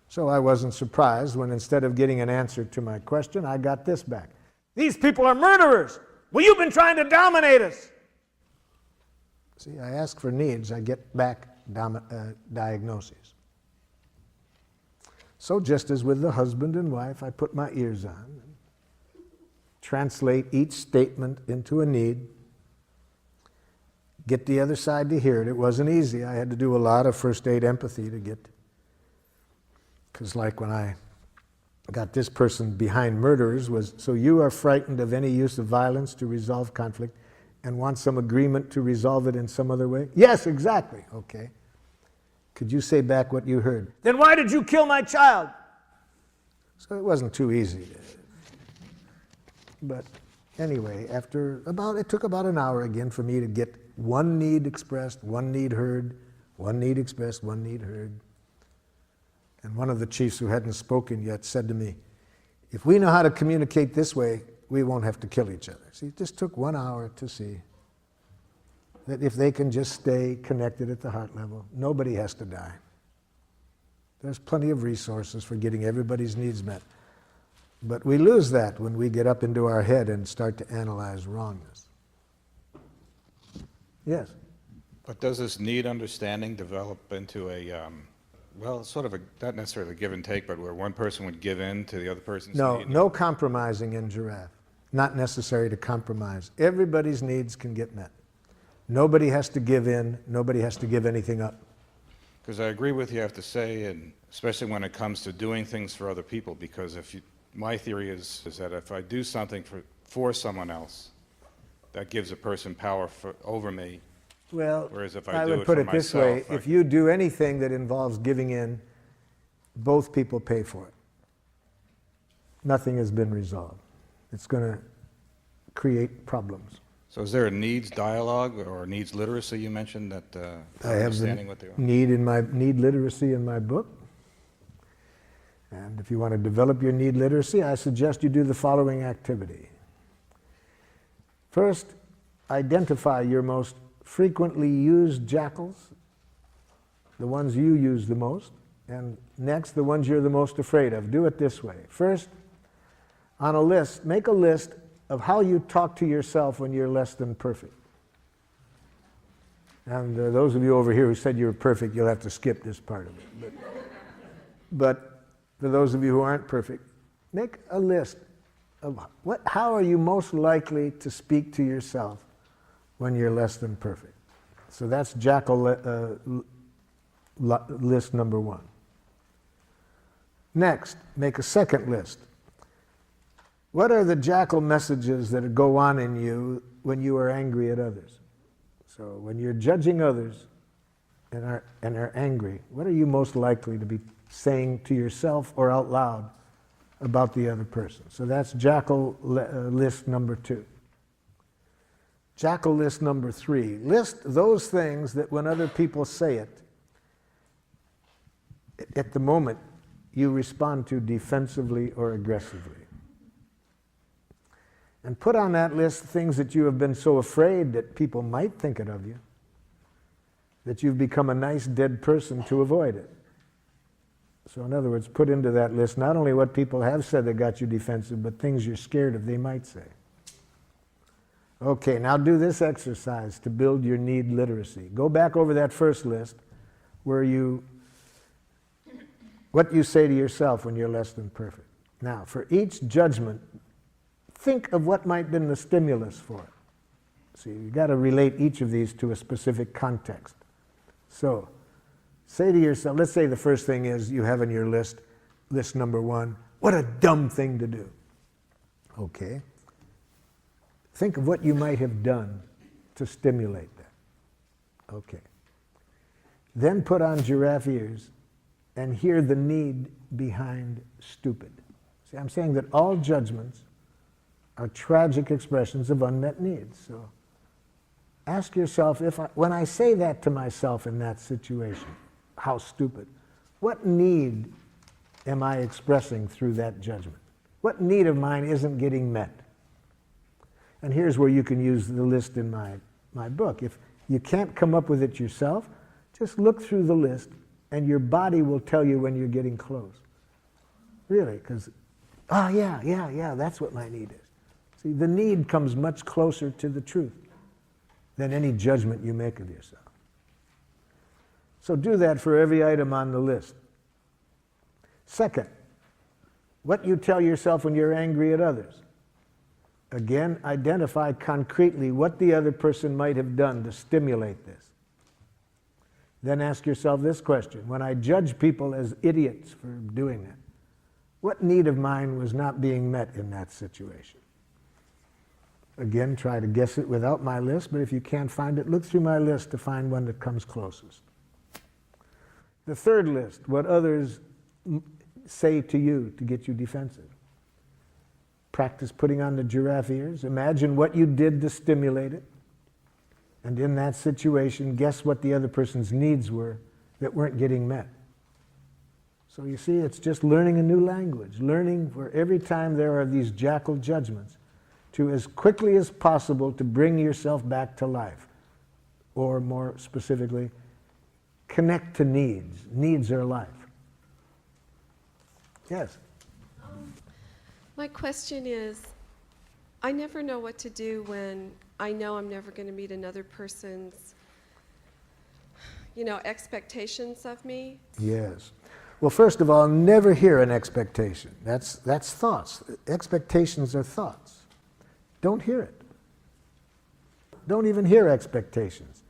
So I wasn't surprised when instead of getting an answer to my question, I got this back. These people are murderers! Well, you've been trying to dominate us! See, I ask for needs, I get back diagnoses. So just as with the husband and wife, I put my ears on, translate each statement into a need, get the other side to hear it. It wasn't easy. I had to do a lot of first aid empathy to get, because like when I got this person behind murderers was, so you are frightened of any use of violence to resolve conflict and want some agreement to resolve it in some other way? Yes, exactly. Okay. Could you say back what you heard? Then why did you kill my child? So it wasn't too easy. But anyway, it took about an hour again for me to get one need expressed, one need heard, one need expressed, one need heard. And one of the chiefs who hadn't spoken yet said to me, if we know how to communicate this way, we won't have to kill each other. See, it just took 1 hour to see that if they can just stay connected at the heart level, nobody has to die. There's plenty of resources for getting everybody's needs met. But we lose that when we get up into our head and start to analyze wrongness. Yes? But does this need understanding develop into sort of not necessarily a give and take, but where one person would give in to the other person's need? No compromising in Giraffe. Not necessary to compromise. Everybody's needs can get met. Nobody has to give in. Nobody has to give anything up. Because I agree with you, I have to say, and especially when it comes to doing things for other people, because my theory is that if I do something for someone else, that gives a person power over me. Well, whereas if I do would it put for it this way, myself, if you do anything that involves giving in, both people pay for it. Nothing has been resolved. It's going to create problems. So is there a needs dialogue or needs literacy you mentioned that I have understanding what they are? Need literacy in my book. And if you want to develop your need literacy, I suggest you do the following activity. First, identify your most frequently used jackals, the ones you use the most, and next, the ones you're the most afraid of. Do it this way. First, on a list, make a list of how you talk to yourself when you're less than perfect. And those of you over here who said you were perfect, you'll have to skip this part of it. But for those of you who aren't perfect, make a list of how are you most likely to speak to yourself when you're less than perfect. So that's jackal list number one. Next, make a second list. What are the jackal messages that go on in you when you are angry at others? So when you're judging others and are angry, what are you most likely to be saying to yourself or out loud about the other person? So that's jackal list number 2. Jackal list number 3. List those things that when other people say it, at the moment you respond to defensively or aggressively. And put on that list things that you have been so afraid that people might think it of you, that you've become a nice dead person to avoid it. So in other words, put into that list not only what people have said that got you defensive, but things you're scared of they might say. Okay, now do this exercise to build your need literacy. Go back over that first list where what you say to yourself when you're less than perfect. Now, for each judgment, think of what might have been the stimulus for it. See, you've got to relate each of these to a specific context. So, say to yourself, let's say the first thing is you have in your list number 1, what a dumb thing to do. Okay. Think of what you might have done to stimulate that. Okay. Then put on giraffe ears and hear the need behind stupid. See, I'm saying that all judgments are tragic expressions of unmet needs. So ask yourself, when I say that to myself in that situation, how stupid, what need am I expressing through that judgment? What need of mine isn't getting met? And here's where you can use the list in my book. If you can't come up with it yourself, just look through the list and your body will tell you when you're getting close. Really, because, yeah, that's what my need is. See, the need comes much closer to the truth than any judgment you make of yourself. So do that for every item on the list. Second, what you tell yourself when you're angry at others. Again, identify concretely what the other person might have done to stimulate this. Then ask yourself this question. When I judge people as idiots for doing that, what need of mine was not being met in that situation? Again, try to guess it without my list, but if you can't find it, look through my list to find one that comes closest. The third list, what others say to you to get you defensive. Practice putting on the giraffe ears. Imagine what you did to stimulate it. And in that situation, guess what the other person's needs were that weren't getting met. So you see, it's just learning a new language, learning for every time there are these jackal judgments, to as quickly as possible to bring yourself back to life. Or more specifically, connect to needs. Needs are life. Yes? My question is, I never know what to do when I know I'm never going to meet another person's, expectations of me. Yes. Well, first of all, never hear an expectation. That's thoughts. Expectations are thoughts. Don't hear it. Don't even hear expectations.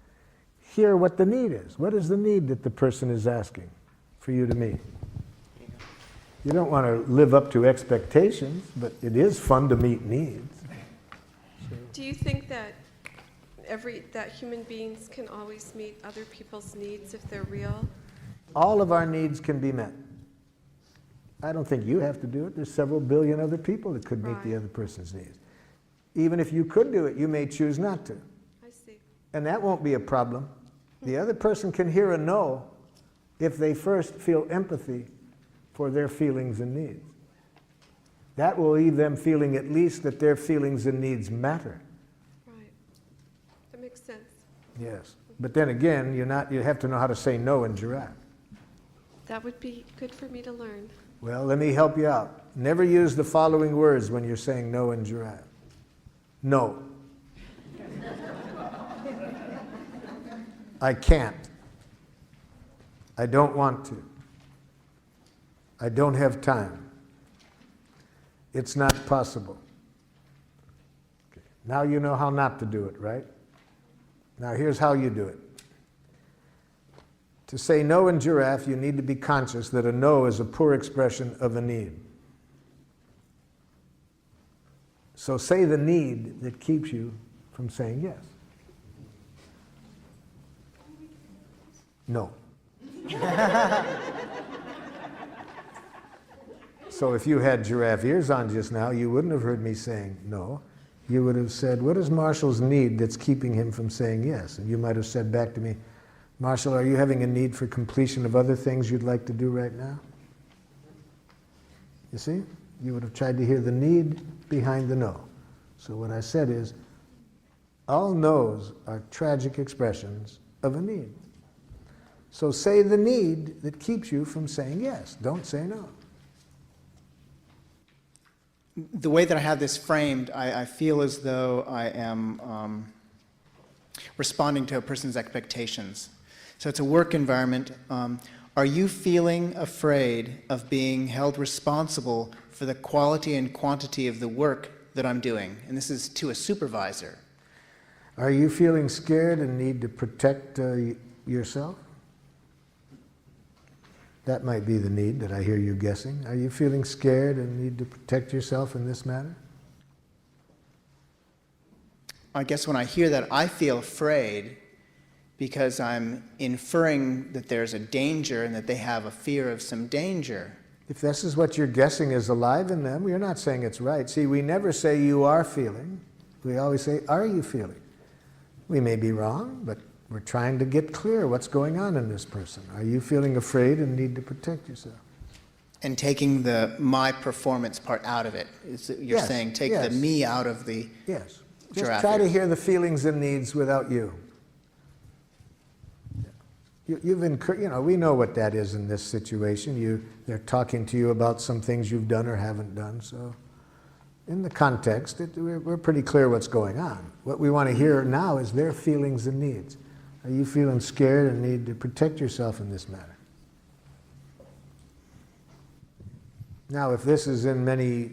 Hear what the need is. What is the need that the person is asking for you to meet? You don't want to live up to expectations, but it is fun to meet needs. Do you think that that human beings can always meet other people's needs if they're real? All of our needs can be met. I don't think you have to do it. There's several billion other people that could meet the other person's needs. Even if you could do it, you may choose not to. I see. And that won't be a problem. The other person can hear a no if they first feel empathy for their feelings and needs. That will leave them feeling at least that their feelings and needs matter. Right. That makes sense. Yes. But then again, you have to know how to say no in giraffe. That would be good for me to learn. Well, let me help you out. Never use the following words when you're saying no in giraffe. No. I can't. I don't want to. I don't have time. It's not possible. Okay. Now you know how not to do it, right? Now here's how you do it. To say no in giraffe, you need to be conscious that a no is a poor expression of a need. So say the need that keeps you from saying yes. No. So if you had giraffe ears on just now, you wouldn't have heard me saying no. You would have said, what is Marshall's need that's keeping him from saying yes? And you might have said back to me, Marshall, are you having a need for completion of other things you'd like to do right now? You see? You would have tried to hear the need behind the no. So what I said is, all no's are tragic expressions of a need. So say the need that keeps you from saying yes. Don't say no. The way that I have this framed, I feel as though I am responding to a person's expectations. So it's a work environment. Are you feeling afraid of being held responsible for the quality and quantity of the work that I'm doing? And this is to a supervisor. Are you feeling scared and need to protect yourself? That might be the need that I hear you guessing. Are you feeling scared and need to protect yourself in this matter? I guess when I hear that, I feel afraid because I'm inferring that there's a danger and that they have a fear of some danger. If this is what you're guessing is alive in them, you're not saying it's right. See, we never say you are feeling. We always say, are you feeling? We may be wrong, but we're trying to get clear what's going on in this person. Are you feeling afraid and need to protect yourself? And taking the my performance part out of it. You're saying take the me out of the Yes. Just giraffe try to ears. hear the feelings and needs without you. We know what that is in this situation. They're talking to you about some things you've done or haven't done. So in the context, we're pretty clear what's going on. What we want to hear now is their feelings and needs. Are you feeling scared and need to protect yourself in this matter? Now, if this is in many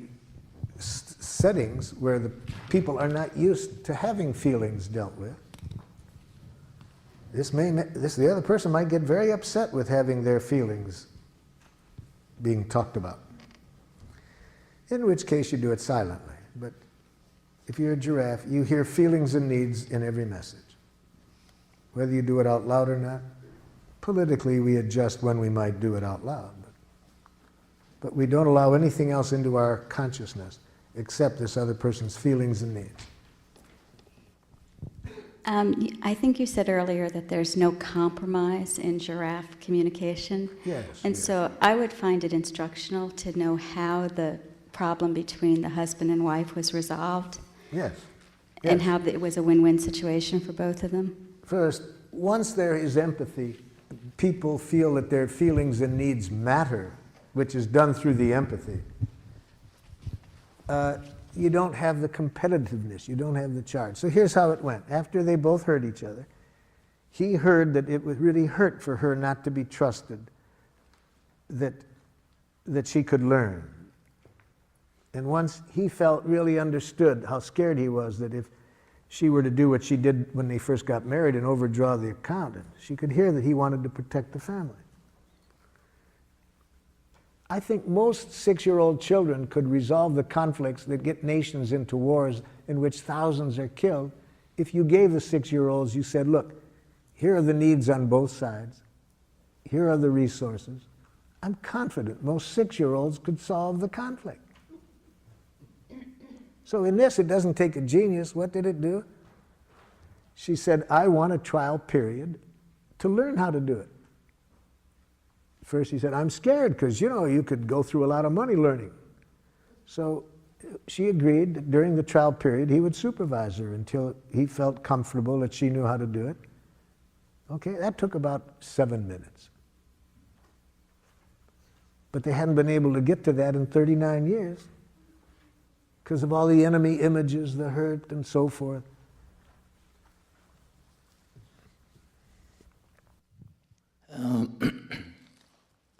settings where the people are not used to having feelings dealt with, the other person might get very upset with having their feelings being talked about. In which case you do it silently. But if you're a giraffe, you hear feelings and needs in every message. Whether you do it out loud or not, Politically, we adjust when we might do it out loud. But we don't allow anything else into our consciousness except this other person's feelings and needs. I think you said earlier that there's no compromise in giraffe communication. Yes. And so I would find it instructional to know how the problem between the husband and wife was resolved. Yes. And Yes. how it was a win-win situation for both of them. First, once there is empathy, people feel that their feelings and needs matter, which is done through the empathy. You don't have the competitiveness, you don't have the charge. So here's how it went. After they both heard each other, he heard that it would really hurt for her not to be trusted, that she could learn. And once he felt really understood how scared he was that if she were to do what she did when they first got married and overdraw the account, she could hear that he wanted to protect the family. I think most 6-year-old children could resolve the conflicts that get nations into wars in which thousands are killed if you gave the 6-year-olds, you said, look, here are the needs on both sides, here are the resources. I'm confident most 6-year-olds could solve the conflict. So in this, it doesn't take a genius. What did it do? She said, I want a trial period to learn how to do it. First he said, I'm scared because, you could go through a lot of money learning. So she agreed that during the trial period he would supervise her until he felt comfortable that she knew how to do it. Okay, that took about 7 minutes. But they hadn't been able to get to that in 39 years because of all the enemy images, the hurt, and so forth.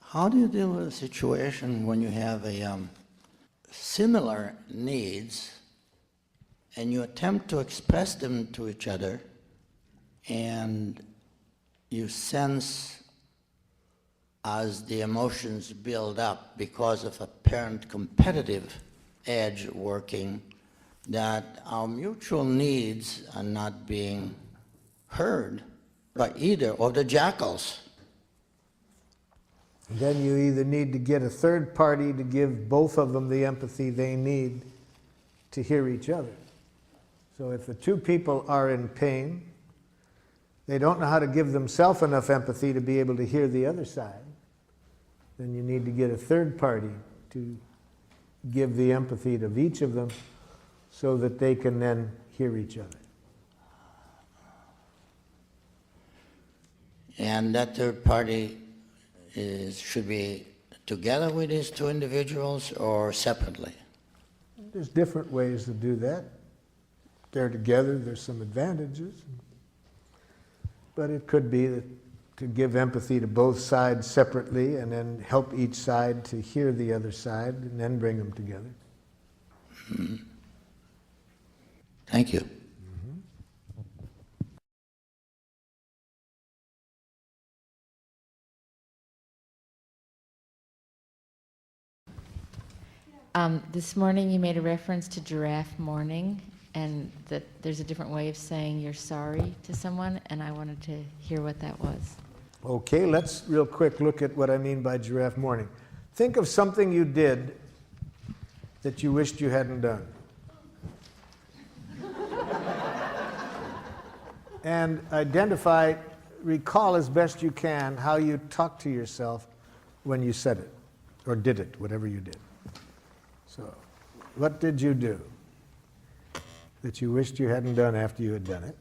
How do you deal with a situation when you have similar needs and you attempt to express them to each other and you sense as the emotions build up because of apparent competitive edge working that our mutual needs are not being heard by either of the jackals? Then you either need to get a third party to give both of them the empathy they need to hear each other. So if the two people are in pain, they don't know how to give themselves enough empathy to be able to hear the other side, then you need to get a third party to give the empathy to each of them so that they can then hear each other. And that third party should be together with these two individuals or separately? There's different ways to do that. They're together, there's some advantages. But it could be that to give empathy to both sides separately and then help each side to hear the other side and then bring them together. Mm-hmm. Thank you. This morning you made a reference to giraffe mourning and that there's a different way of saying you're sorry to someone, and I wanted to hear what that was. Okay, let's real quick look at what I mean by giraffe mourning. Think of something you did that you wished you hadn't done. And recall as best you can how you talked to yourself when you said it, or did it, whatever you did. So, what did you do that you wished you hadn't done after you had done it?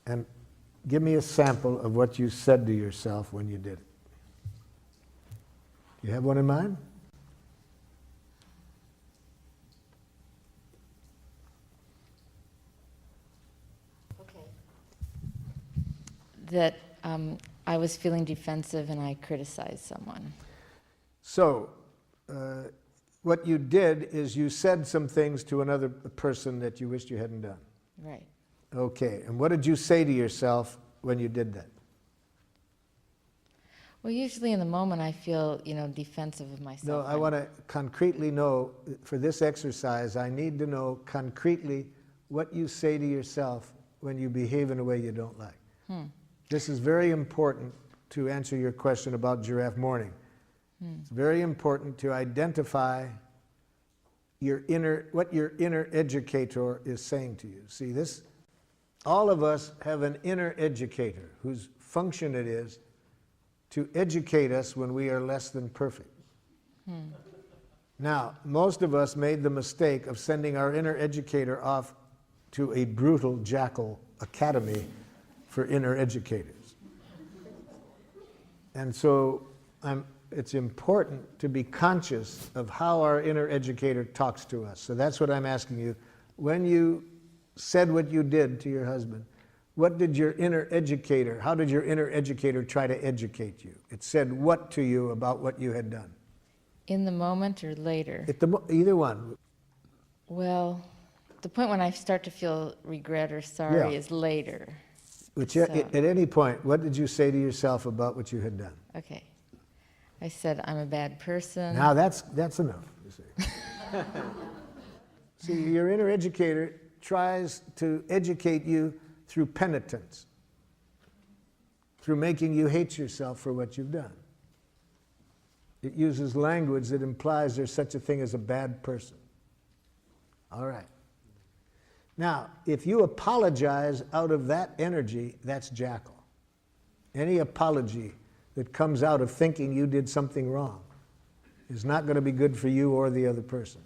And give me a sample of what you said to yourself when you did it. You have one in mind? Okay. That I was feeling defensive and I criticized someone. So, what you did is you said some things to another person that you wished you hadn't done. Right. Okay, and what did you say to yourself when you did that? Well, usually in the moment I feel, defensive of myself. No, I want to concretely know, for this exercise, I need to know concretely what you say to yourself when you behave in a way you don't like. This is very important to answer your question about giraffe morning. It's very important to identify what your inner educator is saying to you. See this? All of us have an inner educator whose function it is to educate us when we are less than perfect. Now, most of us made the mistake of sending our inner educator off to a brutal jackal academy for inner educators. And so it's important to be conscious of how our inner educator talks to us. So that's what I'm asking you. When you said what you did to your husband, what did your inner educator, how did your inner educator try to educate you? It said what to you about what you had done? In the moment or later? Either one. Well, the point when I start to feel regret or sorry Yeah. is later. Which So- at any point, what did you say to yourself about what you had done? Okay. I said, I'm a bad person. Now that's enough, you see. See, your inner educator tries to educate you through penitence, through making you hate yourself for what you've done. It uses language that implies there's such a thing as a bad person. All right. Now, if you apologize out of that energy, that's jackal. Any apology that comes out of thinking you did something wrong is not going to be good for you or the other person.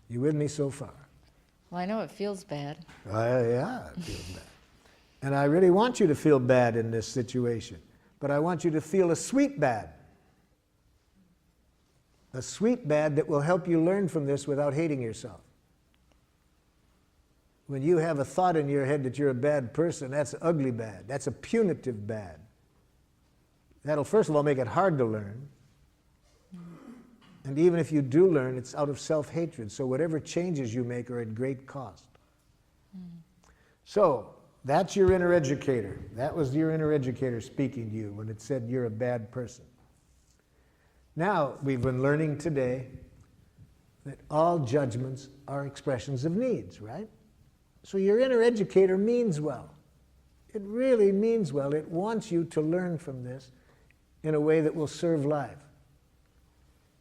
You with me so far? Well, I know it feels bad. Yeah, it feels bad. And I really want you to feel bad in this situation, but I want you to feel a sweet bad. A sweet bad that will help you learn from this without hating yourself. When you have a thought in your head that you're a bad person, that's ugly bad. That's a punitive bad. That'll first of all make it hard to learn. And even if you do learn, it's out of self-hatred. So whatever changes you make are at great cost. So that's your inner educator. That was your inner educator speaking to you when it said you're a bad person. Now, we've been learning today that all judgments are expressions of needs, right? So your inner educator means well. It really means well. It wants you to learn from this in a way that will serve life.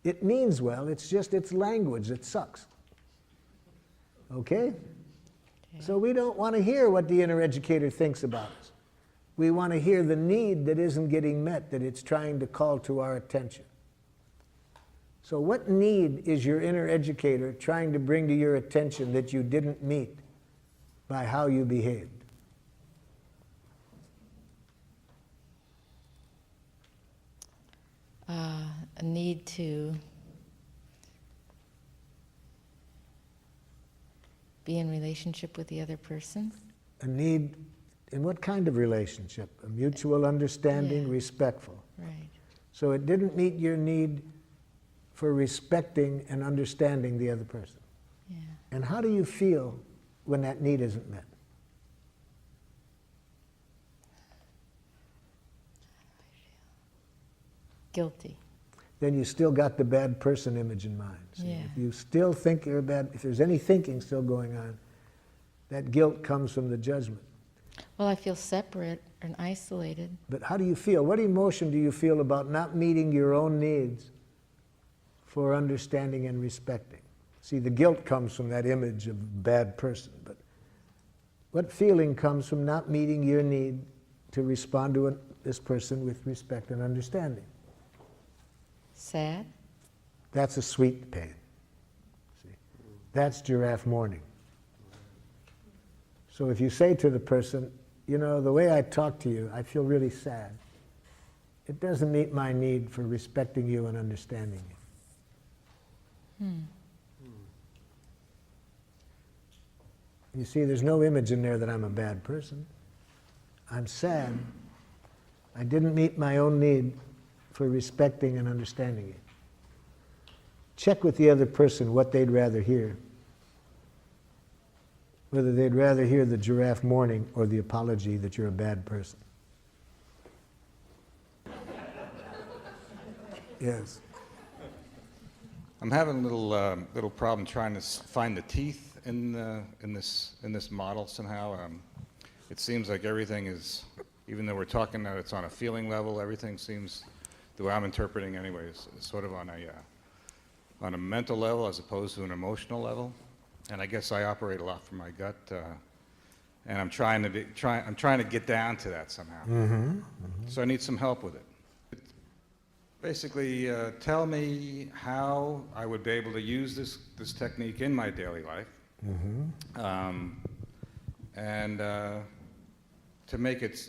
It means well, it's just its language that sucks. Okay? So we don't want to hear what the inner educator thinks about us. We want to hear the need that isn't getting met, that it's trying to call to our attention. So what need is your inner educator trying to bring to your attention that you didn't meet by how you behaved? A need to be in relationship with the other person. A need, in what kind of relationship? A mutual understanding, Yeah. respectful. Right. So it didn't meet your need for respecting and understanding the other person. Yeah. And how do you feel when that need isn't met? Guilty. Then you still got the bad person image in mind. See, Yeah. if you still think you're bad, if there's any thinking still going on, that guilt comes from the judgment. Well, I feel separate and isolated. But how do you feel? What emotion do you feel about not meeting your own needs for understanding and respecting? See, the guilt comes from that image of bad person, but what feeling comes from not meeting your need to respond to this person with respect and understanding? Sad. That's a sweet pain. See, that's giraffe mourning. So if you say to the person, you know, the way I talk to you, I feel really sad. It doesn't meet my need for respecting you and understanding you. You see, there's no image in there that I'm a bad person. I'm sad. I didn't meet my own need for respecting and understanding you. Check with the other person what they'd rather hear. Whether they'd rather hear the giraffe mourning or the apology that you're a bad person. Yes. I'm having a little problem trying to find the teeth in this model somehow. it seems like everything is, even though we're talking that it's on a feeling level, everything seems, the way I'm interpreting anyways, is sort of on a mental level as opposed to an emotional level. And I guess I operate a lot from my gut, and I'm trying to get down to that somehow. So I need some help with it. Basically, tell me how I would be able to use this technique in my daily life, and to make it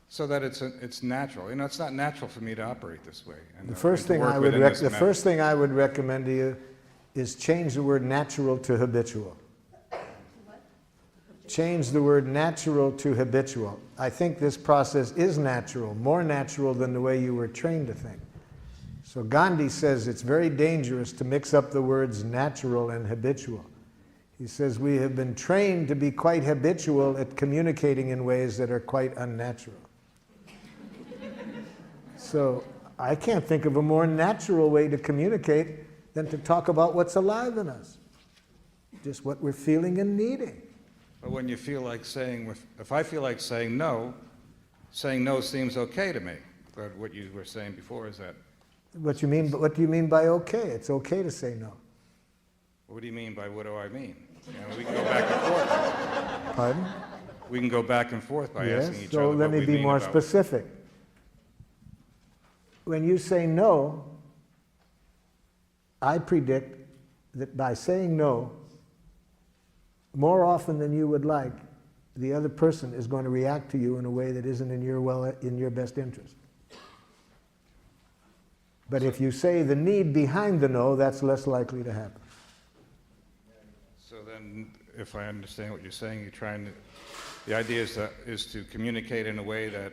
so that it's natural. You know, it's not natural for me to operate this way. And, The first thing I would recommend to you is change the word natural to habitual. Change the word natural to habitual. I think this process is natural, more natural than the way you were trained to think. So Gandhi says it's very dangerous to mix up the words natural and habitual. He says we have been trained to be quite habitual at communicating in ways that are quite unnatural. So I can't think of a more natural way to communicate than to talk about what's alive in us. Just what we're feeling and needing. But when you feel like saying, if I feel like saying no seems okay to me. But what you were saying before is that. What do you mean by okay? It's okay to say no. What do you mean by what do I mean? You know, we can go back and forth. Pardon? We can go back and forth by asking each other. So let me be more about specific. When you say no, I predict that by saying no, more often than you would like, the other person is going to react to you in a way that isn't in your best interest. But if you say the need behind the no, that's less likely to happen. So then, if I understand what you're saying, the idea is to communicate in a way that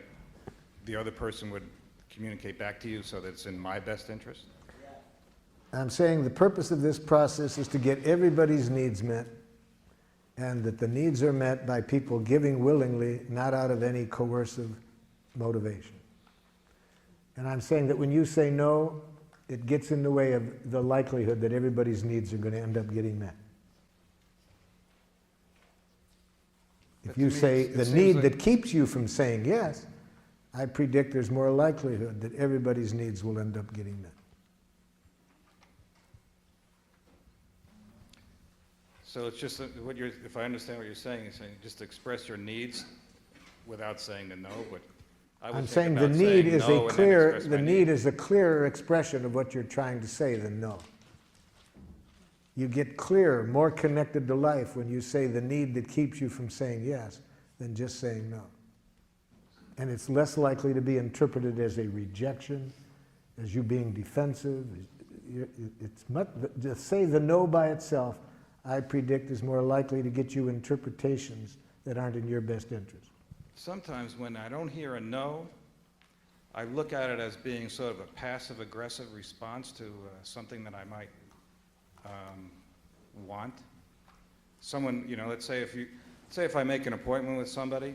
the other person would communicate back to you so that it's in my best interest? I'm saying the purpose of this process is to get everybody's needs met, and that the needs are met by people giving willingly, not out of any coercive motivation. And I'm saying that when you say no, it gets in the way of the likelihood that everybody's needs are going to end up getting met. If you say the need that keeps you from saying yes, I predict there's more likelihood that everybody's needs will end up getting met. So it's just if I understand what you're saying, you're saying just express your needs without saying the no. But I'm saying the need is a clearer expression of what you're trying to say than no. You get clearer, more connected to life when you say the need that keeps you from saying yes than just saying no. And it's less likely to be interpreted as a rejection, as you being defensive. To say the no by itself, I predict, is more likely to get you interpretations that aren't in your best interest. Sometimes when I don't hear a no, I look at it as being sort of a passive-aggressive response to something that I might want. Someone, let's say if I make an appointment with somebody,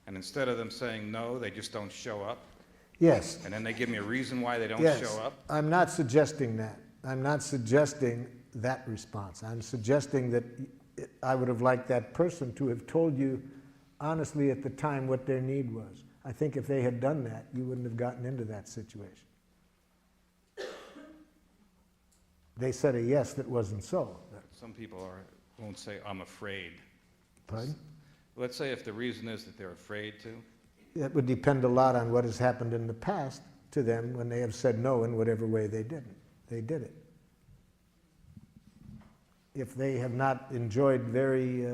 and instead of them saying no, they just don't show up. Yes. And then they give me a reason why they don't show up. I'm not suggesting that. I'm not suggesting that response. I'm suggesting that I would have liked that person to have told you honestly at the time what their need was. I think if they had done that, you wouldn't have gotten into that situation. They said a yes that wasn't so. Some people won't say, I'm afraid. Pardon? Let's say if the reason is that they're afraid to. It would depend a lot on what has happened in the past to them when they have said no in whatever way they did it. If they have not enjoyed very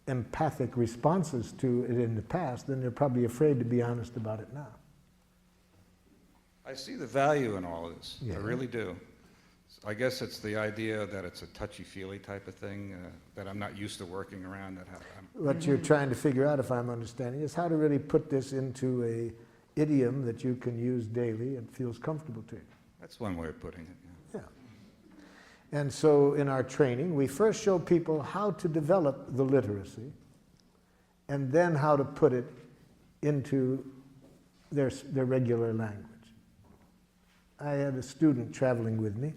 empathic responses to it in the past, then they're probably afraid to be honest about it now. I see the value in all of this. Yeah. I really do. I guess it's the idea that it's a touchy-feely type of thing that I'm not used to working around. What you're trying to figure out, if I'm understanding, is how to really put this into a idiom that you can use daily and feels comfortable to you. That's one way of putting it. Yeah. And so in our training, we first show people how to develop the literacy and then how to put it into their regular language. I had a student traveling with me,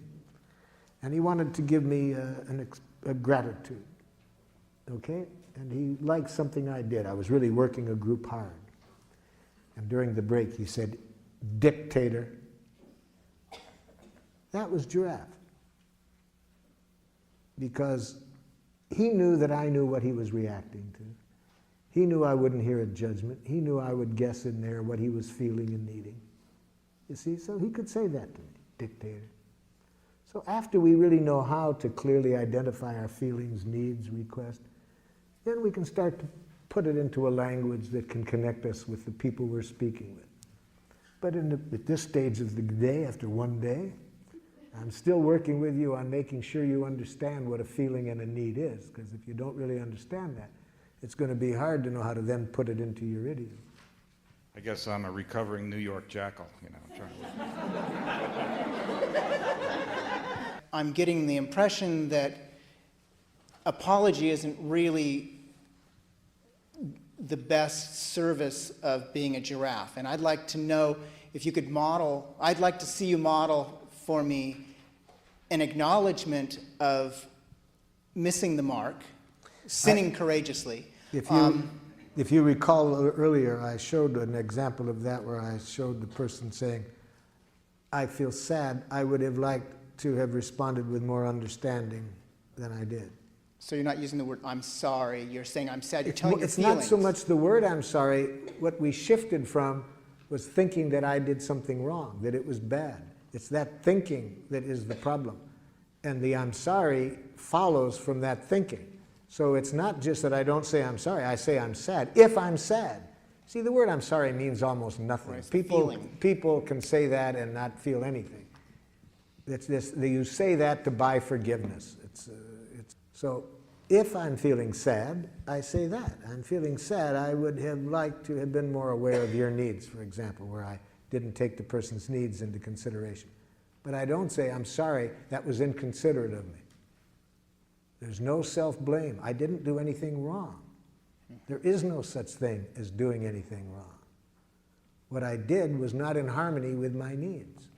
and he wanted to give me a gratitude, okay? and he liked something I did. I was really working a group hard. And during the break, he said, "Dictator." That was Giraffe. Because he knew that I knew what he was reacting to. He knew I wouldn't hear a judgment. He knew I would guess in there what he was feeling and needing. You see, so he could say that to me, dictator. So after we really know how to clearly identify our feelings, needs, requests, then we can start to put it into a language that can connect us with the people we're speaking with. But at this stage of the day, after one day, I'm still working with you on making sure you understand what a feeling and a need is, because if you don't really understand that, it's going to be hard to know how to then put it into your idiom. I guess I'm a recovering New York jackal, you know. I'm getting the impression that apology isn't really the best service of being a giraffe. And I'd like to know if you could model, I'd like to see you model for me an acknowledgement of missing the mark, sinning courageously. If you recall earlier, I showed an example of that where I showed the person saying, "I feel sad. I would have liked to have responded with more understanding than I did." So you're not using the word "I'm sorry," you're saying "I'm sad," you're telling your It's feelings. not so much the word "I'm sorry." What we shifted from was thinking that I did something wrong, that it was bad. It's that thinking that is the problem. And the "I'm sorry" follows from that thinking. So it's not just that I don't say "I'm sorry," I say "I'm sad." If I'm sad. See, the word "I'm sorry" means almost nothing. Right, people can say that and not feel anything. It's this, you say that to buy forgiveness. So if I'm feeling sad, I say that. I'm feeling sad. I would have liked to have been more aware of your needs, for example, where I didn't take the person's needs into consideration. But I don't say, "I'm sorry, that was inconsiderate of me." There's no self-blame. I didn't do anything wrong. There is no such thing as doing anything wrong. What I did was not in harmony with my needs.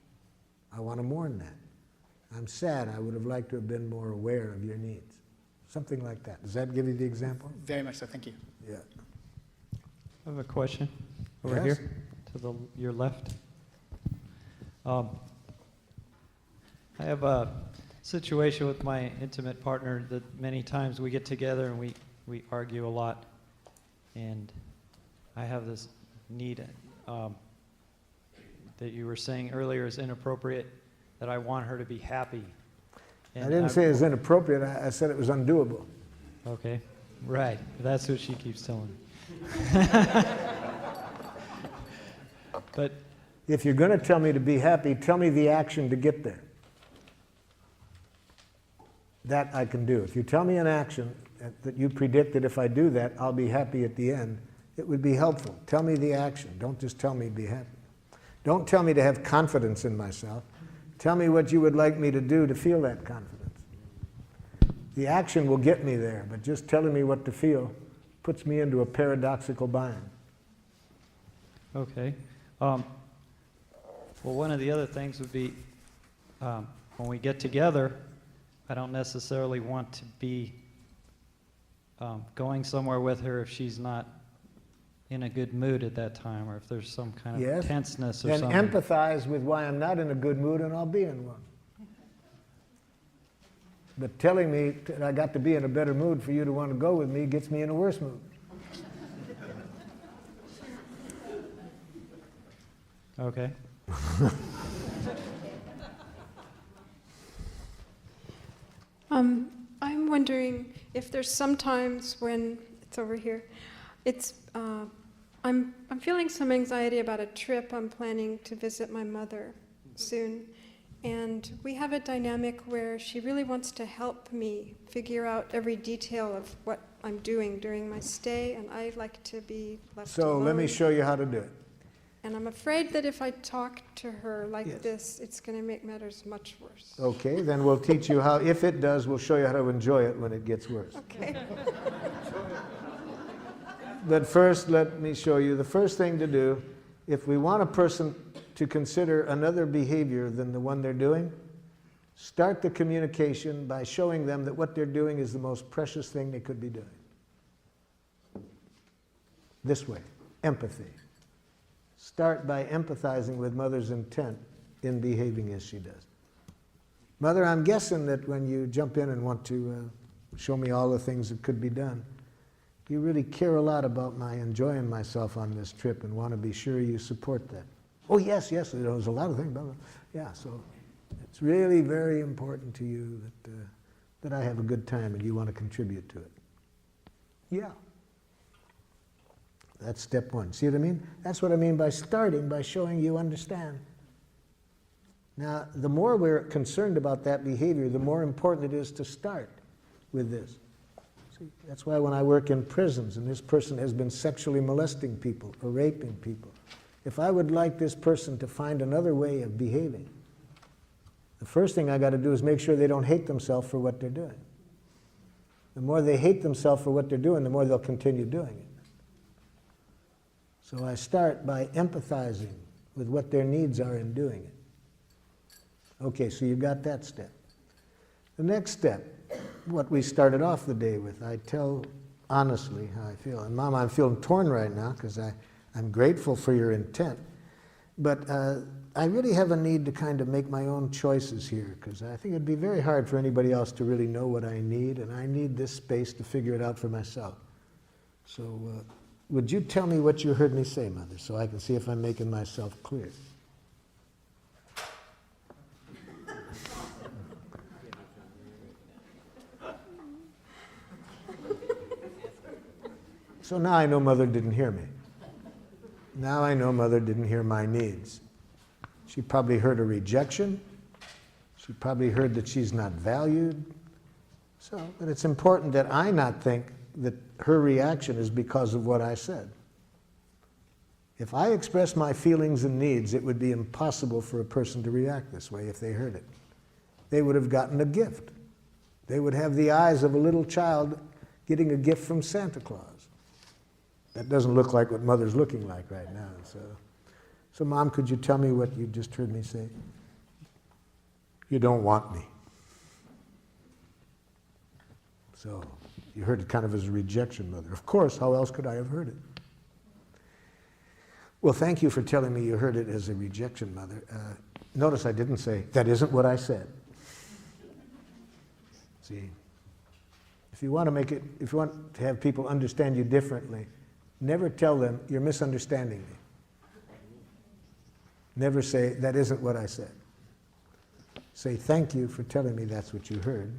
I want to mourn that. I'm sad. I would have liked to have been more aware of your needs. Something like that. Does that give you the example? Very much so. Thank you. Yeah. I have a question over Yes? here to your left. I have a situation with my intimate partner that many times we get together and we argue a lot. And I have this need that you were saying earlier is inappropriate, that I want her to be happy. I didn't say it was inappropriate. I said it was undoable. Okay, right. That's what she keeps telling me. But if you're going to tell me to be happy, tell me the action to get there. That I can do. If you tell me an action that you predict that if I do that, I'll be happy at the end, it would be helpful. Tell me the action. Don't just tell me be happy. Don't tell me to have confidence in myself. Tell me what you would like me to do to feel that confidence. The action will get me there, but just telling me what to feel puts me into a paradoxical bind. okay. Well, one of the other things would be when we get together, I don't necessarily want to be going somewhere with her if she's not in a good mood at that time, or if there's some kind of tenseness or Then something. empathize with why I'm not in a good mood, and I'll be in one. But telling me that I got to be in a better mood for you to want to go with me gets me in a worse mood. Okay. I'm wondering if there's some times when it's over here. It's I'm feeling some anxiety about a trip I'm planning to visit my mother soon, and we have a dynamic where she really wants to help me figure out every detail of what I'm doing during my stay, and I like to be left So alone. let me show you how to do it. And I'm afraid that if I talk to her like this, it's going to make matters much worse. Okay, then we'll teach you how, if it does, we'll show you how to enjoy it when it gets worse. Okay. But first, let me show you the first thing to do. If we want a person to consider another behavior than the one they're doing, start the communication by showing them that what they're doing is the most precious thing they could be doing. this way, empathy. Start by empathizing with Mother's intent in behaving as she does. Mother, I'm guessing that when you jump in and want to show me all the things that could be done, you really care a lot about my enjoying myself on this trip and want to be sure you support that. Oh, yes, yes, there's a lot of things. Blah, blah. Yeah, so it's really very important to you that I have a good time and you want to contribute to it. Yeah. That's step one. See what I mean? That's what I mean by starting, by showing you understand. Now, the more we're concerned about that behavior, the more important it is to start with this. See, that's why when I work in prisons and this person has been sexually molesting people or raping people, if I would like this person to find another way of behaving, the first thing I got to do is make sure they don't hate themselves for what they're doing. The more they hate themselves for what they're doing, the more they'll continue doing it. So I start by empathizing with what their needs are in doing it. Okay, so you got that step. The next step, what we started off the day with, I tell honestly how I feel. And Mom, I'm feeling torn right now because I'm grateful for your intent. But I really have a need to kind of make my own choices here because I think it'd be very hard for anybody else to really know what I need, and I need this space to figure it out for myself. So would you tell me what you heard me say, Mother, so I can see if I'm making myself clear? So now I know Mother didn't hear me. Now I know Mother didn't hear my needs. She probably heard a rejection. She probably heard that she's not valued. So, but it's important that I not think that her reaction is because of what I said. If I express my feelings and needs, it would be impossible for a person to react this way if they heard it. They would have gotten a gift. They would have the eyes of a little child getting a gift from Santa Claus. That doesn't look like what Mother's looking like right now. So Mom, could you tell me what you just heard me say? You don't want me. So you heard it kind of as a rejection, Mother. Of course, how else could I have heard it? Well, thank you for telling me you heard it as a rejection, Mother. Notice I didn't say, that isn't what I said. See, if you want to have people understand you differently, never tell them, you're misunderstanding me. Never say, that isn't what I said. Say, thank you for telling me that's what you heard.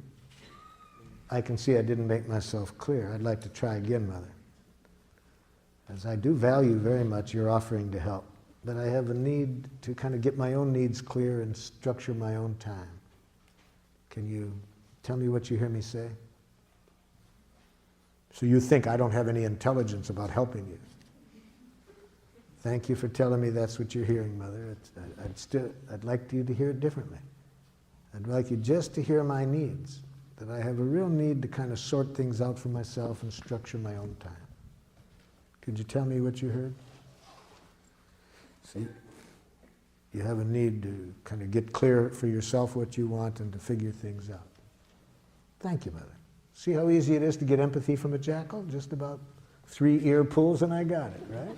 I can see I didn't make myself clear. I'd like to try again, Mother. As I do value very much your offering to help, but I have a need to kind of get my own needs clear and structure my own time. Can you tell me what you hear me say? So you think I don't have any intelligence about helping you. Thank you for telling me that's what you're hearing, Mother. I'd like you to hear it differently. I'd like you just to hear my needs, that I have a real need to kind of sort things out for myself and structure my own time. Could you tell me what you heard? See, you have a need to kind of get clear for yourself what you want and to figure things out. Thank you, Mother. See how easy it is to get empathy from a jackal? Just about 3 ear pulls and I got it, right?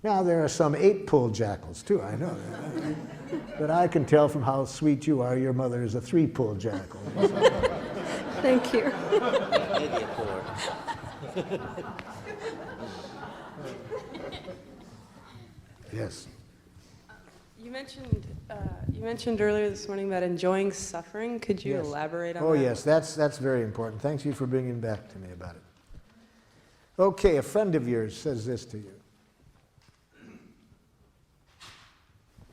Now there are some 8-pull jackals too, I know that. But I can tell from how sweet you are, your mother is a 3-pull jackal. Thank you. Yes. You mentioned earlier this morning about enjoying suffering. Could you elaborate on that? Oh yes, that's very important. Thank you for bringing back to me about it. Okay, a friend of yours says this to you.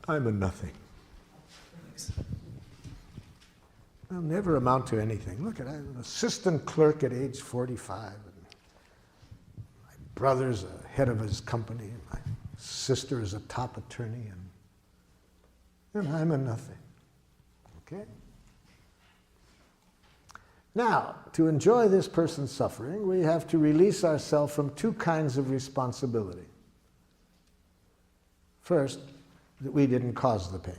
I'm a nothing. I'll never amount to anything. Look, I'm an assistant clerk at age 45. And my brother's a head of his company. And my sister is a top attorney. And I'm a nothing. Okay? Now, to enjoy this person's suffering, we have to release ourselves from 2 kinds of responsibility. First, that we didn't cause the pain.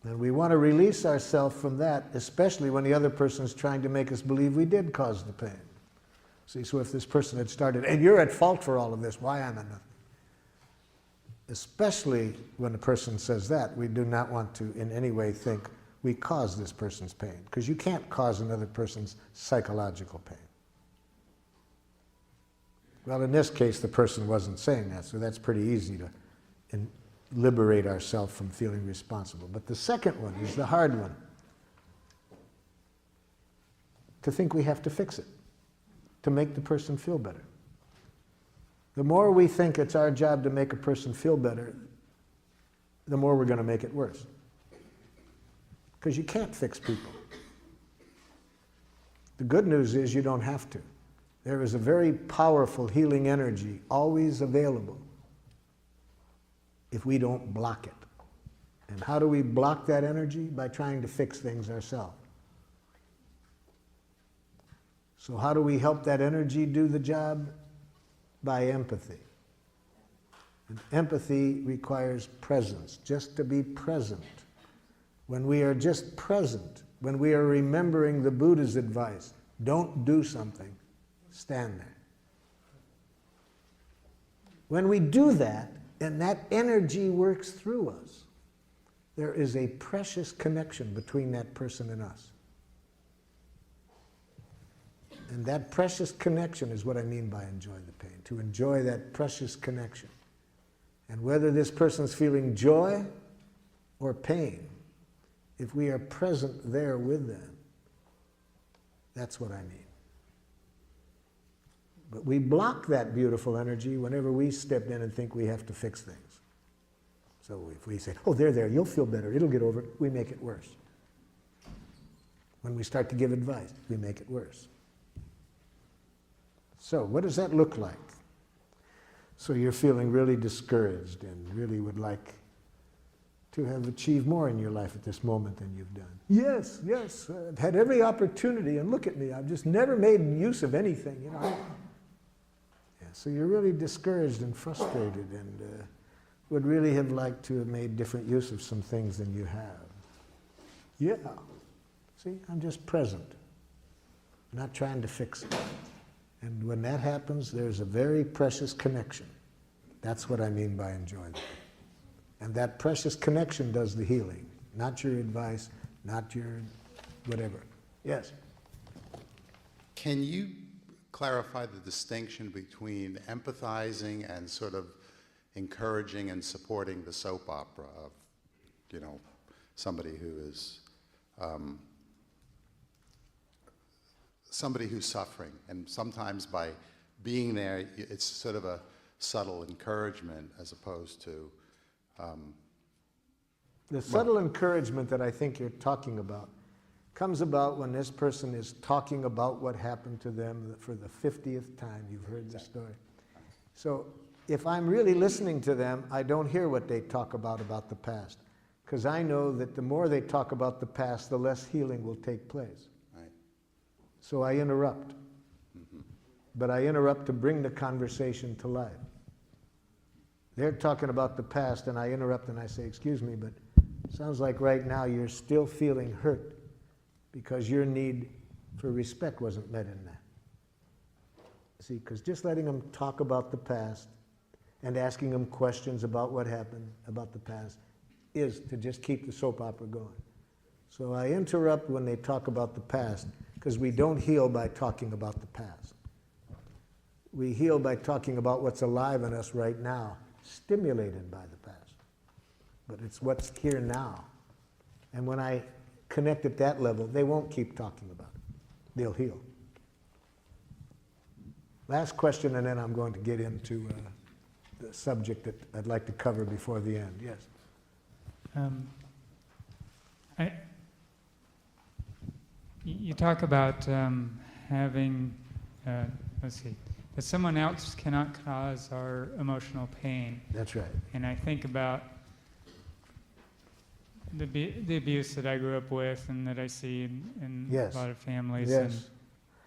And we want to release ourselves from that, especially when the other person is trying to make us believe we did cause the pain. See, so if this person had started, and you're at fault for all of this, why am I nothing? Especially when the person says that, we do not want to in any way think we caused this person's pain, because you can't cause another person's psychological pain. Well, in this case, the person wasn't saying that, so that's pretty easy to liberate ourselves from feeling responsible. But the second one is the hard one. To think we have to fix it, to make the person feel better. The more we think it's our job to make a person feel better, the more we're going to make it worse. Because you can't fix people. The good news is you don't have to. There is a very powerful healing energy always available if we don't block it. And how do we block that energy? By trying to fix things ourselves. So how do we help that energy do the job? By empathy. And empathy requires presence, just to be present. When we are just present, when we are remembering the Buddha's advice, don't do something, stand there. When we do that, and that energy works through us, there is a precious connection between that person and us. And that precious connection is what I mean by enjoy the pain, to enjoy that precious connection. And whether this person's feeling joy or pain, if we are present there with them, that's what I mean. But we block that beautiful energy whenever we step in and think we have to fix things. So if we say, oh, there, you'll feel better, it'll get over it, we make it worse. When we start to give advice, we make it worse. So what does that look like? So you're feeling really discouraged and really would like to have achieved more in your life at this moment than you've done. Yes, I've had every opportunity, and look at me, I've just never made use of anything, you know. Yeah, so you're really discouraged and frustrated and would really have liked to have made different use of some things than you have. Yeah. See, I'm just present, not trying to fix it. And when that happens, there's a very precious connection. That's what I mean by enjoyment. And that precious connection does the healing, not your advice, not your whatever. Yes? Can you clarify the distinction between empathizing and sort of encouraging and supporting the soap opera of, you know, somebody who is somebody who's suffering, and sometimes by being there, it's sort of a subtle encouragement as opposed to... The subtle encouragement that I think you're talking about comes about when this person is talking about what happened to them for the 50th time you've heard the story. So if I'm really listening to them, I don't hear what they talk about the past, because I know that the more they talk about the past, the less healing will take place. So I interrupt. But I interrupt to bring the conversation to life. They're talking about the past, and I interrupt and I say, excuse me, but it sounds like right now you're still feeling hurt because your need for respect wasn't met in that. See, because just letting them talk about the past and asking them questions about what happened about the past is to just keep the soap opera going. So I interrupt when they talk about the past, because we don't heal by talking about the past. We heal by talking about what's alive in us right now, stimulated by the past. But it's what's here now. And when I connect at that level, they won't keep talking about it. They'll heal. Last question, and then I'm going to get into the subject that I'd like to cover before the end. Yes? You talk about having, let's see, that someone else cannot cause our emotional pain. That's right. And I think about the abuse that I grew up with and that I see in Yes. a lot of families, Yes.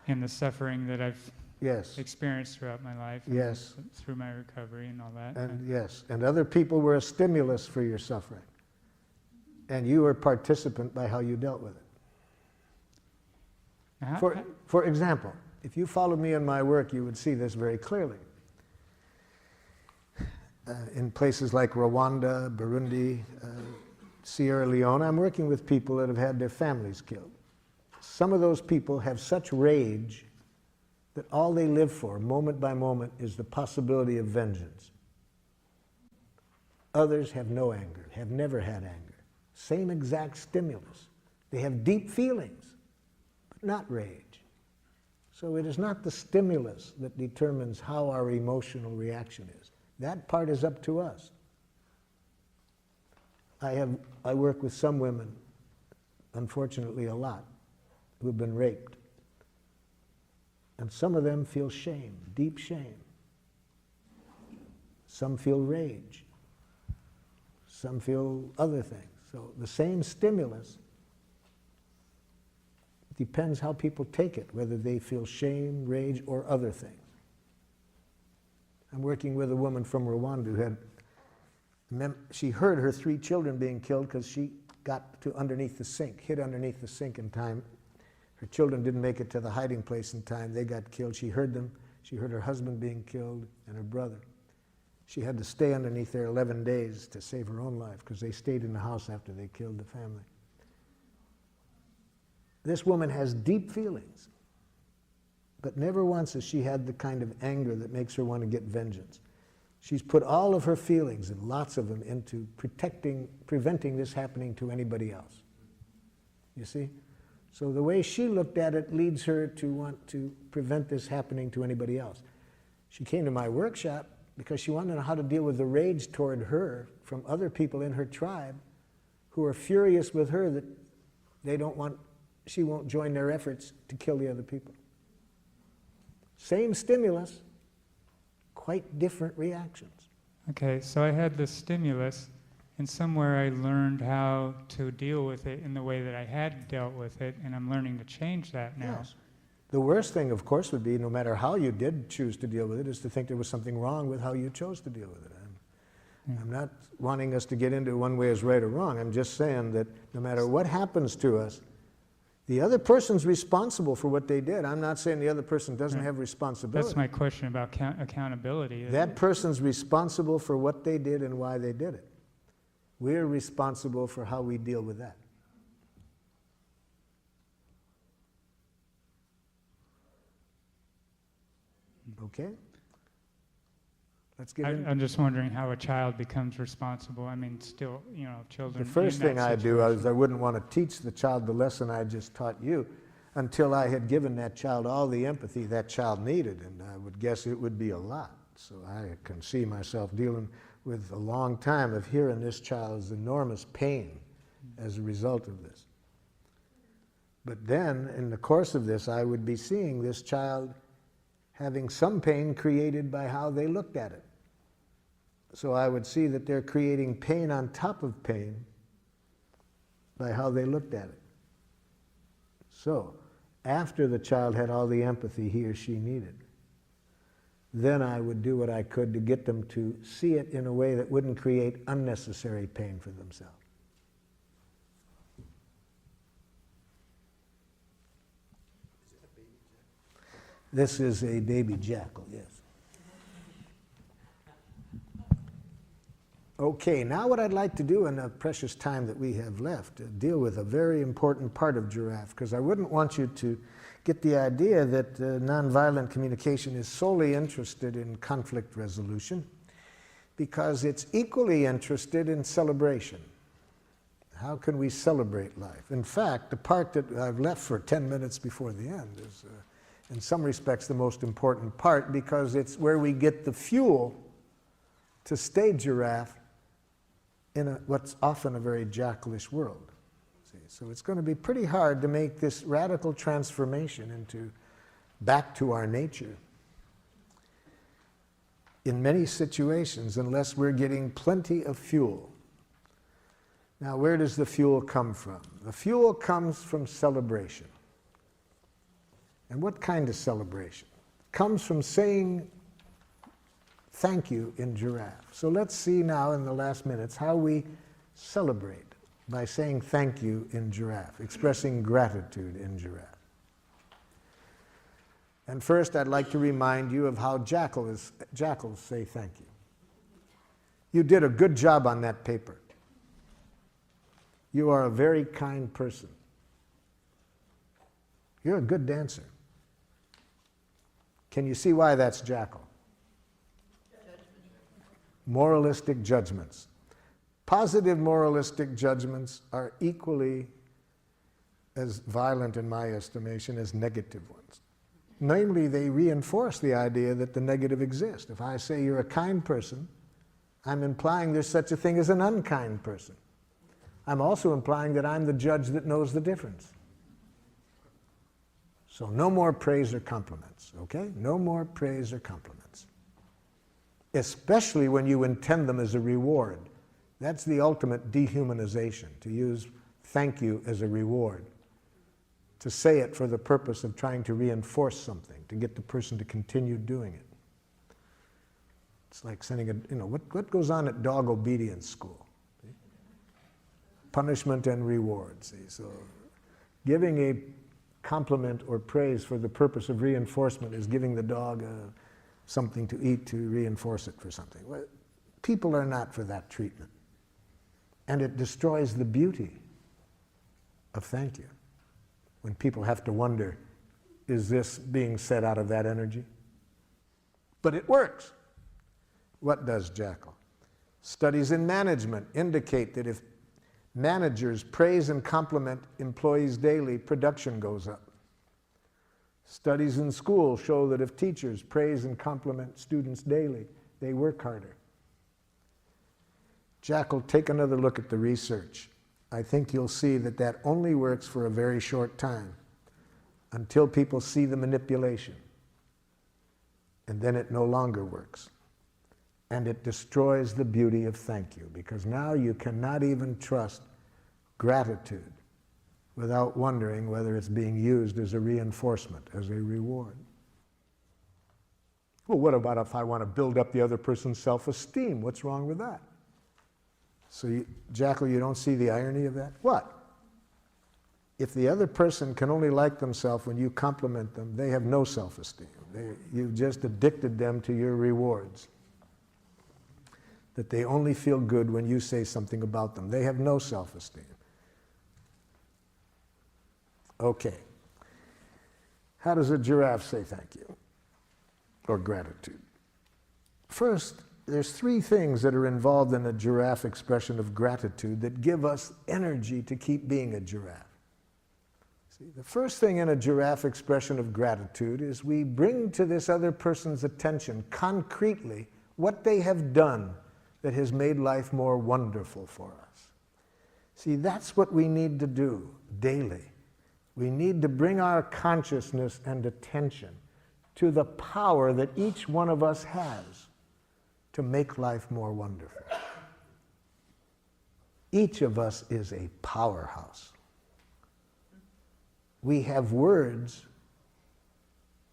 and the suffering that I've Yes. experienced throughout my life, Yes. and through my recovery and all that. And yes, and other people were a stimulus for your suffering. And you were participant by how you dealt with it. For example, if you followed me in my work, you would see this very clearly. In places like Rwanda, Burundi, Sierra Leone, I'm working with people that have had their families killed. Some of those people have such rage that all they live for, moment by moment, is the possibility of vengeance. Others have no anger, have never had anger. Same exact stimulus. They have deep feelings, but not rage. So it is not the stimulus that determines how our emotional reaction is. That part is up to us. I work with some women, unfortunately a lot, who have been raped. And some of them feel shame, deep shame. Some feel rage. Some feel other things. So the same stimulus depends how people take it, whether they feel shame, rage, or other things. I'm working with a woman from Rwanda who had, she heard her 3 children being killed because she got to underneath the sink, hid underneath the sink in time. Her children didn't make it to the hiding place in time. They got killed. She heard them. She heard her husband being killed and her brother. She had to stay underneath there 11 days to save her own life because they stayed in the house after they killed the family. This woman has deep feelings, but never once has she had the kind of anger that makes her want to get vengeance. She's put all of her feelings, and lots of them, into preventing this happening to anybody else. You see? So the way she looked at it leads her to want to prevent this happening to anybody else. She came to my workshop because she wanted to know how to deal with the rage toward her from other people in her tribe who are furious with her that she won't join their efforts to kill the other people. Same stimulus, quite different reactions. Okay, so I had this stimulus, and somewhere I learned how to deal with it in the way that I had dealt with it, and I'm learning to change that now. Yes. The worst thing, of course, would be, no matter how you did choose to deal with it, is to think there was something wrong with how you chose to deal with it. I'm not wanting us to get into one way is right or wrong. I'm just saying that no matter what happens to us, the other person's responsible for what they did. I'm not saying the other person doesn't have responsibility. That's my question about accountability. That person's responsible for what they did and why they did it. We're responsible for how we deal with that. Okay? Let's get in. I'm just wondering how a child becomes responsible. I mean, still, children. The first thing I do is I wouldn't want to teach the child the lesson I just taught you until I had given that child all the empathy that child needed, and I would guess it would be a lot. So I can see myself dealing with a long time of hearing this child's enormous pain as a result of this. But then, in the course of this, I would be seeing this child having some pain created by how they looked at it. So I would see that they're creating pain on top of pain by how they looked at it. So, after the child had all the empathy he or she needed, then I would do what I could to get them to see it in a way that wouldn't create unnecessary pain for themselves. This is a baby jackal, yes. Okay, now what I'd like to do in the precious time that we have left, deal with a very important part of giraffe, because I wouldn't want you to get the idea that nonviolent communication is solely interested in conflict resolution, because it's equally interested in celebration. How can we celebrate life? In fact, the part that I've left for 10 minutes before the end is, in some respects, the most important part, because it's where we get the fuel to stay giraffe in what's often a very jackalish world. See? So it's going to be pretty hard to make this radical transformation back to our nature in many situations unless we're getting plenty of fuel. Now, where does the fuel come from? The fuel comes from celebration. And what kind of celebration? It comes from saying thank you in giraffe. So let's see now in the last minutes how we celebrate by saying thank you in giraffe, expressing gratitude in giraffe. And first, I'd like to remind you of how jackals say thank you. You did a good job on that paper. You are a very kind person. You're a good dancer. Can you see why that's jackal? Moralistic judgments. Positive moralistic judgments are equally as violent in my estimation as negative ones. Namely, they reinforce the idea that the negative exists. If I say you're a kind person, I'm implying there's such a thing as an unkind person. I'm also implying that I'm the judge that knows the difference. So no more praise or compliments, okay? No more praise or compliments. Especially when you intend them as a reward. That's the ultimate dehumanization, to use thank you as a reward. To say it for the purpose of trying to reinforce something, to get the person to continue doing it. It's like sending what goes on at dog obedience school? See? Punishment and reward, see? So giving a compliment or praise for the purpose of reinforcement is giving the dog something to eat to reinforce it for something. Well, people are not for that treatment. And it destroys the beauty of thank you. When people have to wonder, is this being said out of that energy? But it works. What does jackal? Studies in management indicate that if managers praise and compliment employees daily, production goes up. Studies in school show that if teachers praise and compliment students daily, they work harder. Jackal, take another look at the research. I think you'll see that that only works for a very short time, until people see the manipulation. And then it no longer works. And it destroys the beauty of thank you, because now you cannot even trust gratitude without wondering whether it's being used as a reinforcement, as a reward. Well, what about if I want to build up the other person's self-esteem? What's wrong with that? So, Jackal, you don't see the irony of that? What? If the other person can only like themselves when you compliment them, they have no self-esteem. You've just addicted them to your rewards. That they only feel good when you say something about them. They have no self-esteem. Okay. How does a giraffe say thank you? Or gratitude? First, there's three things that are involved in a giraffe expression of gratitude that give us energy to keep being a giraffe. See, the first thing in a giraffe expression of gratitude is we bring to this other person's attention concretely what they have done that has made life more wonderful for us. See, that's what we need to do daily. We need to bring our consciousness and attention to the power that each one of us has to make life more wonderful. Each of us is a powerhouse. We have words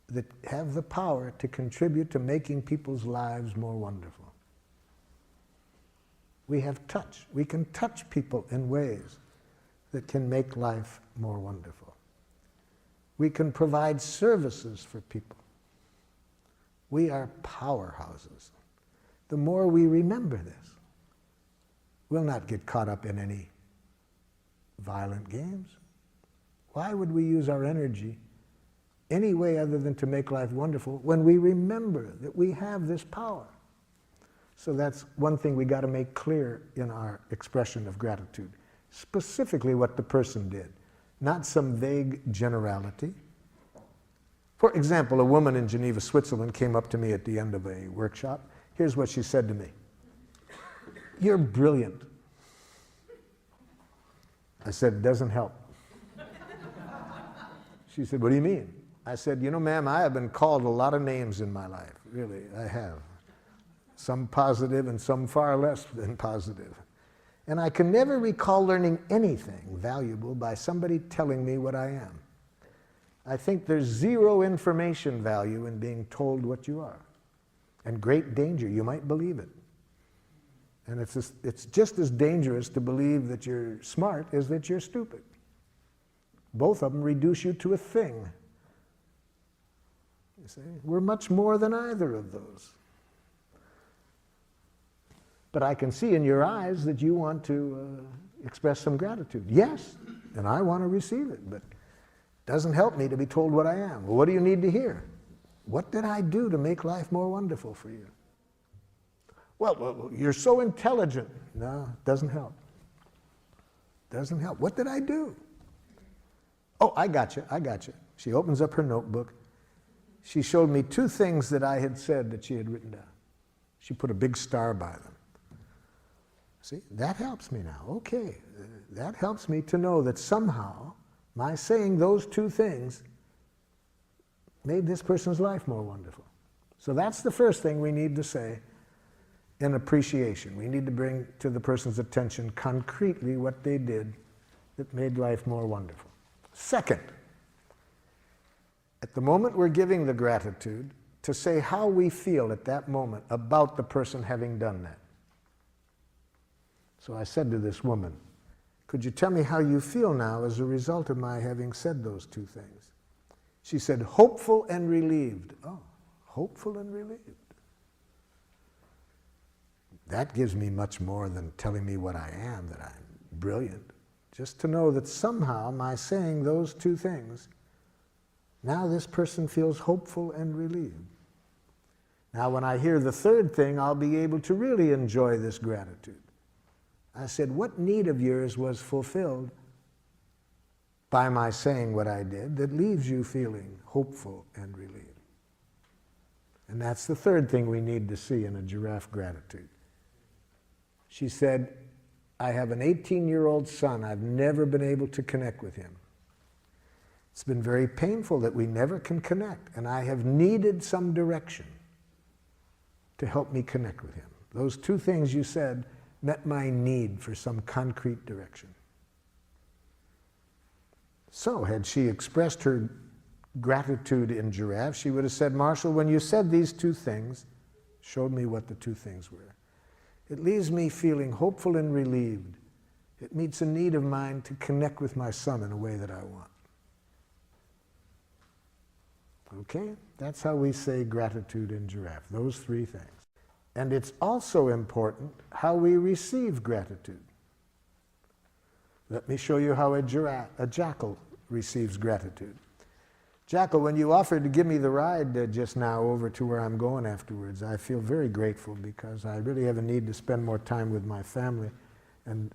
that have the power to contribute to making people's lives more wonderful. We have touch. We can touch people in ways that can make life more wonderful. We can provide services for people. We are powerhouses. The more we remember this, we'll not get caught up in any violent games. Why would we use our energy any way other than to make life wonderful when we remember that we have this power? So that's one thing we got to make clear in our expression of gratitude. Specifically what the person did, not some vague generality. For example, a woman in Geneva, Switzerland came up to me at the end of a workshop. Here's what she said to me. "You're brilliant." I said, "It doesn't help." She said, "What do you mean?" I said, "You know, ma'am, I have been called a lot of names in my life. Really, I have. Some positive and some far less than positive. And I can never recall learning anything valuable by somebody telling me what I am. I think there's zero information value in being told what you are. And great danger, you might believe it. And it's just as dangerous to believe that you're smart as that you're stupid. Both of them reduce you to a thing. You see, we're much more than either of those. But I can see in your eyes that you want to express some gratitude. Yes, and I want to receive it, but it doesn't help me to be told what I am. Well, what do you need to hear? What did I do to make life more wonderful for you? Well, you're so intelligent. No, it doesn't help. Doesn't help. What did I do? Oh, I got you. She opens up her notebook. She showed me 2 things that I had said that she had written down. She put a big star by them. See, that helps me now. Okay, that helps me to know that somehow my saying those 2 things made this person's life more wonderful. So that's the first thing we need to say in appreciation. We need to bring to the person's attention concretely what they did that made life more wonderful. Second, at the moment we're giving the gratitude, to say how we feel at that moment about the person having done that. So I said to this woman, could you tell me how you feel now as a result of my having said those 2 things? She said, hopeful and relieved. Oh, hopeful and relieved. That gives me much more than telling me what I am, that I'm brilliant. Just to know that somehow my saying those 2 things, now this person feels hopeful and relieved. Now when I hear the third thing, I'll be able to really enjoy this gratitude. I said, what need of yours was fulfilled by my saying what I did that leaves you feeling hopeful and relieved? And that's the third thing we need to see in a giraffe gratitude. She said, I have an 18-year-old son. I've never been able to connect with him. It's been very painful that we never can connect, and I have needed some direction to help me connect with him. Those 2 things you said met my need for some concrete direction. So, had she expressed her gratitude in giraffe, she would have said, Marshall, when you said these 2 things, showed me what the 2 things were. It leaves me feeling hopeful and relieved. It meets a need of mine to connect with my son in a way that I want. Okay? That's how we say gratitude in giraffe, those 3 things. And it's also important how we receive gratitude. Let me show you how a jackal receives gratitude. Jackal, when you offered to give me the ride just now over to where I'm going afterwards, I feel very grateful because I really have a need to spend more time with my family. And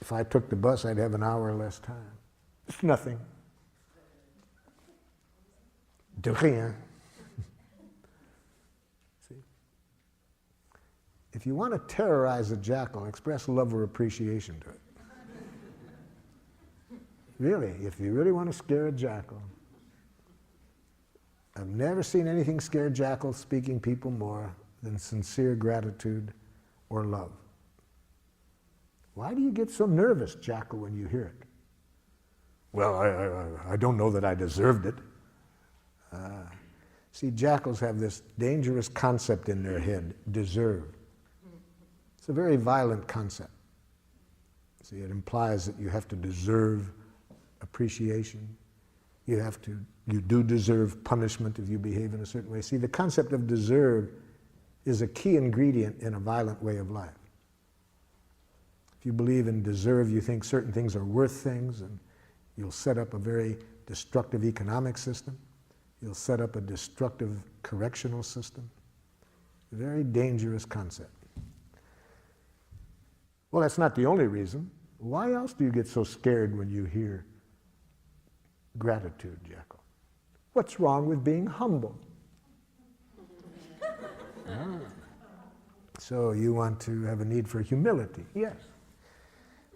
if I took the bus, I'd have an hour less time. It's nothing. De rien. See? If you want to terrorize a jackal, express love or appreciation to it. Really, if you really want to scare a jackal. I've never seen anything scare jackals speaking people more than sincere gratitude or love. Why do you get so nervous, jackal, when you hear it? Well, I don't know that I deserved it. See, jackals have this dangerous concept in their head, deserve. It's a very violent concept. See, it implies that you have to deserve appreciation. You do deserve punishment if you behave in a certain way. See, the concept of deserve is a key ingredient in a violent way of life. If you believe in deserve, you think certain things are worth things, and you'll set up a very destructive economic system. You'll set up a destructive correctional system. A very dangerous concept. Well, that's not the only reason. Why else do you get so scared when you hear gratitude, jackal? What's wrong with being humble? So you want to have a need for humility? Yes.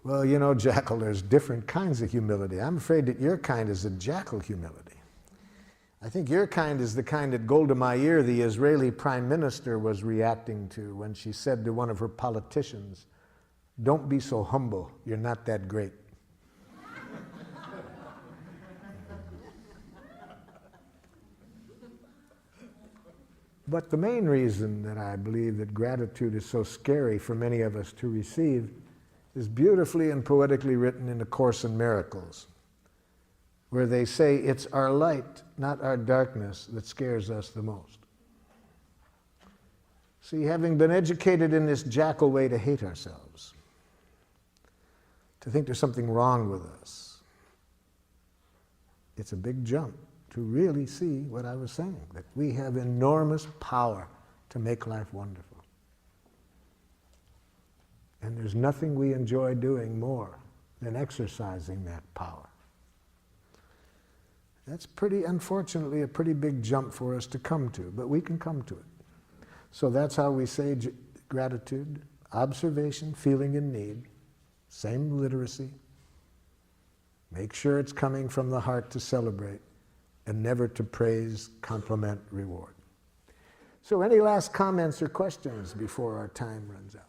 Well, you know, jackal, there's different kinds of humility. I'm afraid that your kind is a jackal humility. I think your kind is the kind that Golda Meir, the Israeli prime minister, was reacting to when she said to one of her politicians, "Don't be so humble, you're not that great." But the main reason that I believe that gratitude is so scary for many of us to receive is beautifully and poetically written in A Course in Miracles, where they say it's our light, not our darkness, that scares us the most. See, having been educated in this jackal way to hate ourselves, to think there's something wrong with us, it's a big jump to really see what I was saying, that we have enormous power to make life wonderful. And there's nothing we enjoy doing more than exercising that power. That's unfortunately, a pretty big jump for us to come to, but we can come to it. So that's how we say gratitude: observation, feeling, and need. Same literacy. Make sure it's coming from the heart to celebrate, and never to praise, compliment, reward. So any last comments or questions before our time runs out?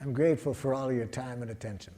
I'm grateful for all your time and attention.